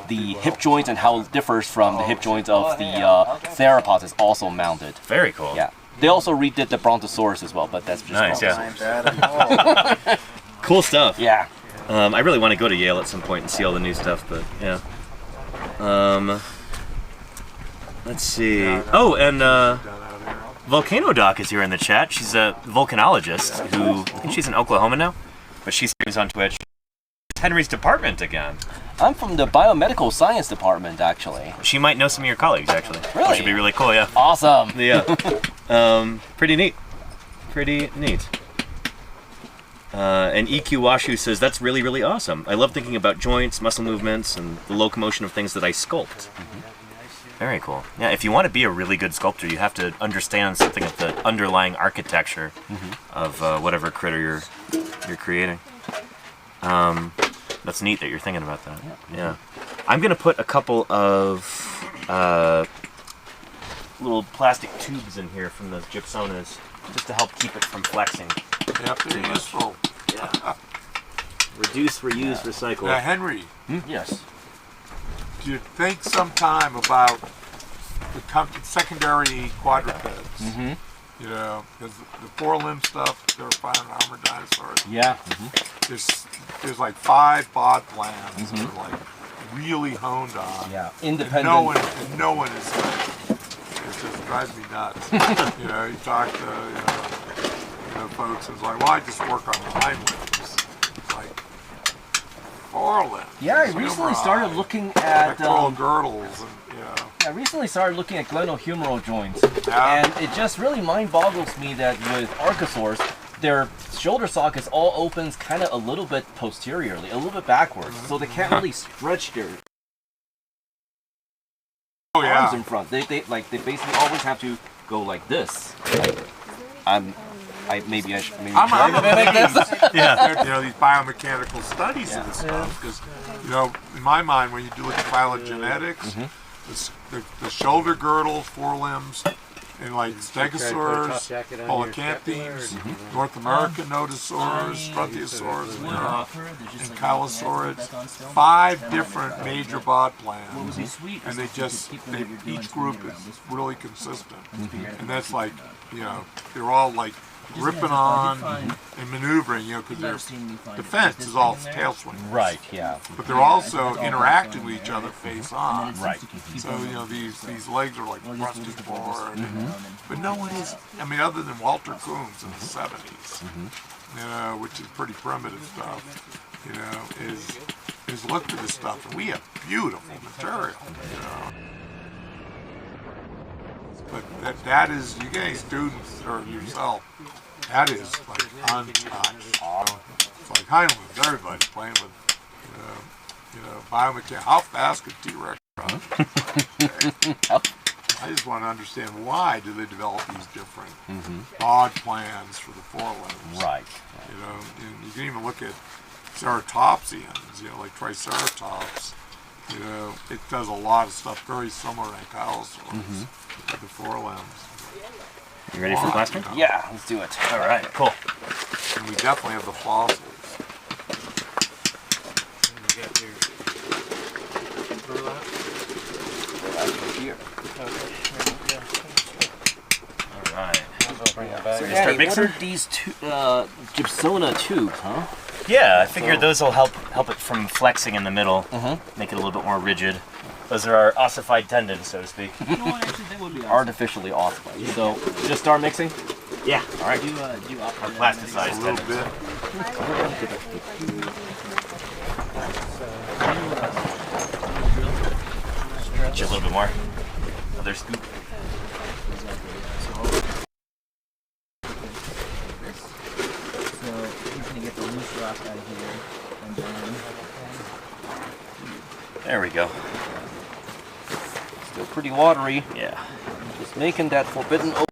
the hip joints and how it differs from the hip joints of the theropods is also mounted. Very cool. Yeah. They also redid the Brontosaurus as well, but that's just Nice, Brontosaurus. yeah. Cool stuff. Yeah. I really want to go to Yale at some point and see all the new stuff, but yeah. Let's see. Oh, and Volcano Doc is here in the chat. She's a volcanologist who, I think she's in Oklahoma now, but she streams on Twitch. It's Henry's department again. I'm from the biomedical science department, actually. She might know some of your colleagues, actually. Really? Which would be really cool, yeah. Awesome. Yeah. Pretty neat. Pretty neat. And EQ Washu says, that's really, really awesome. I love thinking about joints, muscle movements, and the locomotion of things that I sculpt. Very cool. Yeah, if you want to be a really good sculptor, you have to understand something of the underlying architecture of whatever critter you're creating. That's neat that you're thinking about that. Yeah. I'm going to put a couple of little plastic tubes in here from the gypsonas just to help keep it from flexing. Yeah, pretty useful. Yeah. Reduce, reuse, recycle. Now, Henry, Yes. do you think sometime about the secondary quadrupeds? You know, because the four-limb stuff, they're finding armored dinosaurs. Yeah. There's like 5 bod plans that are like really honed on. Yeah. And Independent. no one is. It just drives me nuts. You know, you talk to folks, and it's like, well, I just work on hind limbs. It's like 4 limbs. Yeah, I recently started looking at pectoral girdles, and I recently started looking at glenohumeral joints, Yeah. and it just really mind boggles me that with archosaurs, their shoulder sockets all opens kind of a little bit posteriorly, a little bit backwards, so they can't really stretch their arms in front. They basically always have to go like this. Maybe I should make this. Yeah. you know, these biomechanical studies of this stuff, because in my mind, when you do look at phylogenetics, the shoulder girdle, forelimbs, and like stegosaurs, polycanthines, North American nodosaurs, struthiosaurs, and kylosaurids, 5 different major bod plans, and each group is really consistent, and that's like, they're all like ripping on and maneuvering, you know, because their defense is all tail swingers. Right, yeah. But they're also interacting with each other face on. Right. So, you know, these legs are like thrusting forward. But no one is, I mean, other than Walter Coons in the 70s, you know, which is pretty primitive stuff, you know, is looked at this stuff, and we have beautiful material, you know. But that is, you get any students or yourself, that is like untouched. It's like Heinlein, everybody's playing with, you know, biomechanics. How fast could T-Rex run? I just want to understand why do they develop these different odd plans for the forelimbs. Right. You know, and you can even look at ceratopsians, you know, like Triceratops. You know, it does a lot of stuff very similar to ankylosaurs with the forelimbs. You ready for plaster? Yeah, let's do it. All right, cool. And we definitely have the fossils. You got your burlap? Here. All right. I'll bring it back. So start mixing? What are these gypsona tubes, huh? Yeah, I figured those will help it from flexing in the middle, make it a little bit more rigid. Those are our ossified tendons, so to speak. You know what, actually, that would be artificially ossified. So, just start mixing? Yeah. All right. Do Our plasticized A little tendons. bit. Just a little bit more. Another scoop. So, he's going to get the loose rock out of here, and then... There we go. Still pretty watery. Yeah. Just making that forbidden oak.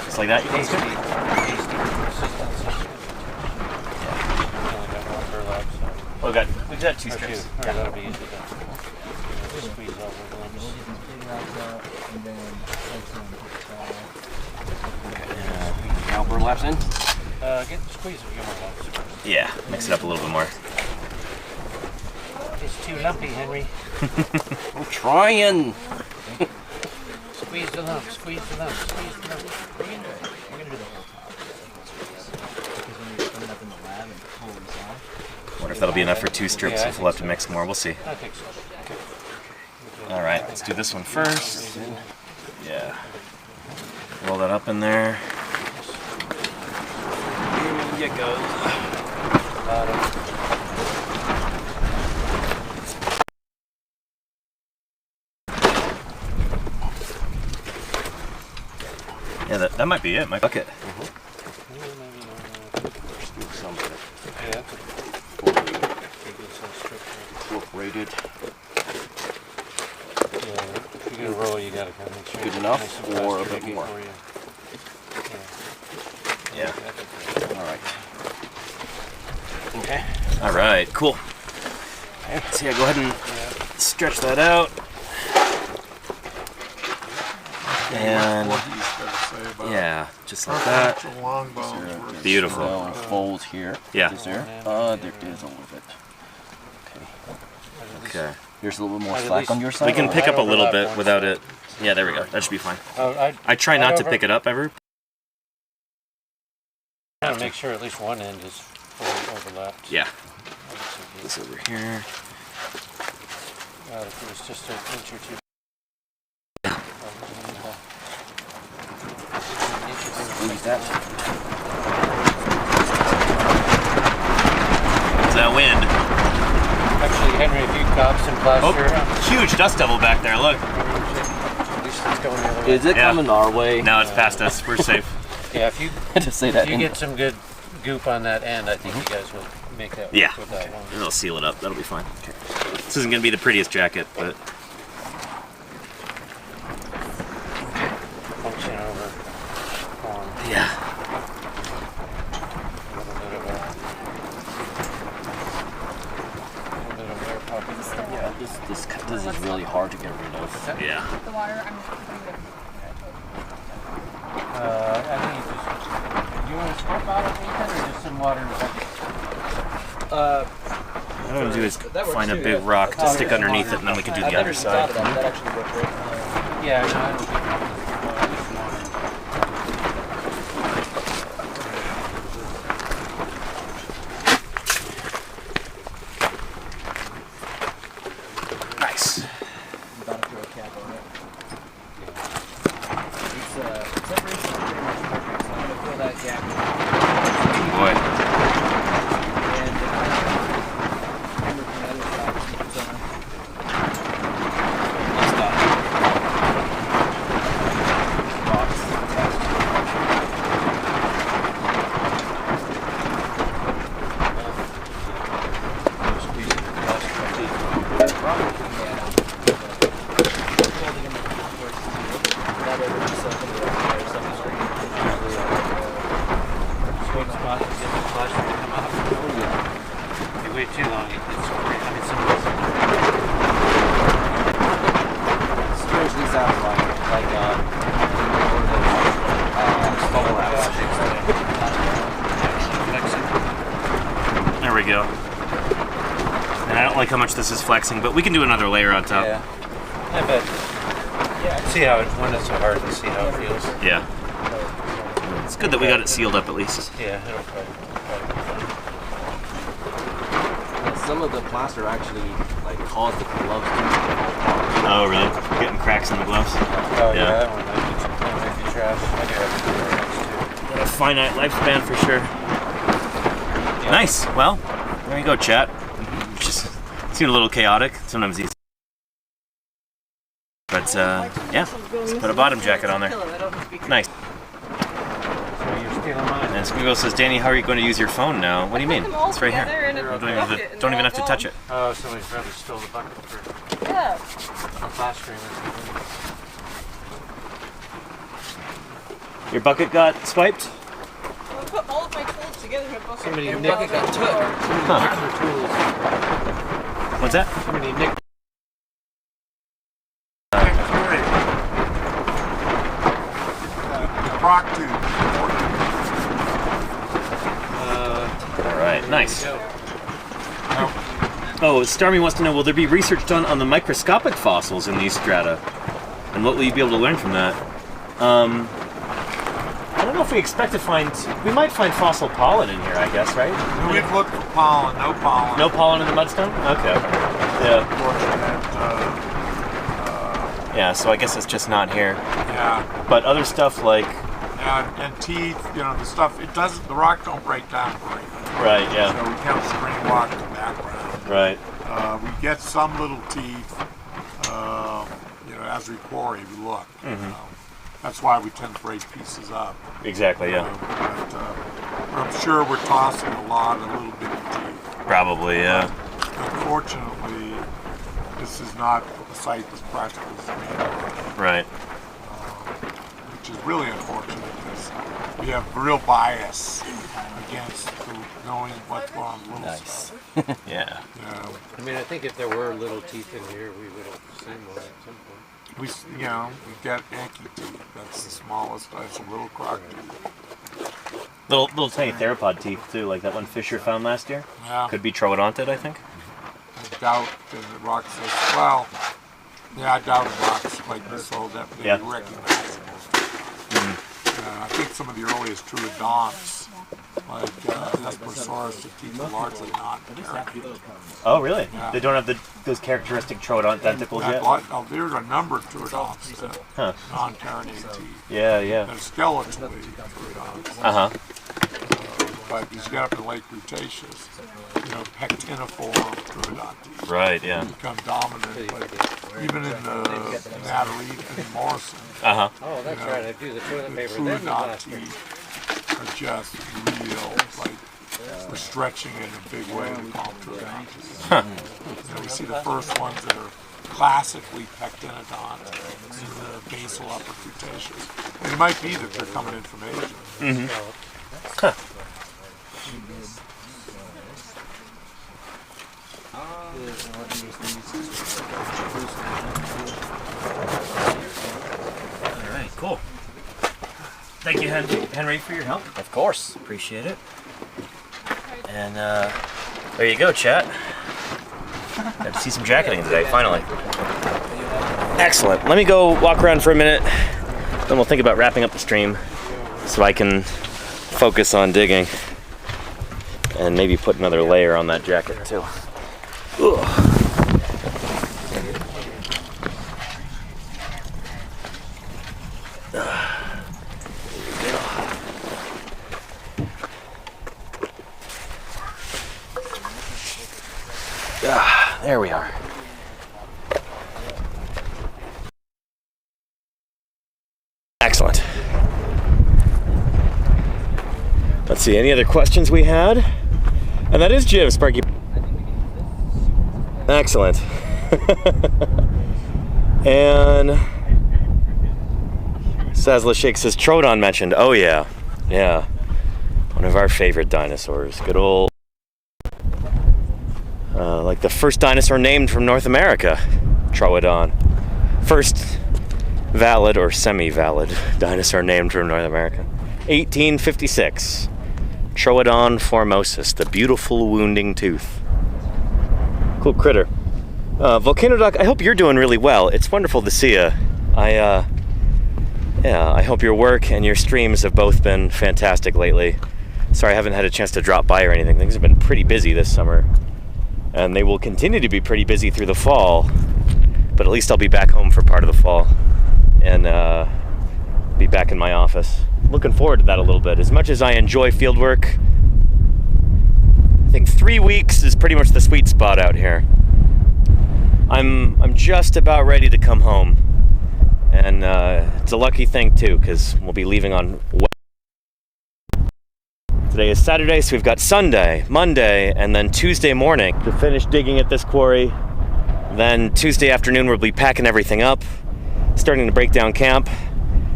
Just like that, you taste it? Oh, we got two strips. That'll be easy to squeeze over the limbs. Now burlaps in. Squeeze a few more lumps. Yeah, mix it up a little bit more. It's too lumpy, Henry. I'm trying. Squeeze the lump, squeeze the lump, squeeze the lump. We're going to do the whole top. Because when you're coming up in the lab and pulling this off. Wonder if that'll be enough for two strips. Yeah, I If we'll have think to mix more, we'll see. I think so. All right, let's do this one first. Yeah. Roll that up in there. Here it goes. Yeah, that might be it. My bucket. Some of it. Yeah, that's Incorporated. yeah, if you get a roll, you gotta kind of make sure Good it's enough, nice and or a fast bit tricky more? for you. Yeah. All right. Okay. All right. Cool. So yeah, go ahead and stretch that out. And What he's gonna say about yeah, just like that. long bones versus Beautiful. No folds here. Yeah. Is there? There is a little bit. Okay. Here's a little bit more At slack least- on your side. We can pick up a little overlap bit without it. Yeah, there we go. That should be fine. I I try not to pick it up ever. gotta make sure at least one end is fully overlapped. Yeah. This over here. If it was just an inch or two. Squeeze that. Is that wind? Actually, Henry, if you cop some plaster, Huge dust devil back there. Look. at least it's going the other way. Is it Yeah. coming our way? Now it's past us. We're safe. Yeah, if you to say that. you get some good goop on that end, I think you guys will make that work Yeah. with that one. It'll seal it up. That'll be fine. Okay. This isn't gonna be the prettiest jacket, but Function over form. yeah. A little bit of air pocket. Yeah, this is really hard to get rid of. Yeah. The water, I'm putting it. I think you just. Do you want to squirt bottle, Ethan, or just some water in the bucket? what I'm gonna do is find a big rock to stick underneath it, and then we can do the other side. That actually worked great. Yeah, no, I don't think Nice. I'm about to throw a cap on it. It's separation is pretty much perfect, so I'm gonna fill that gap. Boy. And hammer from the other side to keep it on. Let's stop. you wait too long, it's great. I mean, some Strangely sounds like bubble wrap. There we go. And I don't like how much this is flexing, but we can do another layer on top. yeah. I bet. See how it, when it's so hard to see how it feels. Yeah. It's good that we got it sealed up at least. Yeah, it'll probably Some of the plaster actually like caused the gloves to fall apart. Oh, really? Getting cracks in the gloves? Oh, Yeah. that one might be trash. I do have to do it next A finite lifespan for sure. Nice. Well, there you go, chat. Just seemed a little chaotic. Sometimes these. But yeah, let's put a bottom jacket on there. Nice. too. So you're stealing mine. And Squiggle says, Danny, how are you going to use your phone now? What do you mean? It's right here. Don't even have to touch it. Oh, somebody probably stole the bucket for Yeah. plastering or something. Your bucket got swiped? I put all of my tools together in a bucket. Somebody and nicked bucket got took. What's that? Somebody nicked. Rock tube. All right, nice. Oh, Starmy wants to know, will there be research done on the microscopic fossils in these strata? And what will you be able to learn from that? I don't know if we expect to find... We might find fossil pollen in here, I guess, right? We've looked for pollen, no pollen. No pollen in the mudstone? Okay. Yeah. Yeah, so I guess it's just not here. Yeah, But other stuff like... and teeth, you know, the stuff, it doesn't, the rock don't break down great. Right, yeah. So we count spring rock in the background. Right. We get some little teeth, you know, as we quarry, we look. That's why we tend to break pieces up. Exactly, yeah. But I'm sure we're tossing a lot of little bitty teeth. Probably, yeah. Unfortunately, this is not a site that's practical as made, Right. which is really unfortunate because we have real bias against knowing what's going on with little stuff. Yeah. You know, I mean, I think if there were little teeth in here, we would have seen one at some point. we get Yankee teeth. That's the smallest. That's a little croc tooth. Little tiny theropod teeth, too, like that one Fisher found last year. Yeah. Could be troodontid, I think. I doubt the rocks. Well, yeah, I doubt the rocks like this so definitely Yeah. recognizable. I think some of the earliest troodonts, like Hesperosaurus, the teeth are largely not characteristic. Oh, really? Yeah. They don't have those characteristic troodont denticles yet? Oh, there's a number of troodonts that Huh. non-carinated teeth. Yeah, yeah. They're skeletally troodonts. Uh-huh. But as you get up to late Cretaceous, you know, pectiniform troodont teeth Right, yeah. become dominant. But even in the Natalite and Morrison, Uh-huh. Oh, that's right. I do the toilet the paper. Then the troodont plaster. teeth are just real, like we're stretching it in a big way to call them troodont teeth. Huh. You know, we see the first ones that are classically pectinodont, the basal upper Cretaceous. And it might be that they're coming in from Asia. Huh. All right, cool. Thank you, Henry, for your help. Of course, appreciate it. And there you go, chat. Got to see some jacketing today, finally. Excellent. Let me go walk around for a minute, then we'll think about wrapping up the stream so I can focus on digging and maybe put another layer on that jacket too. Ugh. There we are. Excellent. Let's see, any other questions we had? And that is Jim, Sparky. Excellent. And Sazla Shake says Troodon mentioned. Oh yeah, yeah. One of our favorite dinosaurs. Good old, like the first dinosaur named from North America, Troodon. First valid or semi-valid dinosaur named from North America. 1856. Troodon formosus, the beautiful wounding tooth. Cool critter. Volcano Doc, I hope you're doing really well. It's wonderful to see you. I hope your work and your streams have both been fantastic lately. Sorry I haven't had a chance to drop by or anything. Things have been pretty busy this summer. And they will continue to be pretty busy through the fall. But at least I'll be back home for part of the fall. And be back in my office. Looking forward to that a little bit. As much as I enjoy field work, I think 3 weeks is pretty much the sweet spot out here. I'm just about ready to come home. And it's a lucky thing too, because we'll be leaving on Today is Saturday, so we've got Sunday, Monday, and then Tuesday morning to finish digging at this quarry. Then Tuesday afternoon we'll be packing everything up, starting to break down camp,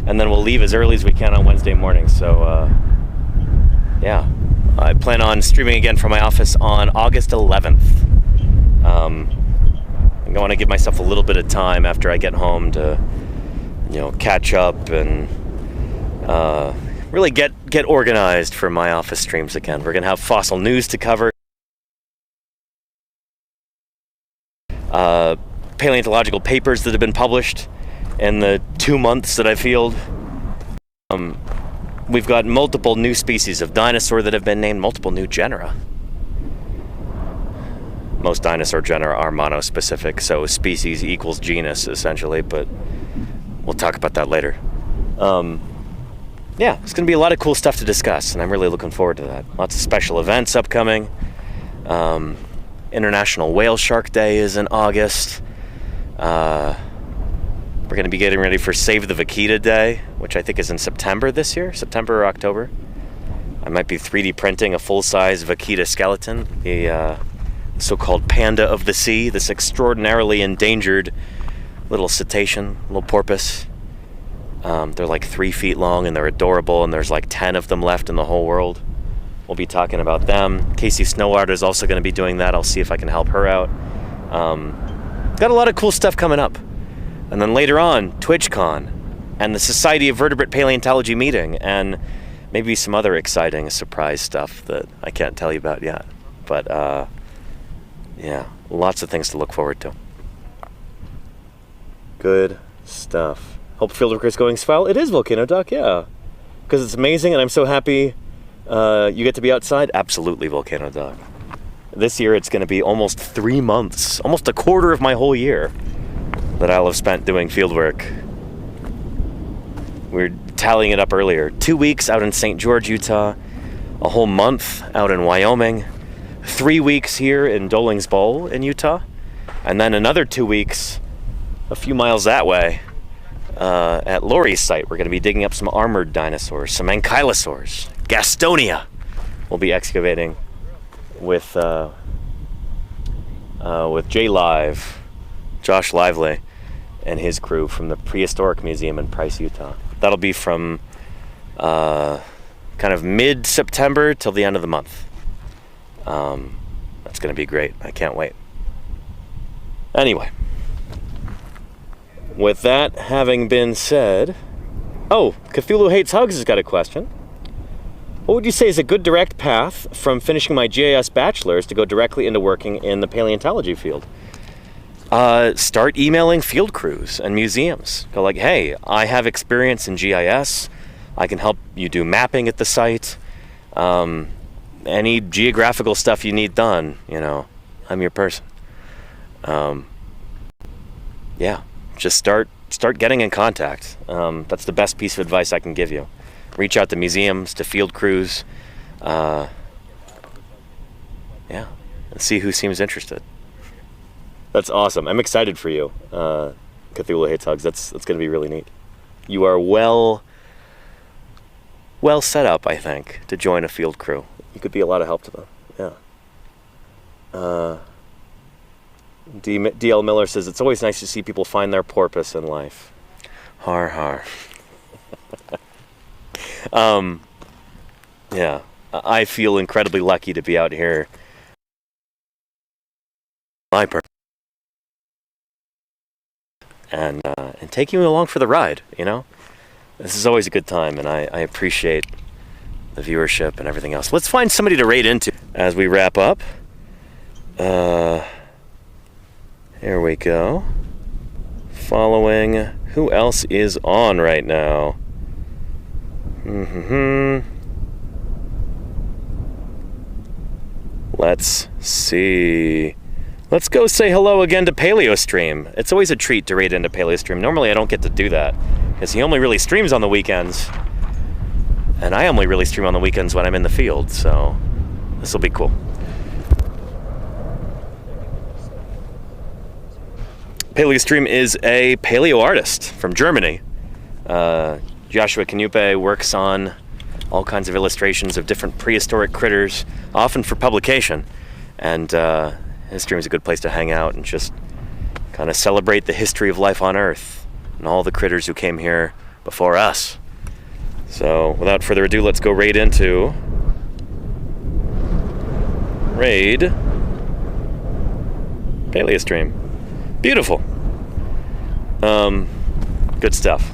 and then we'll leave as early as we can on Wednesday morning. So yeah, I plan on streaming again from my office on August 11th. I'm going to give myself a little bit of time after I get home to, catch up and really get organized for my office streams again. We're going to have fossil news to cover. Paleontological papers that have been published in the 2 months that I field. We've got multiple new species of dinosaur that have been named, multiple new genera. Most dinosaur genera are monospecific, so species equals genus essentially, but we'll talk about that later. Yeah, it's going to be a lot of cool stuff to discuss, and I'm really looking forward to that. Lots of special events upcoming. International Whale Shark Day is in August. We're going to be getting ready for Save the Vaquita Day, which I think is in September this year, September or October. I might be 3D printing a full-size vaquita skeleton, the so-called panda of the sea, this extraordinarily endangered little cetacean, little porpoise. They're like 3 feet long and they're adorable, and there's like 10 of them left in the whole world. We'll be talking about them. Casey Snowart is also going to be doing that. I'll see if I can help her out. Got a lot of cool stuff coming up. And then later on, TwitchCon and the Society of Vertebrate Paleontology meeting, and maybe some other exciting surprise stuff that I can't tell you about yet. But yeah, lots of things to look forward to. Good stuff. Hope fieldwork is going swell. It is, Volcano Doc, yeah. Because it's amazing, and I'm so happy you get to be outside. Absolutely, Volcano Doc. This year it's going to be almost 3 months, almost a quarter of my whole year that I'll have spent doing fieldwork. We were tallying it up earlier. 2 weeks out in St. George, Utah. A whole month out in Wyoming. 3 weeks here in Dolings Bowl in Utah. And then another 2 weeks a few miles that way. At Laurie's site, we're going to be digging up some armored dinosaurs, some ankylosaurs. Gastonia. We'll be excavating with J Live, Josh Lively, and his crew from the Prehistoric Museum in Price, Utah. That'll be from kind of mid-September till the end of the month. That's going to be great. I can't wait. Anyway. With that having been said, oh, Cthulhu Hates Hugs has got a question. What would you say is a good direct path from finishing my GIS bachelor's to go directly into working in the paleontology field? Start emailing field crews and museums. Go like, hey, I have experience in GIS. I can help you do mapping at the site. Any geographical stuff you need done, you know, I'm your person. Yeah, just start getting in contact. That's the best piece of advice I can give you. Reach out to museums, to field crews, yeah, and see who seems interested. That's awesome. I'm excited for you, Cthulhu Hates Hugs. That's going to be really neat. You are well set up, I think, to join a field crew. You could be a lot of help to them. Yeah. D.L. Miller says, it's always nice to see people find their purpose in life. Har har. Yeah. I feel incredibly lucky to be out here. My purpose. And taking you along for the ride, you know? This is always a good time, and I appreciate the viewership and everything else. Let's find somebody to raid into as we wrap up. Here we go. Following. Who else is on right now? Let's see. Let's go say hello again to PaleoStream. It's always a treat to raid into PaleoStream. Normally I don't get to do that, because he only really streams on the weekends. And I only really stream on the weekends when I'm in the field, so this will be cool. PaleoStream is a paleo artist from Germany. Joshua Canupe works on all kinds of illustrations of different prehistoric critters, often for publication. And his stream is a good place to hang out and just kind of celebrate the history of life on Earth and all the critters who came here before us. So without further ado, let's go raid into PaleoStream. Beautiful. Good stuff.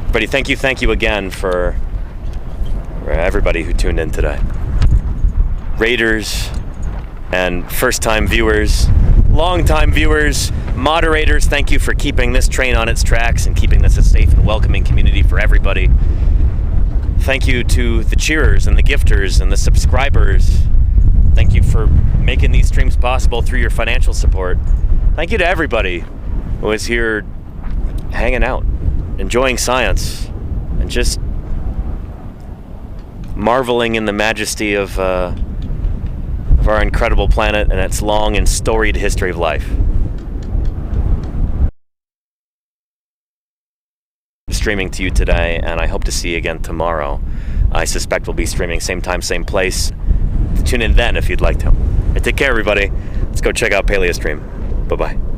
Everybody, thank you again for everybody who tuned in today. Raiders and first-time viewers, long-time viewers, moderators, thank you for keeping this train on its tracks and keeping this a safe and welcoming community for everybody. Thank you to the cheerers and the gifters and the subscribers. Thank you for making these streams possible through your financial support. Thank you to everybody who is here hanging out, enjoying science, and just marveling in the majesty of our incredible planet and its long and storied history of life. Streaming to you today, and I hope to see you again tomorrow. I suspect we'll be streaming same time, same place. Tune in then if you'd like to. And take care, everybody. Let's go check out PaleoStream. Bye-bye.